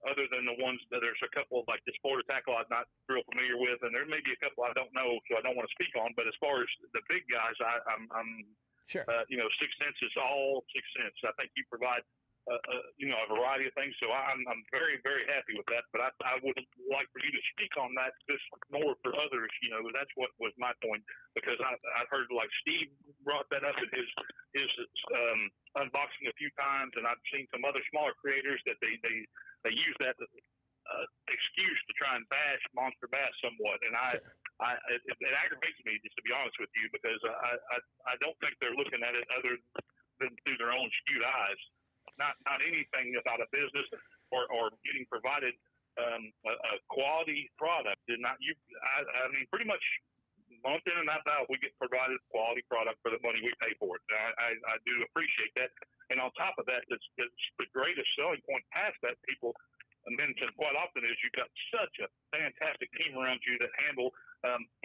Other than the ones that there's a couple like the Sport Tackle I'm not real familiar with, and there may be a couple I don't know, so I don't want to speak on. But as far as the big guys, I'm sure. 6 Cents is all 6 Cents. I think you provide a variety of things, so I'm very, very happy with that. But I would like for you to speak on that just more for others. That's what was my point, because I've heard like Steve brought that up in his unboxing a few times, and I've seen some other smaller creators that they use that excuse to try and bash Monster Bass somewhat, and it aggravates me, just to be honest with you, because I don't think they're looking at it other than through their own skewed eyes. Not anything about a business or getting provided a quality product. And I mean, pretty much month in and month out, we get provided quality product for the money we pay for it. I do appreciate that. And on top of that, it's the greatest selling point past that people mention quite often is you've got such a fantastic team around you that handle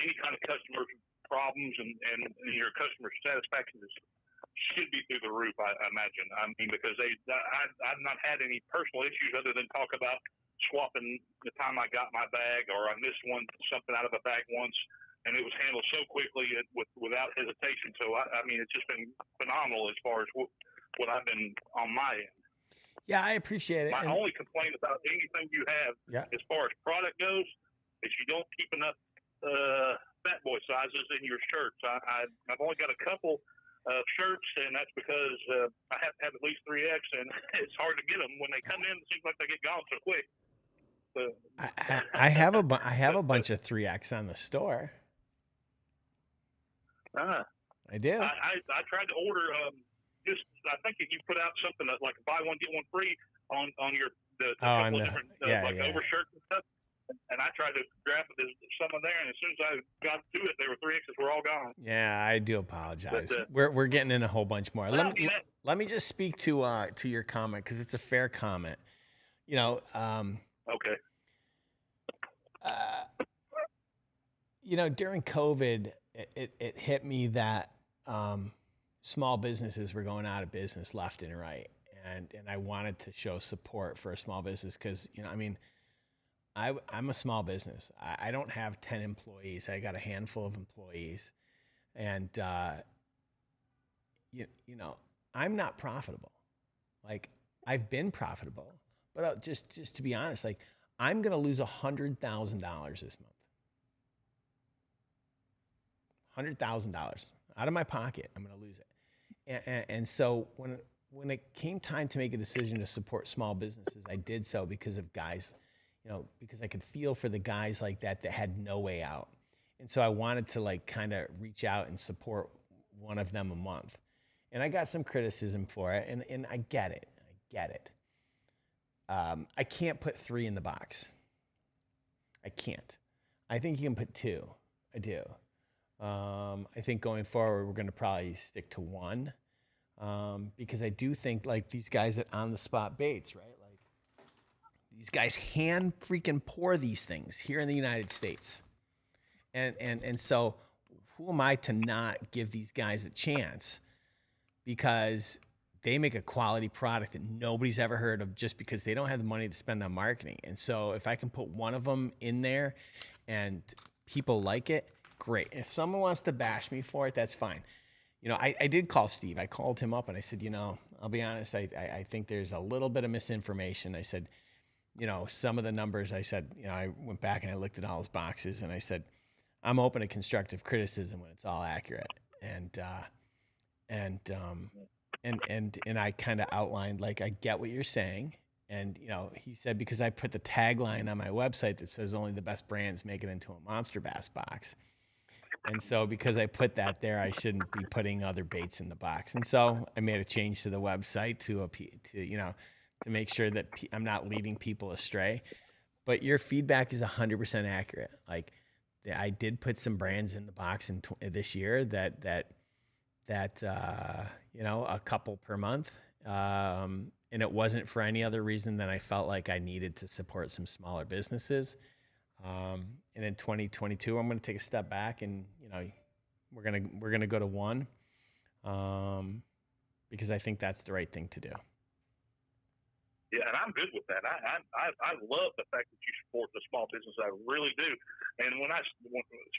any kind of customer problems, and your customer satisfaction should be through the roof, I imagine. I mean, because I've not had any personal issues other than talk about swapping the time I got my bag, or I missed something out of a bag once, and it was handled so quickly without hesitation. So, I mean, it's just been phenomenal as far as what I've been on my end. Yeah, I appreciate it. My only complaint about anything you have as far as product goes is you don't keep enough fat boy sizes in your shirts. I've only got a couple shirts, and that's because I have to have at least 3X, and it's hard to get them. When they come in, it seems like they get gone so quick. I have a bunch of 3X on the store. I do. I tried to order I think if you put out something like buy one get one free on your couple of different overshirts and stuff. And I tried to grab some of there, and as soon as I got to it, there were 3X's were all gone. Yeah, I do apologize. We're getting in a whole bunch more. Let me just speak to your comment, because it's a fair comment. Okay. During COVID, it hit me that small businesses were going out of business left and right, and I wanted to show support for a small business, because I'm a small business. I don't have 10 employees. I got a handful of employees, and I'm not profitable. Like, I've been profitable, but just to be honest, like, I'm gonna lose $100,000 this month. $100,000 out of my pocket. I'm gonna lose it, and so when it came time to make a decision to support small businesses, I did so because of guys. Because I could feel for the guys like that had no way out. And so I wanted to kind of reach out and support one of them a month. And I got some criticism for it, and I get it. I can't put 3 in the box. I can't. I think you can put 2. I do. I think going forward, we're going to probably stick to 1, because I do think these guys at On the Spot Baits, right? These guys hand freaking pour these things here in the United States. And so who am I to not give these guys a chance, because they make a quality product that nobody's ever heard of, just because they don't have the money to spend on marketing. And so if I can put one of them in there and people like it, great. If someone wants to bash me for it, that's fine. I did call Steve. I called him up and I said, I'll be honest, I think there's a little bit of misinformation. I said, some of the numbers, I said, I went back and I looked at all his boxes, and I said, I'm open to constructive criticism when it's all accurate. And and I kind of outlined, like, I get what you're saying. And, you know, he said, because I put the tagline on my website that says only the best brands make it into a Monster Bass box. And so because I put that there, I shouldn't be putting other baits in the box. And so I made a change to the website to make sure that I'm not leading people astray. But your feedback is 100% accurate. Like, I did put some brands in the box this year that you know, a couple per month. And it wasn't for any other reason than I felt like I needed to support some smaller businesses. And in 2022, I'm going to take a step back, and, you know, we're going to go to one, because I think that's the right thing to do. Yeah, and I'm good with that. I love the fact that you support the small business. I really do. And as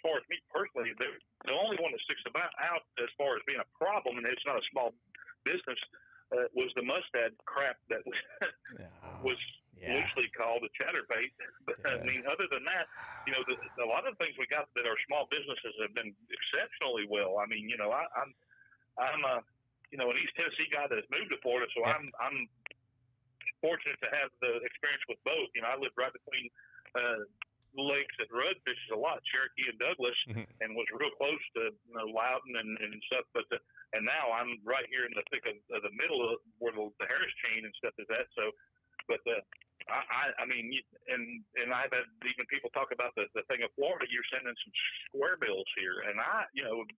far as me personally, the only one that sticks out as far as being a problem, and it's not a small business, was the mustad crap that was loosely called a chatterbait. But I mean, other than that, you know, a lot of the things we got that are small businesses have been exceptionally well. I mean, you know, I'm a you know, an East Tennessee guy that has moved to Florida, so I'm fortunate to have the experience with both. You know, I lived right between lakes that Rudd fishes a lot, Cherokee and Douglas, and was real close to, you know, Loudon and stuff. But and now I'm right here in the thick of the middle of where the Harris chain and stuff is at. So, but I mean, and I've had even people talk about the thing of Florida. You're sending some square bills here, and you know,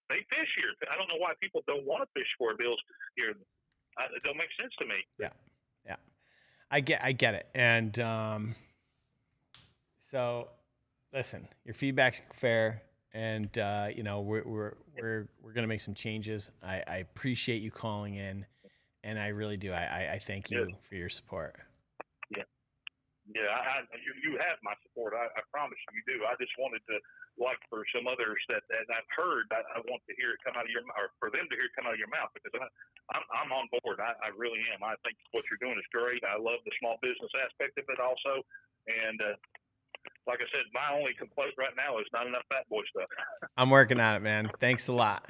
they fish here. I don't know why people don't want to fish square bills here. It don't make sense to me. Yeah. I get it. And so listen, your feedback's fair, and you know, we're going to make some changes. I appreciate you calling in, and I really do. I thank you for your support. Yeah, you have my support. I promise you do. I just wanted to, like, for some others that I've heard, I want to hear it come out of your mouth, or for them to hear it come out of your mouth, because I'm on board. I really am. I think what you're doing is great. I love the small business aspect of it also. And like I said, my only complaint right now is not enough fat boy stuff. I'm working on it, man. Thanks a lot.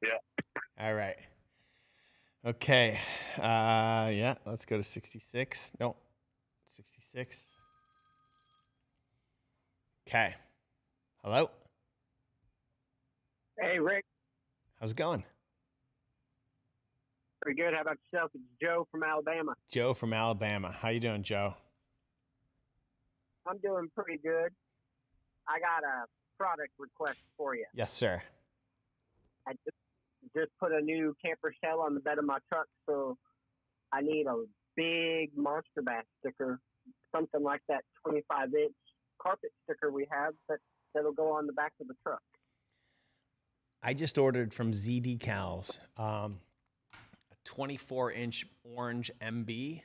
Yeah. All right. Okay. Yeah, let's go to 66. No. 66. Okay. Hello? Hey, Rick. How's it going? Pretty good. How about yourself? It's Joe from Alabama. Joe from Alabama. How you doing, Joe? I'm doing pretty good. I got a product request for you. Yes, sir. I just put a new camper shell on the bed of my truck, so I need a big Monster Bass sticker, something like that 25-inch carpet sticker we have that'll go on the back of the truck. I just ordered from Z Decals a 24-inch orange MB,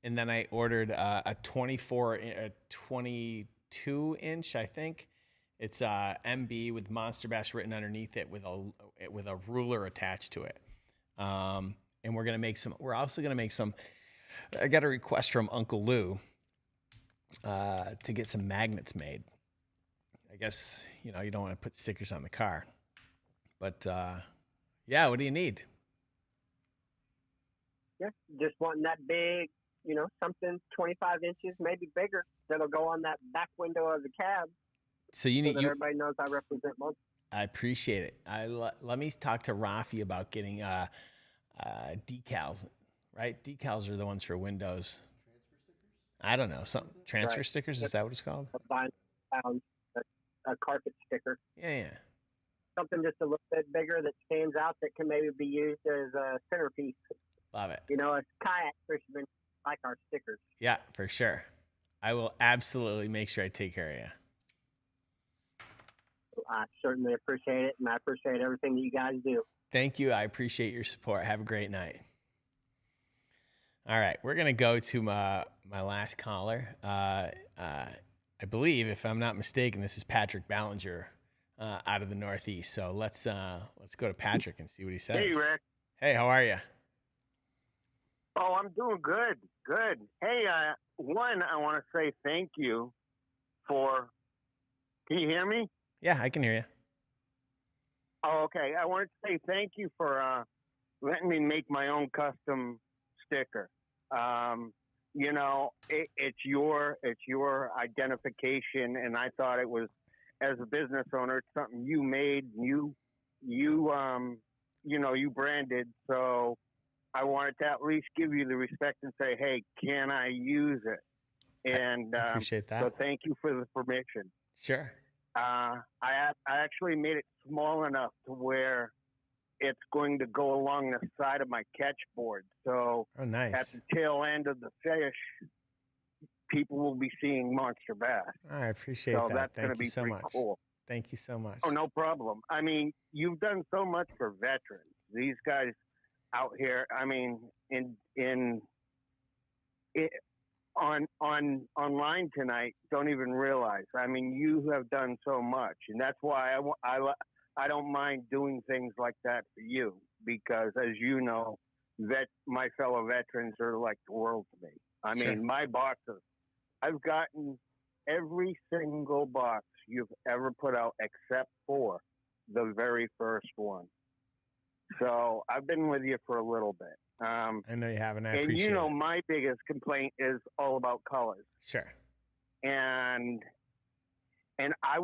and then I ordered a 22-inch, I think. It's MB with Monster Bass written underneath it with a ruler attached to it. And we're gonna make some. We're also gonna make some. I got a request from Uncle Lou to get some magnets made. I guess, you know, you don't want to put stickers on the car, but yeah. What do you need? Yeah, just wanting that big, you know, something 25 inches, maybe bigger, that'll go on that back window of the cab. So you need. So that everybody knows I represent Monster. I appreciate it. Let me talk to Rafi about getting decals. Right, decals are the ones for windows. I don't know, some transfer stickers. Is that what it's called? A carpet sticker. Yeah. Something just a little bit bigger that stands out that can maybe be used as a centerpiece. Love it. You know, as kayak fishermen like our stickers. Yeah, for sure. I will absolutely make sure I take care of you. I certainly appreciate it, and I appreciate everything that you guys do. Thank you. I appreciate your support. Have a great night. All right, we're going to go to my last caller. I believe, if I'm not mistaken, this is Patrick Ballinger out of the Northeast. So let's go to Patrick and see what he says. Hey, Rick. Hey, how are you? Oh, I'm doing good. Good. Hey, one, I want to say thank you for. Can you hear me? Yeah, I can hear you. Oh, okay. I wanted to say thank you for letting me make my own custom sticker. It's your identification, and I thought it was, as a business owner, it's something you made, you branded. So I wanted to at least give you the respect and say, hey, can I use it? And I appreciate that. So thank you for the permission. Sure. I actually made it small enough to where it's going to go along the side of my catch board. So nice. At the tail end of the fish, people will be seeing monster bass. I appreciate so that. That's going to Thank you be so pretty much. cool. Thank you so much. Oh, no problem. I mean, you've done so much for veterans. These guys out here, I mean, online tonight don't even realize. I mean, you have done so much, and that's why I don't mind doing things like that for you, because as you know, my fellow veterans are like the world to me. I mean, my boxes, I've gotten every single box you've ever put out except for the very first one. So I've been with you for a little bit. I know you have, and I and appreciate it. my biggest complaint is all about colors. Sure. And I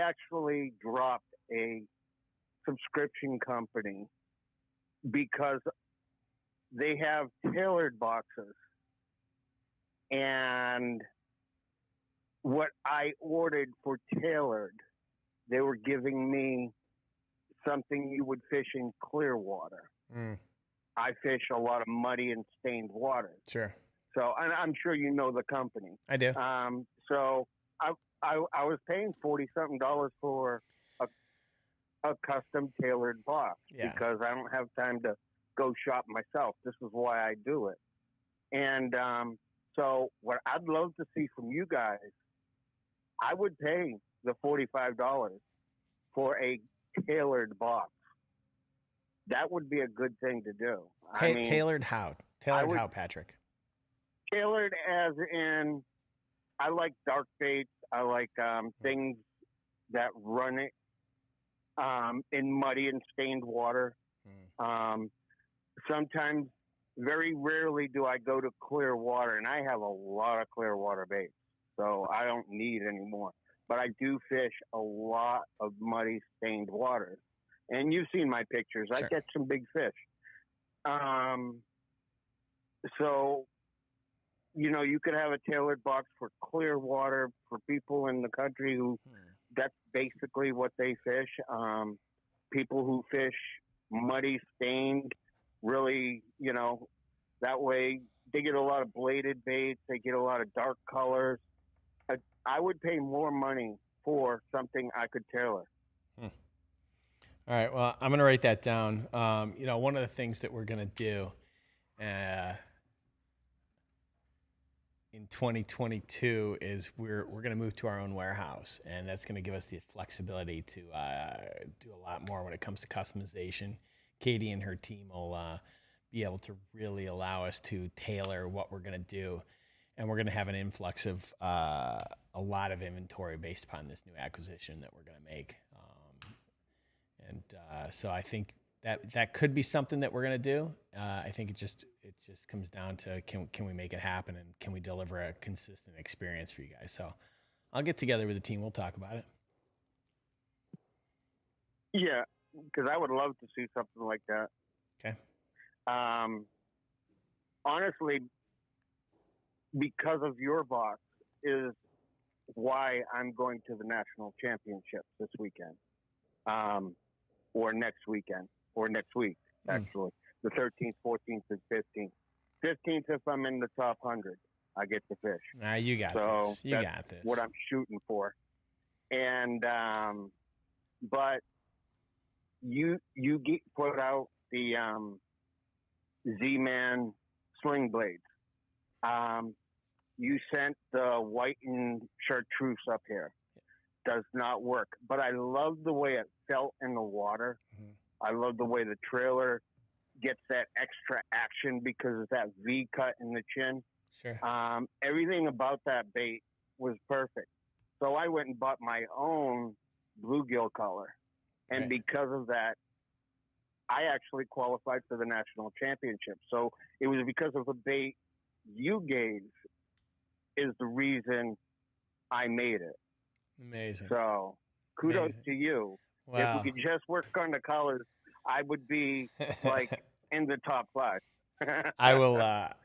actually dropped a subscription company because they have tailored boxes. And what I ordered for tailored, they were giving me something you would fish in clear water. I fish a lot of muddy and stained water. Sure. So, and I'm sure you know the company. I do. So I was paying $40-something for a custom tailored box because I don't have time to go shop myself. This is why I do it. And so what I'd love to see from you guys, I would pay the $45 for a tailored box. That would be a good thing to do. Tailored how? Tailored how, Patrick? Tailored as in, I like dark baits. I like things that run it in muddy and stained water. Sometimes, very rarely do I go to clear water, and I have a lot of clear water baits, so I don't need any more. But I do fish a lot of muddy, stained waters. And you've seen my pictures. Sure. I catch some big fish. So, you could have a tailored box for clear water for people in the country who that's basically what they fish. People who fish muddy, stained, really, that way they get a lot of bladed baits. They get a lot of dark colors. I would pay more money for something I could tailor. All right. Well, I'm going to write that down. One of the things that we're going to do in 2022 is we're going to move to our own warehouse, and that's going to give us the flexibility to do a lot more when it comes to customization. Katie and her team will be able to really allow us to tailor what we're going to do, and we're going to have an influx of a lot of inventory based upon this new acquisition that we're going to make. So I think that could be something that we're going to do. I think it just comes down to can we make it happen, and can we deliver a consistent experience for you guys. So I'll get together with the team. We'll talk about it. Yeah, because I would love to see something like that. Okay. Honestly, because of your box is why I'm going to the national championships this weekend. Or next weekend, or next week, actually. The 13th, 14th, and 15th. 15th, if I'm in the top 100, I get to fish. Nah, you got this. You got this. What I'm shooting for. And, but you put out the Z-Man sling blades. You sent the white and chartreuse up here. Does not work, but I love the way it felt in the water. I love the way the trailer gets that extra action because of that V cut in the chin. Sure. Everything about that bait was perfect. So I went and bought my own bluegill color, And Right. because of that, I actually qualified for the national championship. So it was because of the bait you gave is the reason I made it. Amazing. So kudos Amazing. to you. Wow. If we could just work on the colors, I would be like in the top 5. I will.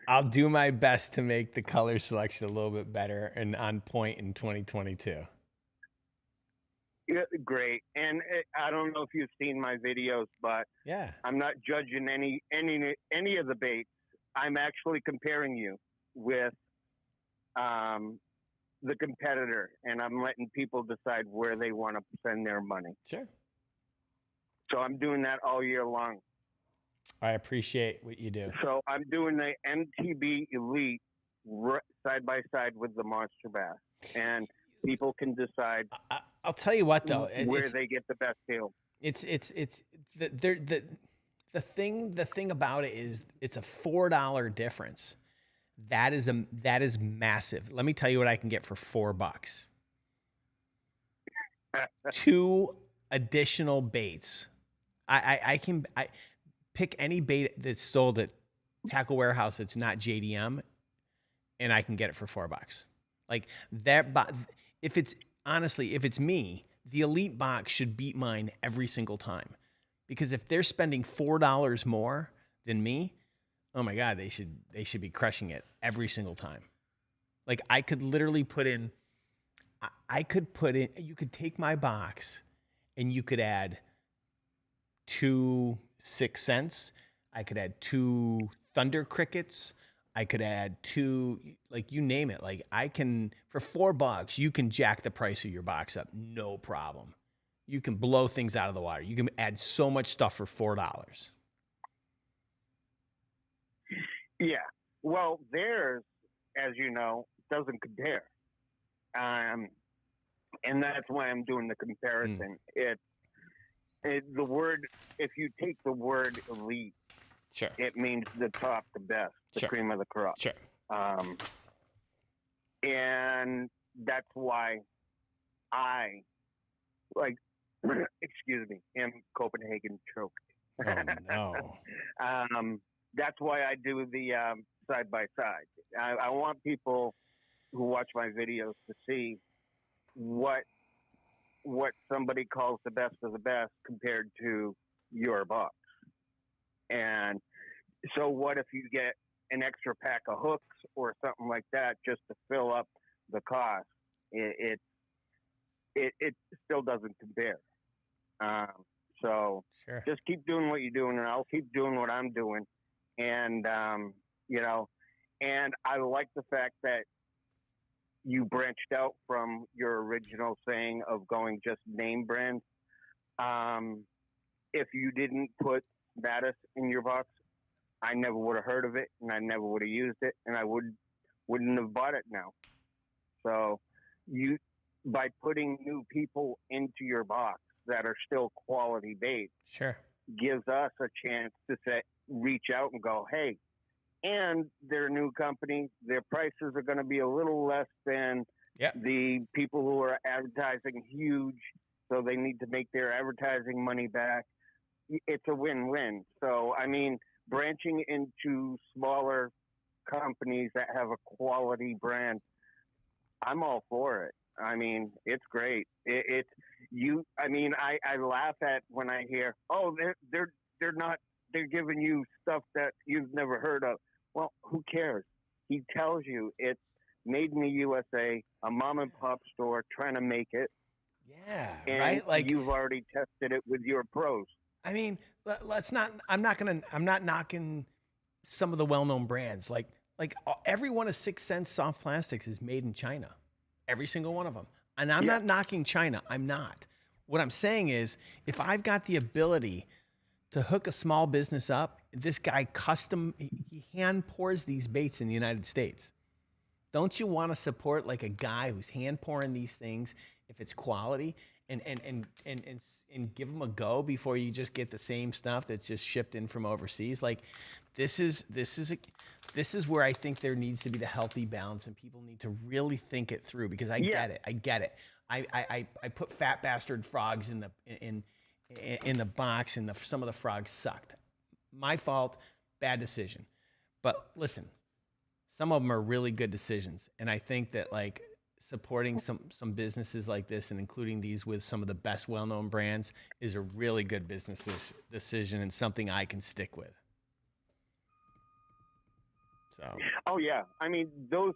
I'll do my best to make the color selection a little bit better and on point in 2022. Yeah, great. And I don't know if you've seen my videos, but yeah, I'm not judging any of the baits. I'm actually comparing you with the competitor, and I'm letting people decide where they want to spend their money. Sure. So I'm doing that all year long. I appreciate what you do. So I'm doing the MTB Elite side by side with the Monster Bass, and people can decide. I'll tell you what, though, where they get the best deal. It's the thing about it is it's a $4 difference. That is massive. Let me tell you what I can get for $4. 2 additional baits. I can pick any bait that's sold at Tackle Warehouse that's not JDM, and I can get it for $4. Like that. If it's me, the Elite box should beat mine every single time, because if they're spending $4 more than me, oh my God, they should be crushing it every single time. Like I could literally put in. You could take my box, and you could add 2 6 cents. I could add 2 Thunder Crickets. I could add 2, like you name it. Like I can, for $4, you can jack the price of your box up, no problem. You can blow things out of the water. You can add so much stuff for $4. Yeah. Well, theirs, as you know, doesn't compare. And that's why I'm doing the comparison. The word, if you take the word elite, sure, it means the top, the best, the cream of the crop. Sure. And that's why I, like, excuse me, am Copenhagen choked. Oh, no. That's why I do the side by side. I want people who watch my videos to see what somebody calls the best of the best compared to your box. And so what if you get an extra pack of hooks or something like that just to fill up the cost? It still doesn't compare. So sure, just keep doing what you're doing, and I'll keep doing what I'm doing. And, and I like the fact that you branched out from your original saying of going just name brand. If you didn't put Mattis in your box, I never would have heard of it, and I never would have used it, and I wouldn't have bought it now. So by putting new people into your box that are still quality baits, sure, gives us a chance to reach out and go, hey, and they're a new company. Their prices are going to be a little less than the people who are advertising huge, so they need to make their advertising money back. It's a win-win. So, I mean, branching into smaller companies that have a quality brand, I'm all for it. I mean, it's great. I laugh at when I hear, oh, they're giving you stuff that you've never heard of. Well, who cares? He tells you it's made in the USA, a mom and pop store trying to make it. Yeah, and right. Like you've already tested it with your pros. I mean, let's not. I'm not knocking some of the well-known brands. Like every one of 6 Sense soft plastics is made in China. Every single one of them. And I'm not knocking China. I'm not. What I'm saying is, if I've got the ability to hook a small business up, this guy he hand pours these baits in the United States. Don't you want to support like a guy who's hand pouring these things if it's quality and give them a go before you just get the same stuff that's just shipped in from overseas? Like this is where I think there needs to be the healthy balance, and people need to really think it through, because I get it. I put fat bastard frogs in the box, and some of the frogs sucked. My fault, bad decision. But listen, some of them are really good decisions, and I think that like supporting some businesses like this and including these with some of the best well-known brands is a really good business decision and something I can stick with. So. Oh yeah, I mean those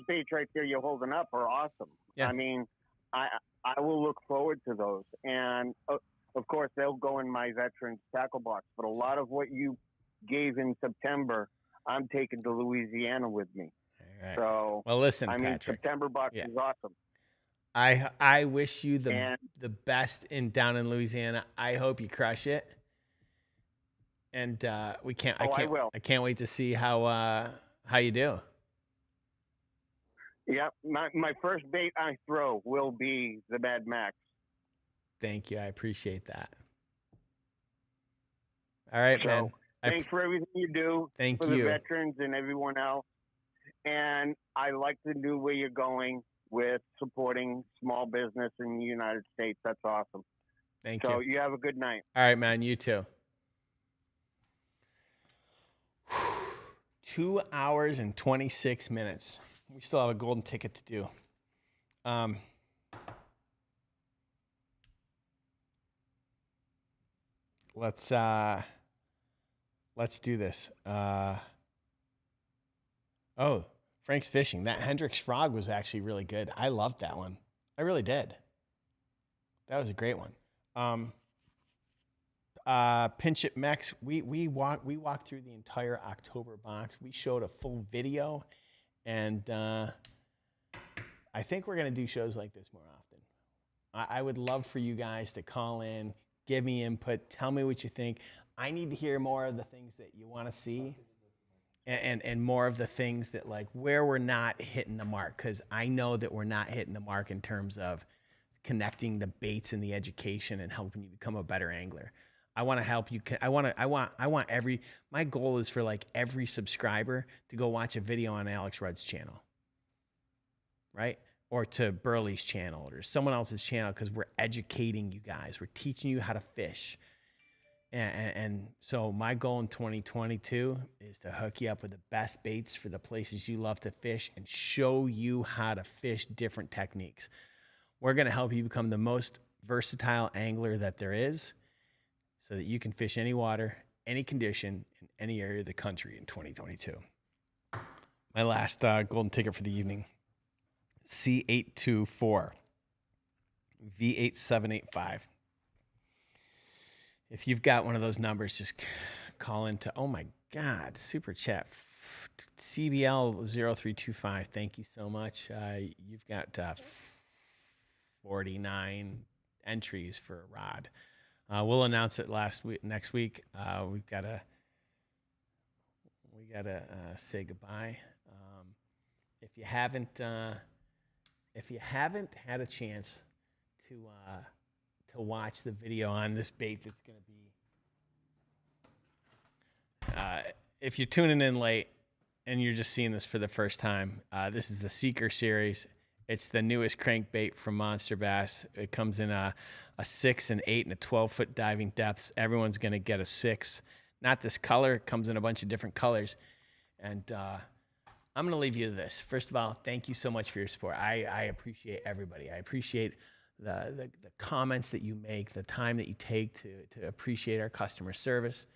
baits right there you're holding up are awesome. Yeah. I mean, I will look forward to those, and of course they'll go in my veterans tackle box. But a lot of what you gave in September, I'm taking to Louisiana with me. All right. So, well, listen, I mean, Patrick, September box is awesome. I wish you the best down in Louisiana. I hope you crush it. And I will. I can't wait to see how you do. Yeah, my first bait I throw will be the Mad Max. Thank you. I appreciate that. All right, man. Thanks for everything you do. Thank for you. The veterans and everyone else. And I like the new way you're going with supporting small business in the United States. That's awesome. Thank you. So you have a good night. All right, man. You too. 2 hours and 26 minutes. We still have a golden ticket to do. Let's do this. Oh, Frank's Fishing. That Hendrix frog was actually really good. I loved that one. I really did. That was a great one. Pinch It Mex. We walked through the entire October box. We showed a full video, and I think we're gonna do shows like this more often. I would love for you guys to call in, give me input, tell me what you think. I need to hear more of the things that you want to see, and more of the things that like where we're not hitting the mark, because I know that we're not hitting the mark in terms of connecting the baits and the education and helping you become a better angler. I want to help you. My goal is for like every subscriber to go watch a video on Alex Rudd's channel, right? Or to Burley's channel or someone else's channel, because we're educating you guys. We're teaching you how to fish. And so my goal in 2022 is to hook you up with the best baits for the places you love to fish and show you how to fish different techniques. We're going to help you become the most versatile angler that there is so that you can fish any water, any condition, in any area of the country in 2022. My last golden ticket for the evening, C824 V8785. If you've got one of those numbers, just call into, oh my God, super chat, CBL0325. Thank you so much. You've got 49 entries for a rod. We'll announce it next week. We gotta say goodbye. If you haven't had a chance to watch the video on this bait that's going to be, if you're tuning in late and you're just seeing this for the first time, this is the Seeker series. It's the newest crankbait from MONSTERBASS. It comes in a 6, an 8, and a 12-foot diving depths. Everyone's going to get a 6. Not this color. It comes in a bunch of different colors. And I'm going to leave you with this. First of all, thank you so much for your support. I appreciate everybody. I appreciate the comments that you make, the time that you take to appreciate our customer service.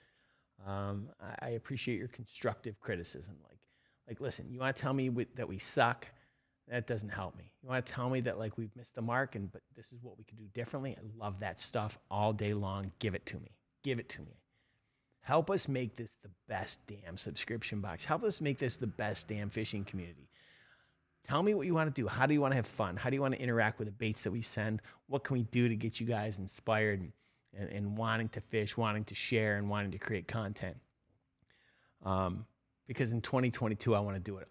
I appreciate your constructive criticism. Like, listen, you want to tell me that we suck? That doesn't help me. You want to tell me that like we've missed the mark but this is what we could do differently? I love that stuff all day long. Give it to me. Give it to me. Help us make this the best damn subscription box. Help us make this the best damn fishing community. Tell me what you want to do. How do you want to have fun? How do you want to interact with the baits that we send? What can we do to get you guys inspired and wanting to fish, wanting to share, and wanting to create content? Because in 2022, I want to do it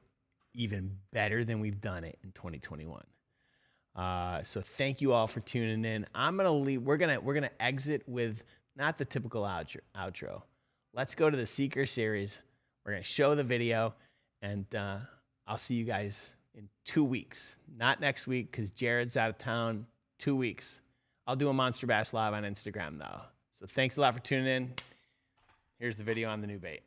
even better than we've done it in 2021. So thank you all for tuning in. I'm gonna leave. We're gonna exit with not the typical outro. Let's go to the Seeker series. We're gonna show the video, and I'll see you guys in 2 weeks. Not next week because Jared's out of town. 2 weeks. I'll do a Monster Bass Live on Instagram, though. So thanks a lot for tuning in. Here's the video on the new bait.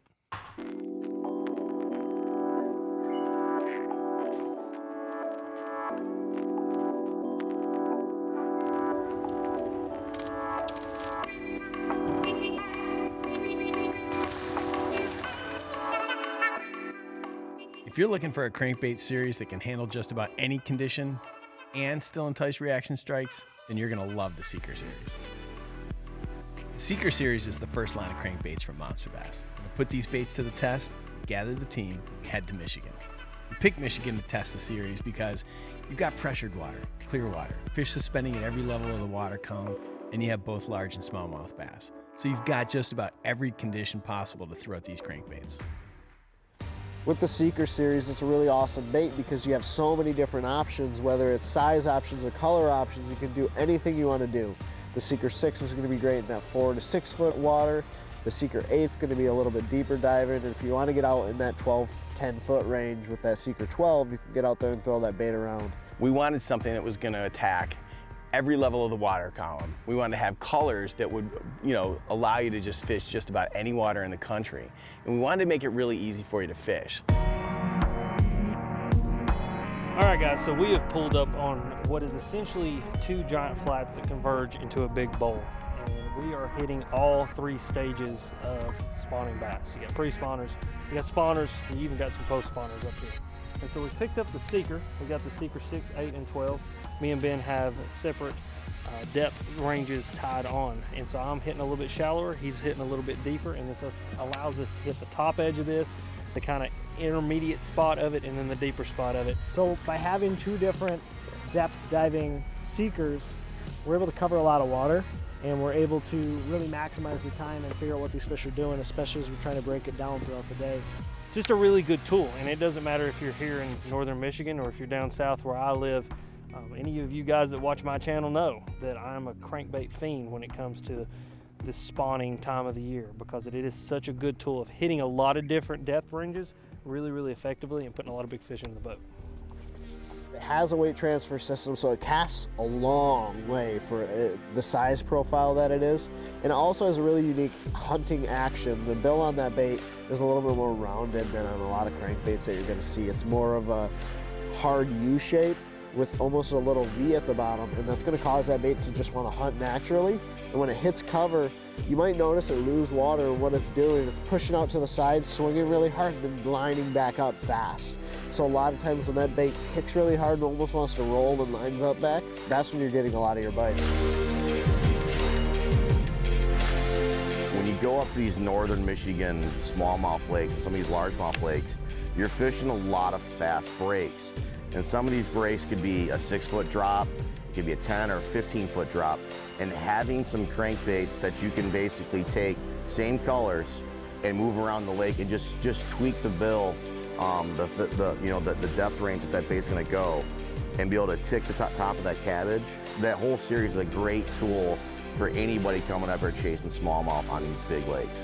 If you're looking for a crankbait series that can handle just about any condition and still entice reaction strikes, then you're going to love the Seeker series. The Seeker series is the first line of crankbaits from Monster Bass. To put these baits to the test, gather the team, head to Michigan. We picked Michigan to test the series because you've got pressured water, clear water, fish suspending at every level of the water column, and you have both large and smallmouth bass. So you've got just about every condition possible to throw at these crankbaits. With the Seeker series, it's a really awesome bait because you have so many different options, whether it's size options or color options. You can do anything you want to do. The Seeker 6 is going to be great in that 4 to 6 foot water. The Seeker 8 is going to be a little bit deeper diving. And if you want to get out in that 12, 10 foot range with that Seeker 12, you can get out there and throw that bait around. We wanted something that was going to attack every level of the water column. We wanted to have colors that would, allow you to just fish just about any water in the country. And we wanted to make it really easy for you to fish. All right, guys, so we have pulled up on what is essentially 2 giant flats that converge into a big bowl. And we are hitting all 3 stages of spawning bass. You got pre-spawners, you got spawners, and you even got some post-spawners up here. And so we picked up the Seeker. We got the Seeker 6, 8, and 12. Me and Ben have separate depth ranges tied on. And so I'm hitting a little bit shallower, he's hitting a little bit deeper, and this allows us to hit the top edge of this, the kind of intermediate spot of it, and then the deeper spot of it. So by having 2 different depth diving Seekers, we're able to cover a lot of water, and we're able to really maximize the time and figure out what these fish are doing, especially as we're trying to break it down throughout the day. It's just a really good tool, and it doesn't matter if you're here in northern Michigan or if you're down south where I live. Any of you guys that watch my channel know that I'm a crankbait fiend when it comes to this spawning time of the year, because it is such a good tool of hitting a lot of different depth ranges really, really effectively and putting a lot of big fish in the boat. It has a weight transfer system, so it casts a long way for the size profile that it is. And it also has a really unique hunting action. The bill on that bait is a little bit more rounded than on a lot of crankbaits that you're going to see. It's more of a hard U shape with almost a little V at the bottom, and that's going to cause that bait to just want to hunt naturally. And when it hits cover, you might notice it lose water, and what it's doing, it's pushing out to the side, swinging really hard, and then lining back up fast. So a lot of times when that bait kicks really hard and almost wants to roll and lines up back, that's when you're getting a lot of your bites. When you go up these northern Michigan smallmouth lakes and some of these largemouth lakes, you're fishing a lot of fast breaks. And some of these breaks could be a 6-foot drop, it could be a 10 or 15-foot drop. And having some crankbaits that you can basically take same colors and move around the lake and just tweak the bill, the depth range that bait's going to go, and be able to tick the top of that cabbage. That whole series is a great tool for anybody coming up or chasing smallmouth on these big lakes.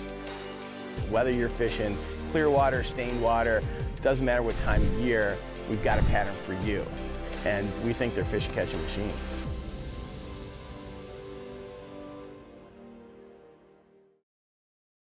Whether you're fishing clear water, stained water, doesn't matter what time of year, we've got a pattern for you. And we think they're fish catching machines.